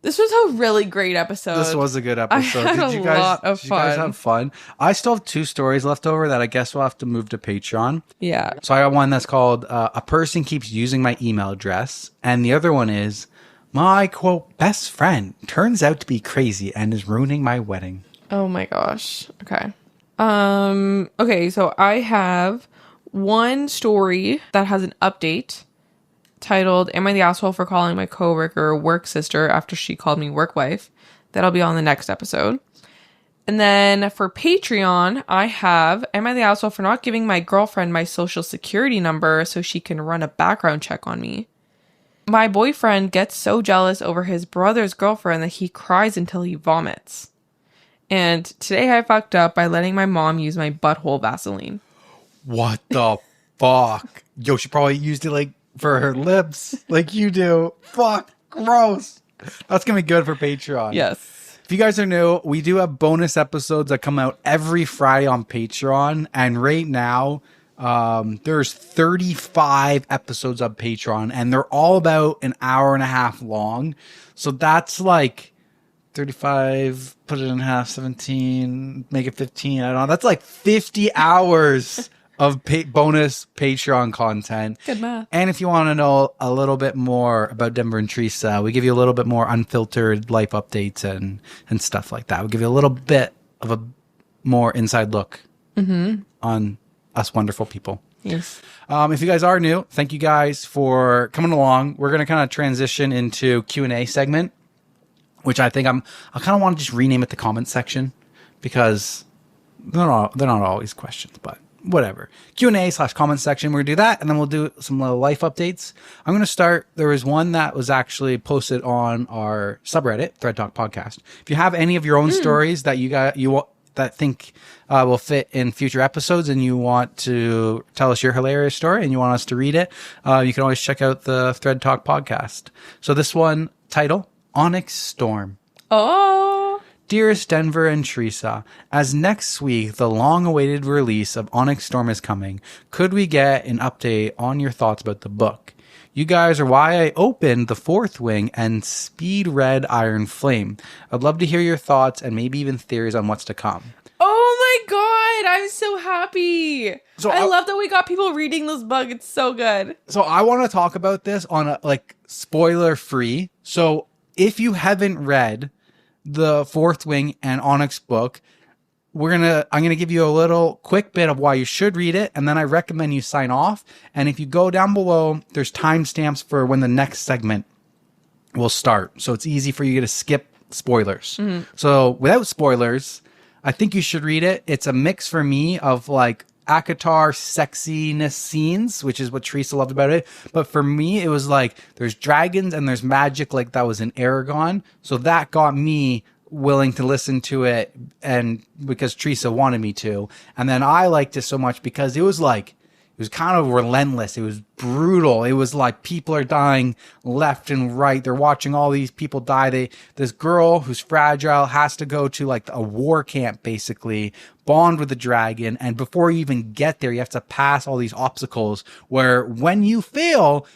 This was a really great episode. This was a good episode. I had Did a lot of you guys fun. have fun? I still have 2 stories left over that I guess we'll have to move to Patreon. Yeah. So I got one that's called A Person Keeps Using My Email Address. And the other one is my, quote, best friend turns out to be crazy and is ruining my wedding. Oh my gosh. Okay. Okay, so I have one story that has an update titled, Am I the Asshole for Calling My Coworker Work Sister After She Called Me Work Wife? That'll be on the next episode. And then for Patreon, I have, Am I the Asshole for Not Giving My Girlfriend My Social Security Number so she can run a background check on me? My boyfriend gets so jealous over his brother's girlfriend that he cries until he vomits. And today I fucked up by letting my mom use my butthole Vaseline. What the fuck? Yo, she probably used it like for her lips like you do. Fuck. Gross. That's going to be good for Patreon. Yes. If you guys are new, we do have bonus episodes that come out every Friday on Patreon. And right now, there's 35 episodes on Patreon. And they're all about an hour and a half long. So that's like 35, put it in half, 17, make it 15. I don't know. That's like 50 hours of bonus Patreon content. Good math. And if you want to know a little bit more about Denver and Teresa, we give you a little bit more unfiltered life updates and stuff like that. We give you a little bit of a more inside look on us wonderful people. Yes. If you guys are new, thank you guys for coming along. We're going to kind of transition into Q&A segment, which I think I kind of want to just rename it the comment section because they're not always questions, but whatever. Q&A/comment section. We're going to do that, and then we'll do some little life updates. I'm going to start. There was one that was actually posted on our subreddit, ThreadTalk Podcast. If you have any of your own stories that that think will fit in future episodes and you want to tell us your hilarious story and you want us to read it, you can always check out the ThreadTalk Podcast. So this one, title, Onyx Storm. Oh. Dearest Denver and Teresa, as next week the long-awaited release of Onyx Storm is coming, could we get an update on your thoughts about the book? You guys are why I opened The Fourth Wing and Speed Red Iron Flame. I'd love to hear your thoughts and maybe even theories on what's to come. Oh my god, I'm so happy. So I love that we got people reading this book. It's so good. So I want to talk about this on a spoiler free. So if you haven't read The Fourth Wing and Onyx book, I'm gonna give you a little quick bit of why you should read it, and then I recommend you sign off. And if you go down below, there's timestamps for when the next segment will start, so it's easy for you to skip spoilers. So without spoilers, I think you should read it. It's a mix for me of AITAH sexiness scenes, which is what Teresa loved about it. But for me, it was there's dragons and there's magic that was in Aragon. So that got me willing to listen to it, and because Teresa wanted me to. And then I liked it so much because it was kind of relentless. It was brutal. It was people are dying left and right. They're watching all these people die. This girl who's fragile has to go to a war camp, basically, bond with the dragon. And before you even get there, you have to pass all these obstacles where when you fail,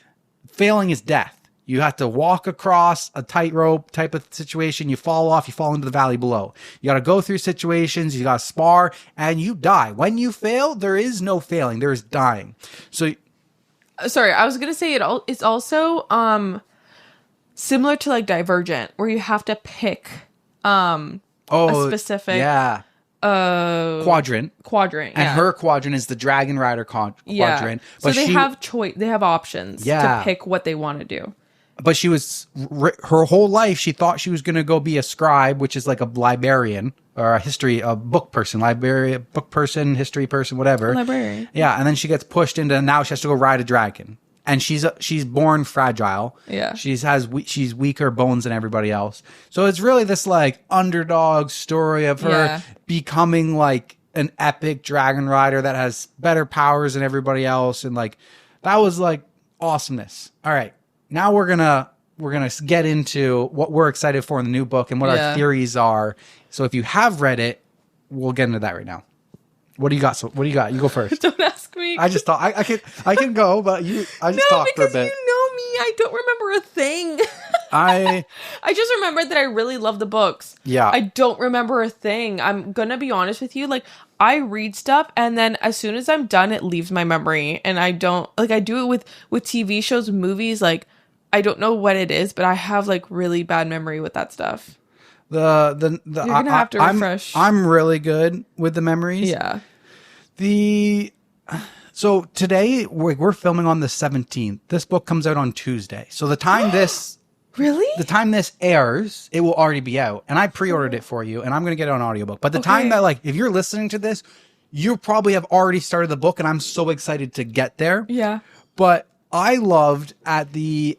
failing is death. You have to walk across a tightrope type of situation. You fall off, you fall into the valley below. You got to go through situations, you got to spar, and you die. When you fail, there is no failing. There is dying. So, sorry, I was going to say it's also similar to Divergent, where you have to pick a specific quadrant. And her quadrant is the Dragon Rider quadrant. So they have choice. They have options to pick what they want to do. But she was, her whole life, she thought she was going to go be a scribe, which is a librarian or a book person, history person, whatever. Librarian. Yeah. And then she gets pushed into, now she has to go ride a dragon. And she's born fragile. Yeah. She's weaker bones than everybody else. So it's really this underdog story of her becoming an epic dragon rider that has better powers than everybody else. And that was awesomeness. All right. Now we're gonna get into what we're excited for in the new book and what our theories are. So if you have read it, we'll get into that right now. What do you got? So what do you got? You go first. Don't ask me. I just thought I can go, but I just talked for a bit. You know me. I don't remember a thing. I just remembered that I really love the books. Yeah. I don't remember a thing. I'm gonna be honest with you. Like, I read stuff and then as soon as I'm done, it leaves my memory. And I don't, like, I do it with TV shows, movies. Like, I don't know what it is, but I have like really bad memory with that stuff. You're gonna have to refresh. I'm really good with the memories. Yeah. So today we're filming on the 17th. This book comes out on Tuesday. So the time this airs, it will already be out. And I pre-ordered it for you, and I'm going to get it on audiobook. But the time that, like, if you're listening to this, you probably have already started the book, and I'm so excited to get there. Yeah. But I loved in the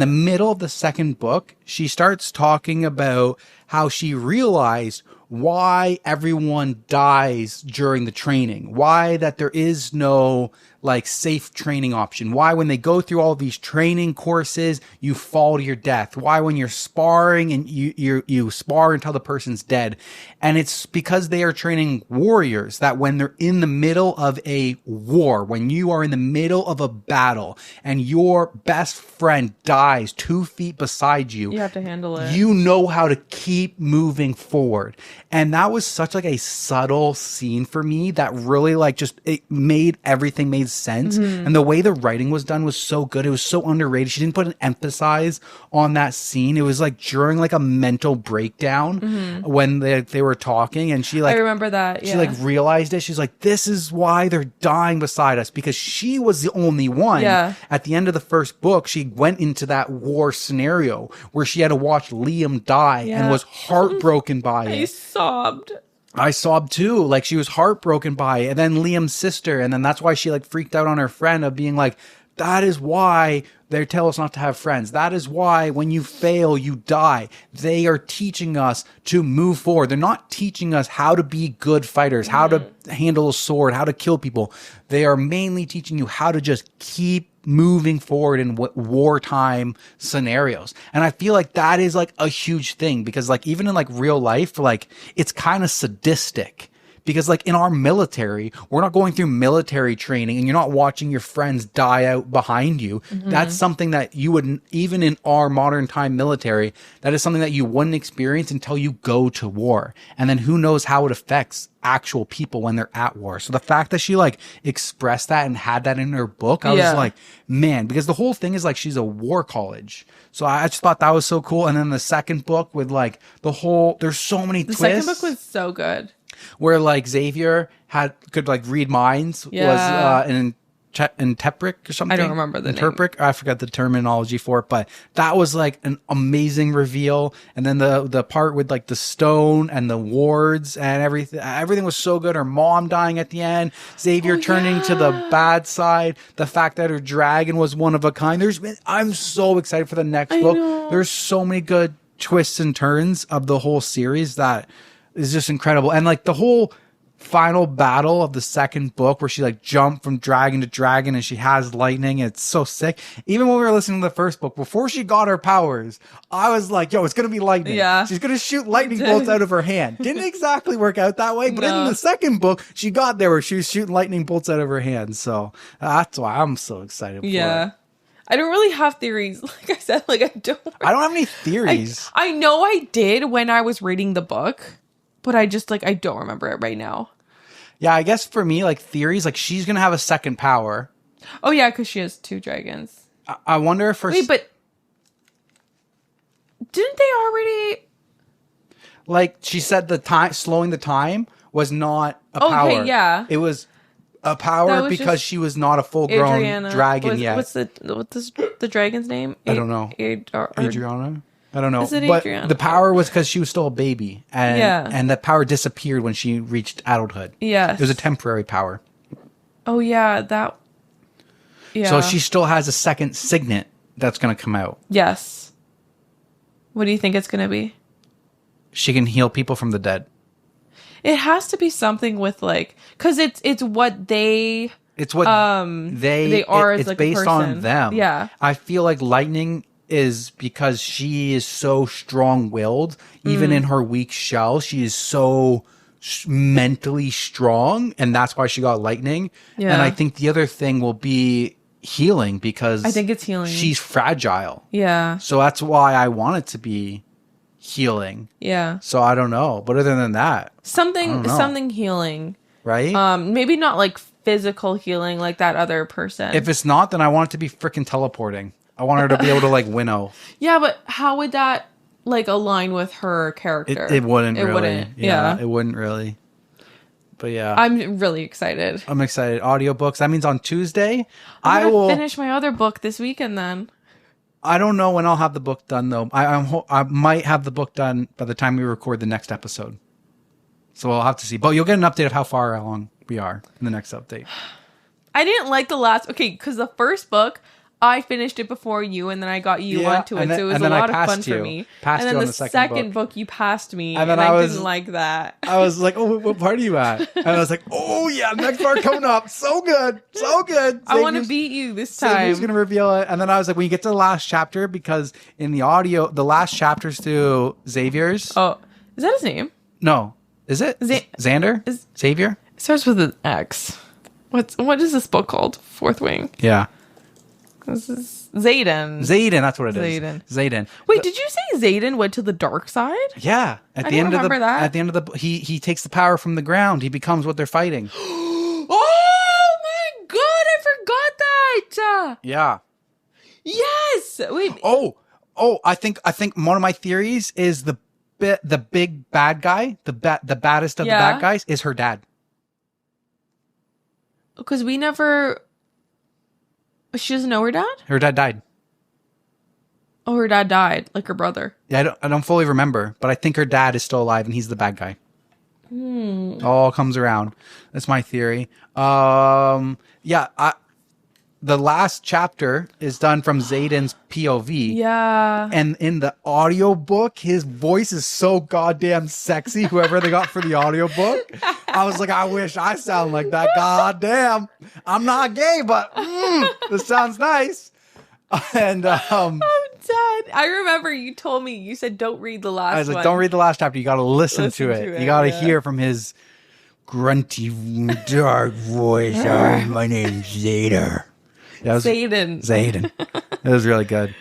middle of the second book, she starts talking about how she realized why everyone dies during the training, why that there is no like safe training option, why when they go through all these training courses, you fall to your death, why when you're sparring and you spar until the person's dead. And it's because they are training warriors that when they're in the middle of a war, when you are in the middle of a battle and your best friend dies 2 feet beside you, you have to handle it. You know how to keep moving forward. And that was such like a subtle scene for me that really like just it made everything made sense. And the way the writing was done was so good. It was so underrated. She didn't put an emphasis on that scene. It was like during like a mental breakdown when they were talking, and she like I remember that. Yeah. She like realized it. She's like, this is why they're dying beside us, because she was the only one. Yeah. At the end of the first book, she went into that war scenario where she had to watch Liam die and was heartbroken by it. I sobbed too. Like, she was heartbroken by it. And then Liam's sister. And then that's why she like freaked out on her friend of being like, that is why they tell us not to have friends. That is why when you fail, you die. They are teaching us to move forward. They're not teaching us how to be good fighters, how to handle a sword, how to kill people. They are mainly teaching you how to just keep moving forward in wartime scenarios. And I feel like that is like a huge thing, because like even in like real life, like it's kind of sadistic. Because like in our military, we're not going through military training and you're not watching your friends die out behind you. That's something that you wouldn't, even in our modern time military, that is something that you wouldn't experience until you go to war. And then who knows how it affects actual people when they're at war. So the fact that she like expressed that and had that in her book, I was like, man, because the whole thing is like she's a war college. So I just thought that was so cool. And then the second book with like there's so many twists. The second book was so good. Where like Xavier could like read minds, was an interpret or something. I don't remember the name. I forgot the terminology for it, but that was like an amazing reveal. And then the part with like the stone and the wards and everything was so good. Her mom dying at the end, Xavier turning to the bad side, the fact that her dragon was one of a kind. I'm so excited for the next book. There's so many good twists and turns of the whole series that is just incredible. And like the whole final battle of the second book where she like jumped from dragon to dragon and she has lightning, it's so sick. Even when we were listening to the first book, before she got her powers, I was like, yo, it's gonna be lightning. She's gonna shoot lightning bolts out of her hand. Didn't exactly work out that way, but in the second book she got there where she was shooting lightning bolts out of her hand. So that's why I'm so excited for it. I don't really have theories. Like I said, like I don't have any theories. I know I did when I was reading the book, but I just like I don't remember it right now. Yeah, I guess for me, like theories, like she's gonna have a second power. Oh yeah, because she has 2 dragons. I wonder if wait, but didn't they already? Like she said, slowing the time was not a power. Okay, yeah, it was a power because she was not a full-grown dragon yet. What's the dragon's name? I don't know. Adriana. I don't know. Is it but Adriana? The power was because she was still a baby, and that power disappeared when she reached adulthood. Yes, it was a temporary power. Oh yeah, that. Yeah. So she still has a second signet that's going to come out. Yes. What do you think it's going to be? She can heal people from the dead. It has to be something with like, because it's what they. It's what they are. It's like based on them. Yeah. I feel like lightning is because she is so strong-willed. Even in her weak shell, she is so mentally strong, and that's why she got lightning. Yeah. And I think the other thing will be healing because I think it's healing. She's fragile. Yeah. So that's why I want it to be healing. Yeah. So I don't know. But other than that, something healing. Right? Maybe not like physical healing like that other person. If it's not, then I want it to be freaking teleporting. I want her to be able to like winnow. Yeah, but how would that like align with her character? It wouldn't really. Wouldn't. Yeah, it wouldn't really. But yeah. I'm really excited. I'm excited. Audiobooks. That means on Tuesday, I will finish my other book this weekend then. I don't know when I'll have the book done though. I might have the book done by the time we record the next episode. So we'll have to see. But you'll get an update of how far along we are in the next update. I didn't like the last... Okay, because the first book, I finished it before you, and then I got you onto it, so it was a lot of fun for me. And then the second book, you passed me, and I didn't like that. I was like, oh, what part are you at? And I was like, oh, yeah, next part coming up. So good. So good. I want to beat you this time. Who's going to reveal it? And then I was like, when you get to the last chapter, because in the audio, the last chapter's through Xavier's. Oh, is that his name? No. Is it? Xander? Xavier? It starts with an X. What is this book called? Fourth Wing. Yeah. This is Xaden. Xaden, that's what it is. Xaden. Wait, did you say Xaden went to the dark side? Yeah. At the end of the he takes the power from the ground. He becomes what they're fighting. Oh my god, I forgot that. Yeah. Yes. Wait. Oh, I think one of my theories is the big bad guy, the baddest of the bad guys is her dad. Because we never... She doesn't know her dad? Her dad died. Oh, her dad died, like her brother. Yeah, I don't fully remember, but I think her dad is still alive and he's the bad guy. All comes around. That's my theory. The last chapter is done from Xaden's POV. Yeah. And in the audiobook, his voice is so goddamn sexy, whoever they got for the audiobook. I was like, I wish I sound like that. Goddamn. I'm not gay, but this sounds nice. And I'm dead. I remember you told me, you said don't read the last one. I was like, don't read the last chapter. You got to listen to it. You got to hear from his grunty, dark voice. My name's Xader. Xaden. It was really good.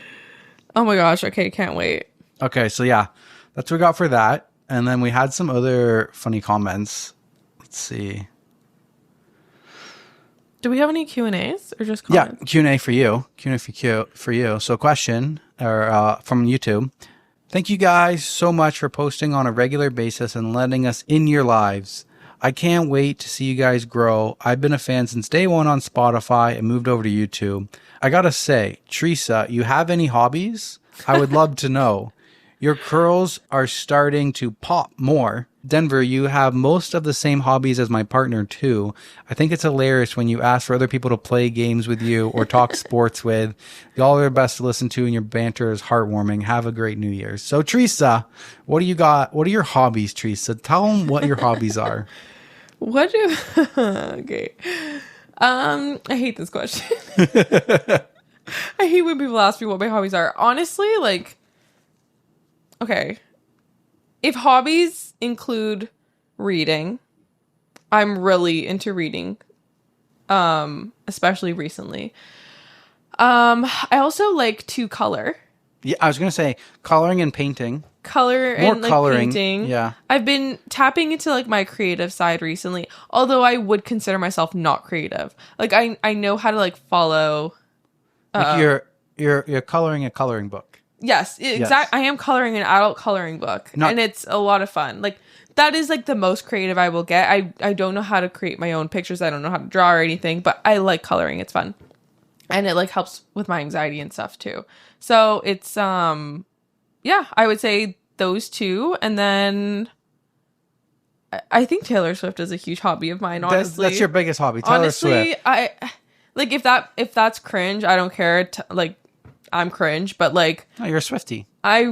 Oh my gosh. Okay, can't wait. Okay, so yeah, that's what we got for that. And then we had some other funny comments. Let's see. Do we have any Q&As or just comments? Yeah, Q&A for you. Q&A for you. So question from YouTube. Thank you guys so much for posting on a regular basis and letting us in your lives. I can't wait to see you guys grow. I've been a fan since day one on Spotify and moved over to YouTube. I gotta say, Teresa, you have any hobbies? I would love to know. Your curls are starting to pop more. Denver, you have most of the same hobbies as my partner too. I think it's hilarious when you ask for other people to play games with you or talk sports with. Y'all are the best to listen to and your banter is heartwarming. Have a great New Year's. So Teresa, what do you got? What are your hobbies, Teresa? Tell them what your hobbies are. Okay. I hate this question. I hate when people ask me what my hobbies are. Honestly, like, okay. If hobbies include reading, I'm really into reading. Especially recently. I also like to color. Yeah, I was going to say coloring and painting. Painting. Yeah. I've been tapping into like my creative side recently, although I would consider myself not creative. Like I know how to like follow like you're coloring a coloring book. Yes, exactly. I am coloring an adult coloring book, and it's a lot of fun. Like that is like the most creative I will get. I don't know how to create my own pictures. I don't know how to draw or anything, but I like coloring. It's fun. And it like helps with my anxiety and stuff too. So it's yeah, I would say those two. And then I think Taylor Swift is a huge hobby of mine, honestly. That's your biggest hobby, Taylor Swift. I like if that's cringe, I don't care. Like I'm cringe, but like no, you're a Swiftie. I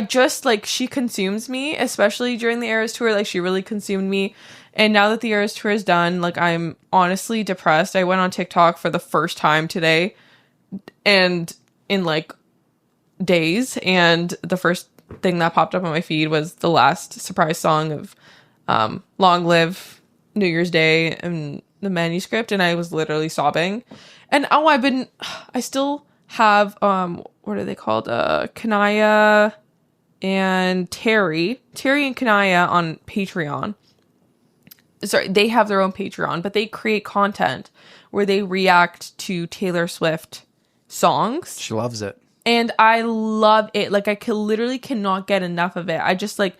just like she consumes me, especially during the Eras tour. Like she really consumed me. And now that the Eras tour is done, like I'm honestly depressed. I went on TikTok for the first time today and in like days, and the first thing that popped up on my feed was the last surprise song of Long Live New Year's Day and the manuscript, and I was literally sobbing. And I still have what are they called? Kanaya and Terry and Kanaya on Patreon. Sorry, they have their own Patreon, but they create content where they react to Taylor Swift songs. She loves it. And I love it. Like, I literally cannot get enough of it. I just, like,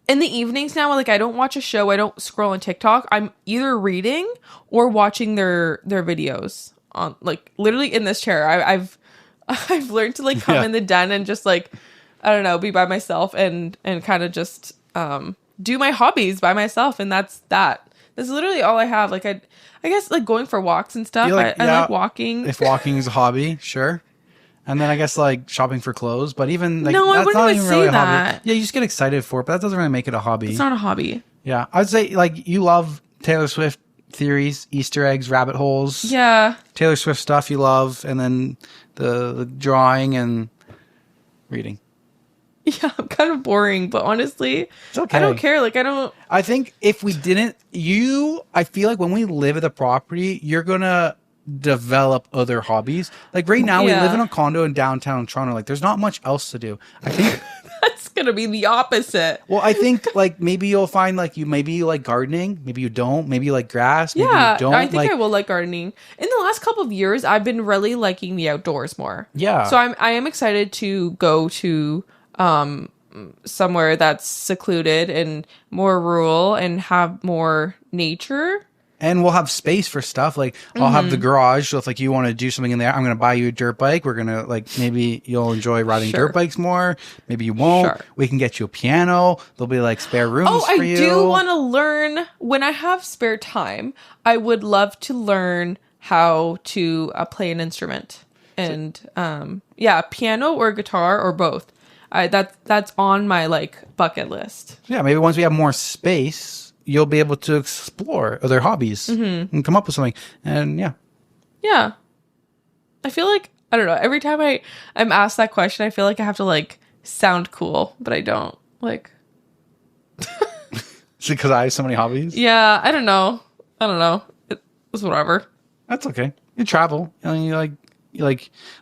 in the evenings now, like, I don't watch a show. I don't scroll on TikTok. I'm either reading or watching their videos on, like, literally in this chair. I've learned to, like, come in the den and just, like, I don't know, be by myself and kind of just do my hobbies by myself. And that's literally all I have. Like, I guess, like, going for walks and stuff. I like walking. If walking is a hobby, sure. And then I guess like shopping for clothes, but even like no, I wouldn't even say a that. hobby. Yeah, you just get excited for it, but that doesn't really make it a hobby. It's not a hobby. Yeah, I'd say like you love Taylor Swift theories, Easter eggs, rabbit holes. Yeah, Taylor Swift stuff you love, and then the drawing and reading. Yeah, I'm kind of boring, but honestly, it's okay. I don't care. Like, I think if we didn't, I feel like when we live at the property, you're gonna develop other hobbies. Like right now we live in a condo in downtown Toronto. Like there's not much else to do. I think that's gonna be the opposite. Well, I think like maybe you'll find like maybe you like gardening, maybe you don't, maybe you like grass, maybe you don't. I think I will like gardening. In the last couple of years, I've been really liking the outdoors more. Yeah. So I am excited to go to somewhere that's secluded and more rural and have more nature. And we'll have space for stuff. Like I'll have the garage. So if like you want to do something in there, I'm going to buy you a dirt bike. We're going to like, maybe you'll enjoy riding dirt bikes more. Maybe you won't. Sure. We can get you a piano. There'll be like spare rooms for you. I do want to learn when I have spare time. I would love to learn how to play an instrument and, piano or guitar or both. That's on my like bucket list. Yeah. Maybe once we have more space, you'll be able to explore other hobbies and come up with something. And yeah. I feel like, I don't know, every time I'm asked that question, I feel like I have to like sound cool, but I don't. Like, is it because I have so many hobbies? Yeah, I don't know. It's whatever. That's okay. You travel. And you like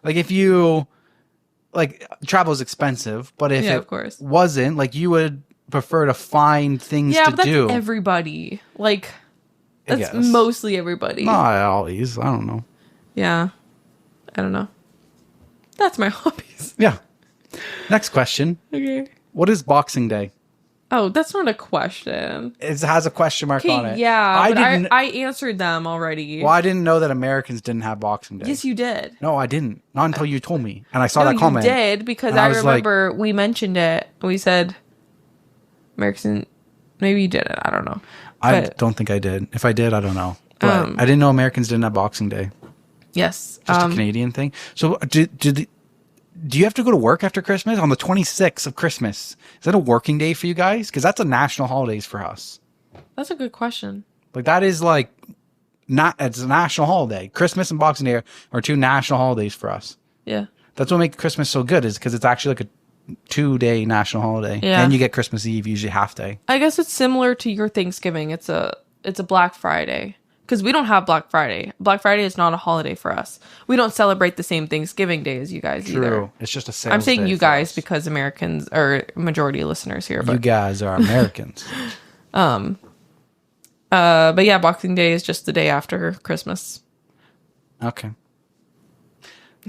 if you like travel is expensive, but if of course. Wasn't like you would prefer to find things to but do. That's everybody. Like that's mostly everybody. Not always. I don't know. Yeah. I don't know. That's my hobbies. Yeah. Next question. Okay. What is Boxing Day? Oh, that's not a question. It has a question mark on it. Yeah, I answered them already. Well, I didn't know that Americans didn't have Boxing Day. Yes, you did. No, I didn't. Not until you told me. And I saw that comment. You did, because I remember we mentioned it. We said American. Maybe you didn't. I don't know. I don't think I did. If I did, I don't know. But I didn't know Americans didn't have Boxing Day. Yes. Just a Canadian thing. So do you have to go to work after Christmas? On the 26th of Christmas. Is that a working day for you guys? Because that's a national holidays for us. That's a good question. Like that is like, it's a national holiday. Christmas and Boxing Day are two national holidays for us. Yeah. That's what makes Christmas so good, is because it's actually like a 2-day national holiday. Yeah. And you get Christmas Eve, usually half day. I guess it's similar to your Thanksgiving. It's a Black Friday. Because we don't have Black Friday. Black Friday is not a holiday for us. We don't celebrate the same Thanksgiving Day as you guys either. True. It's just a sales I'm saying day you guys because Americans are majority of listeners here. But you guys are Americans. But yeah, Boxing Day is just the day after Christmas. Okay.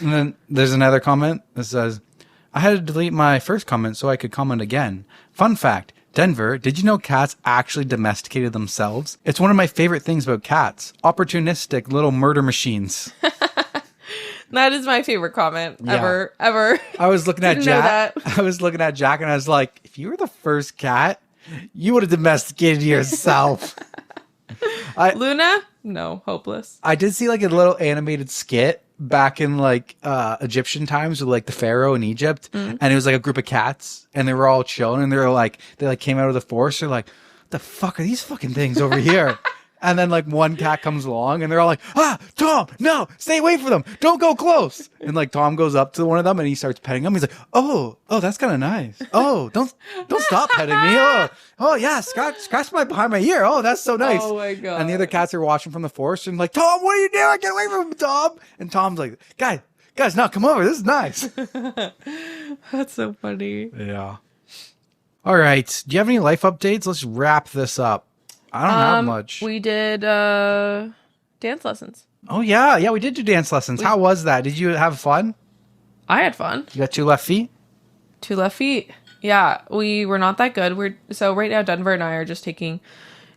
And then there's another comment that says, I had to delete my first comment so I could comment again. Fun fact. Denver, did you know cats actually domesticated themselves? It's one of my favorite things about cats. Opportunistic little murder machines. That is my favorite comment ever. I was looking at Jack. I was looking at Jack and I was like, if you were the first cat, you would have domesticated yourself. Luna? No, hopeless. I did see like a little animated skit back in like Egyptian times with like the pharaoh in Egypt, and it was like a group of cats and they were all chilling and they came out of the forest. They're like, what the fuck are these fucking things over here? And then like one cat comes along and they're all like, Tom, no, stay away from them. Don't go close. And like Tom goes up to one of them and he starts petting him. He's like, oh, that's kind of nice. Oh, don't stop petting me. Oh yeah, scratch my behind my ear. Oh, that's so nice. Oh my God. And the other cats are watching from the forest and like, Tom, what are you doing? Get away from him, Tom. And Tom's like, guys, no, come over. This is nice. That's so funny. Yeah. All right. Do you have any life updates? Let's wrap this up. I don't have much. We did dance lessons. Oh, yeah. We did do dance lessons. How was that? Did you have fun? I had fun. You got 2 left feet? 2 left feet. Yeah, we were not that good. So right now, Denver and I are just taking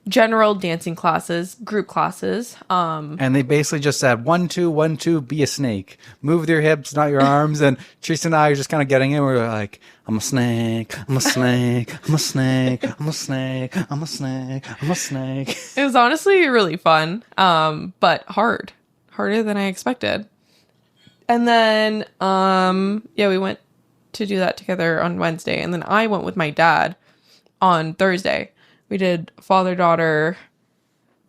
general dancing classes, group classes. And they basically just said, 1, 2, 1, 2, be a snake. Move with your hips, not your arms. And Teresa and I are just kind of getting in. We're like, I'm a snake. I'm a snake. I'm a snake. I'm a snake. I'm a snake. I'm a snake. It was honestly really fun, but harder than I expected. And then, we went to do that together on Wednesday. And then I went with my dad on Thursday. We did father-daughter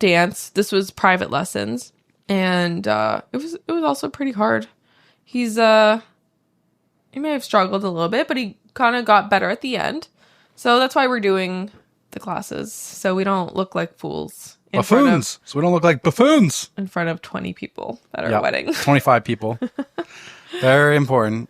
dance. This was private lessons. And it was also pretty hard. He may have struggled a little bit, but he kind of got better at the end. So that's why we're doing the classes. So we don't look like fools. Buffoons. So we don't look like buffoons. In front of 20 people at our wedding. 25 people. Very important.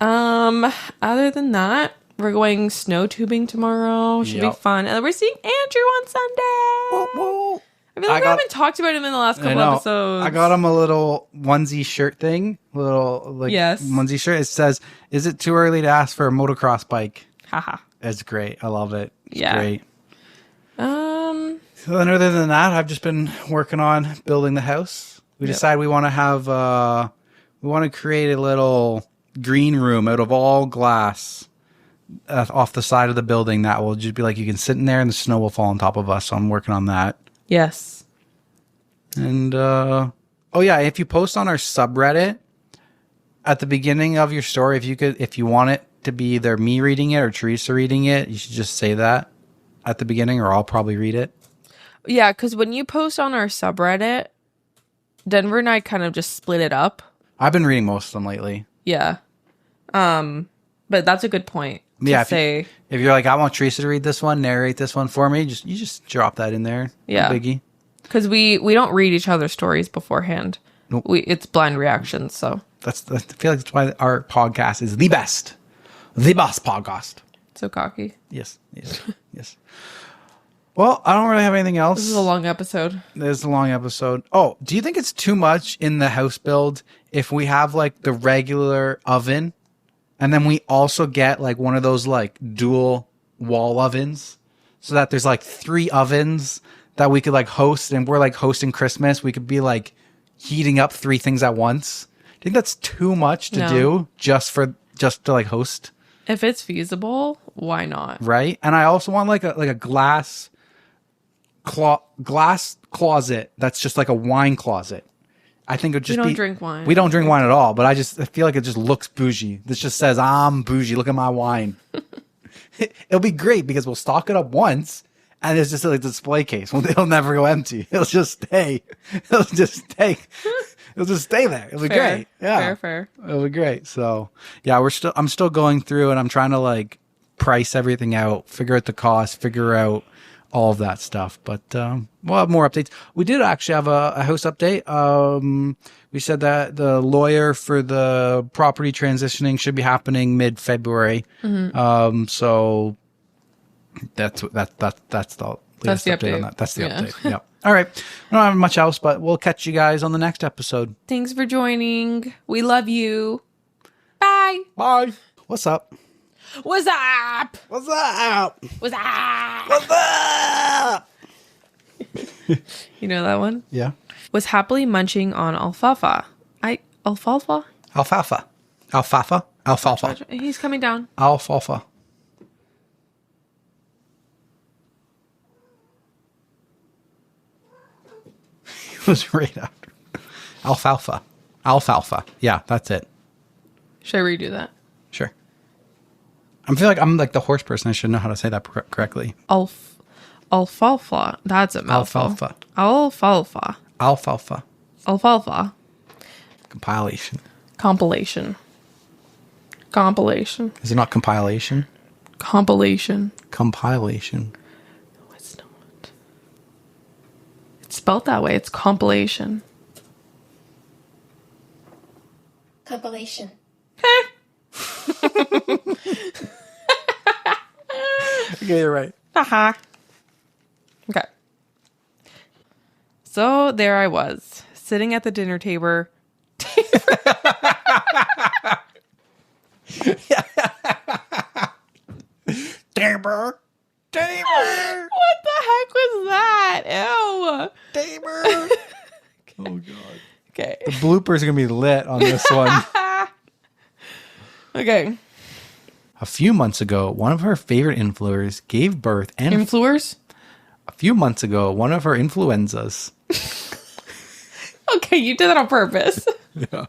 Other than that, we're going snow tubing tomorrow. Should be fun. And we're seeing Andrew on Sunday. Whoa. I feel like I haven't talked about him in the last couple episodes. I got him a little onesie shirt thing. Onesie shirt. It says, is it too early to ask for a motocross bike? Haha. It's great. I love it. It's great. So then other than that, I've just been working on building the house. We decided we want to have, we want to create a little green room out of all glass off the side of the building that will just be like, you can sit in there and the snow will fall on top of us. So I'm working on that. Yes. And, if you post on our subreddit at the beginning of your story, if you want it to be either me reading it or Teresa reading it, you should just say that at the beginning or I'll probably read it. Yeah, because when you post on our subreddit, Denver and I kind of just split it up. I've been reading most of them lately. Yeah. But that's a good point. If you're like, I want Teresa to read this one, narrate this one for me, you just drop that in there. Yeah. No biggie. Because we don't read each other's stories beforehand. Nope. It's blind reactions, so. I feel like that's why our podcast is the best. The best podcast. So cocky. Yes. Well, I don't really have anything else. This is a long episode. This is a long episode. Oh, do you think it's too much in the house build if we have like the regular oven and then we also get like one of those like dual wall ovens so that there's like 3 ovens that we could like host, and we're like hosting Christmas. We could be like heating up 3 things at once. Do you think that's too much to do just to like host? If it's feasible, why not? Right. And I also want like a glass closet that's just like a wine closet. I think it would just be... We don't drink wine. We don't drink wine at all, but I feel like it just looks bougie. This just says, I'm bougie. Look at my wine. It'll be great because we'll stock it up once and it's just like a display case. It'll never go empty. It'll just stay. It'll just stay there. It'll be great. Yeah. Fair. It'll be great. So yeah, I'm still going through and I'm trying to like price everything out, figure out the cost, figure out all of that stuff. But we'll have more updates. We did actually have a house update. We said that the lawyer for the property transitioning should be happening mid-February. Mm-hmm. So that's the latest update on that. That's the update. Yeah. All right. We don't have much else, but we'll catch you guys on the next episode. Thanks for joining. We love you. Bye. Bye. What's up? What's up? What's up? What's up? What's up? You know that one? Yeah. Was happily munching on alfalfa. Alfalfa? Alfalfa. He's coming down. Alfalfa. It was right after. Alfalfa. Yeah, that's it. Should I redo that? Sure. I feel like I'm like the horse person. I should know how to say that correctly. Alfalfa. That's a mouthful. Alfalfa. Alfalfa. Alfalfa. Alfalfa. Compilation. Compilation. Compilation. Is it not compilation? Compilation. Compilation. No, it's not. It's spelled that way. It's compilation. Compilation. Okay, you're right. Haha. Okay. So there I was, sitting at the dinner table. Damer. Damer. What the heck was that? Ew. Damer. Oh, God. Okay. The bloopers are going to be lit on this one. Okay. A few months ago, one of her favorite influencers gave birth and... Influers? A few months ago, one of her influenzas... Okay, you did that on purpose. Yeah.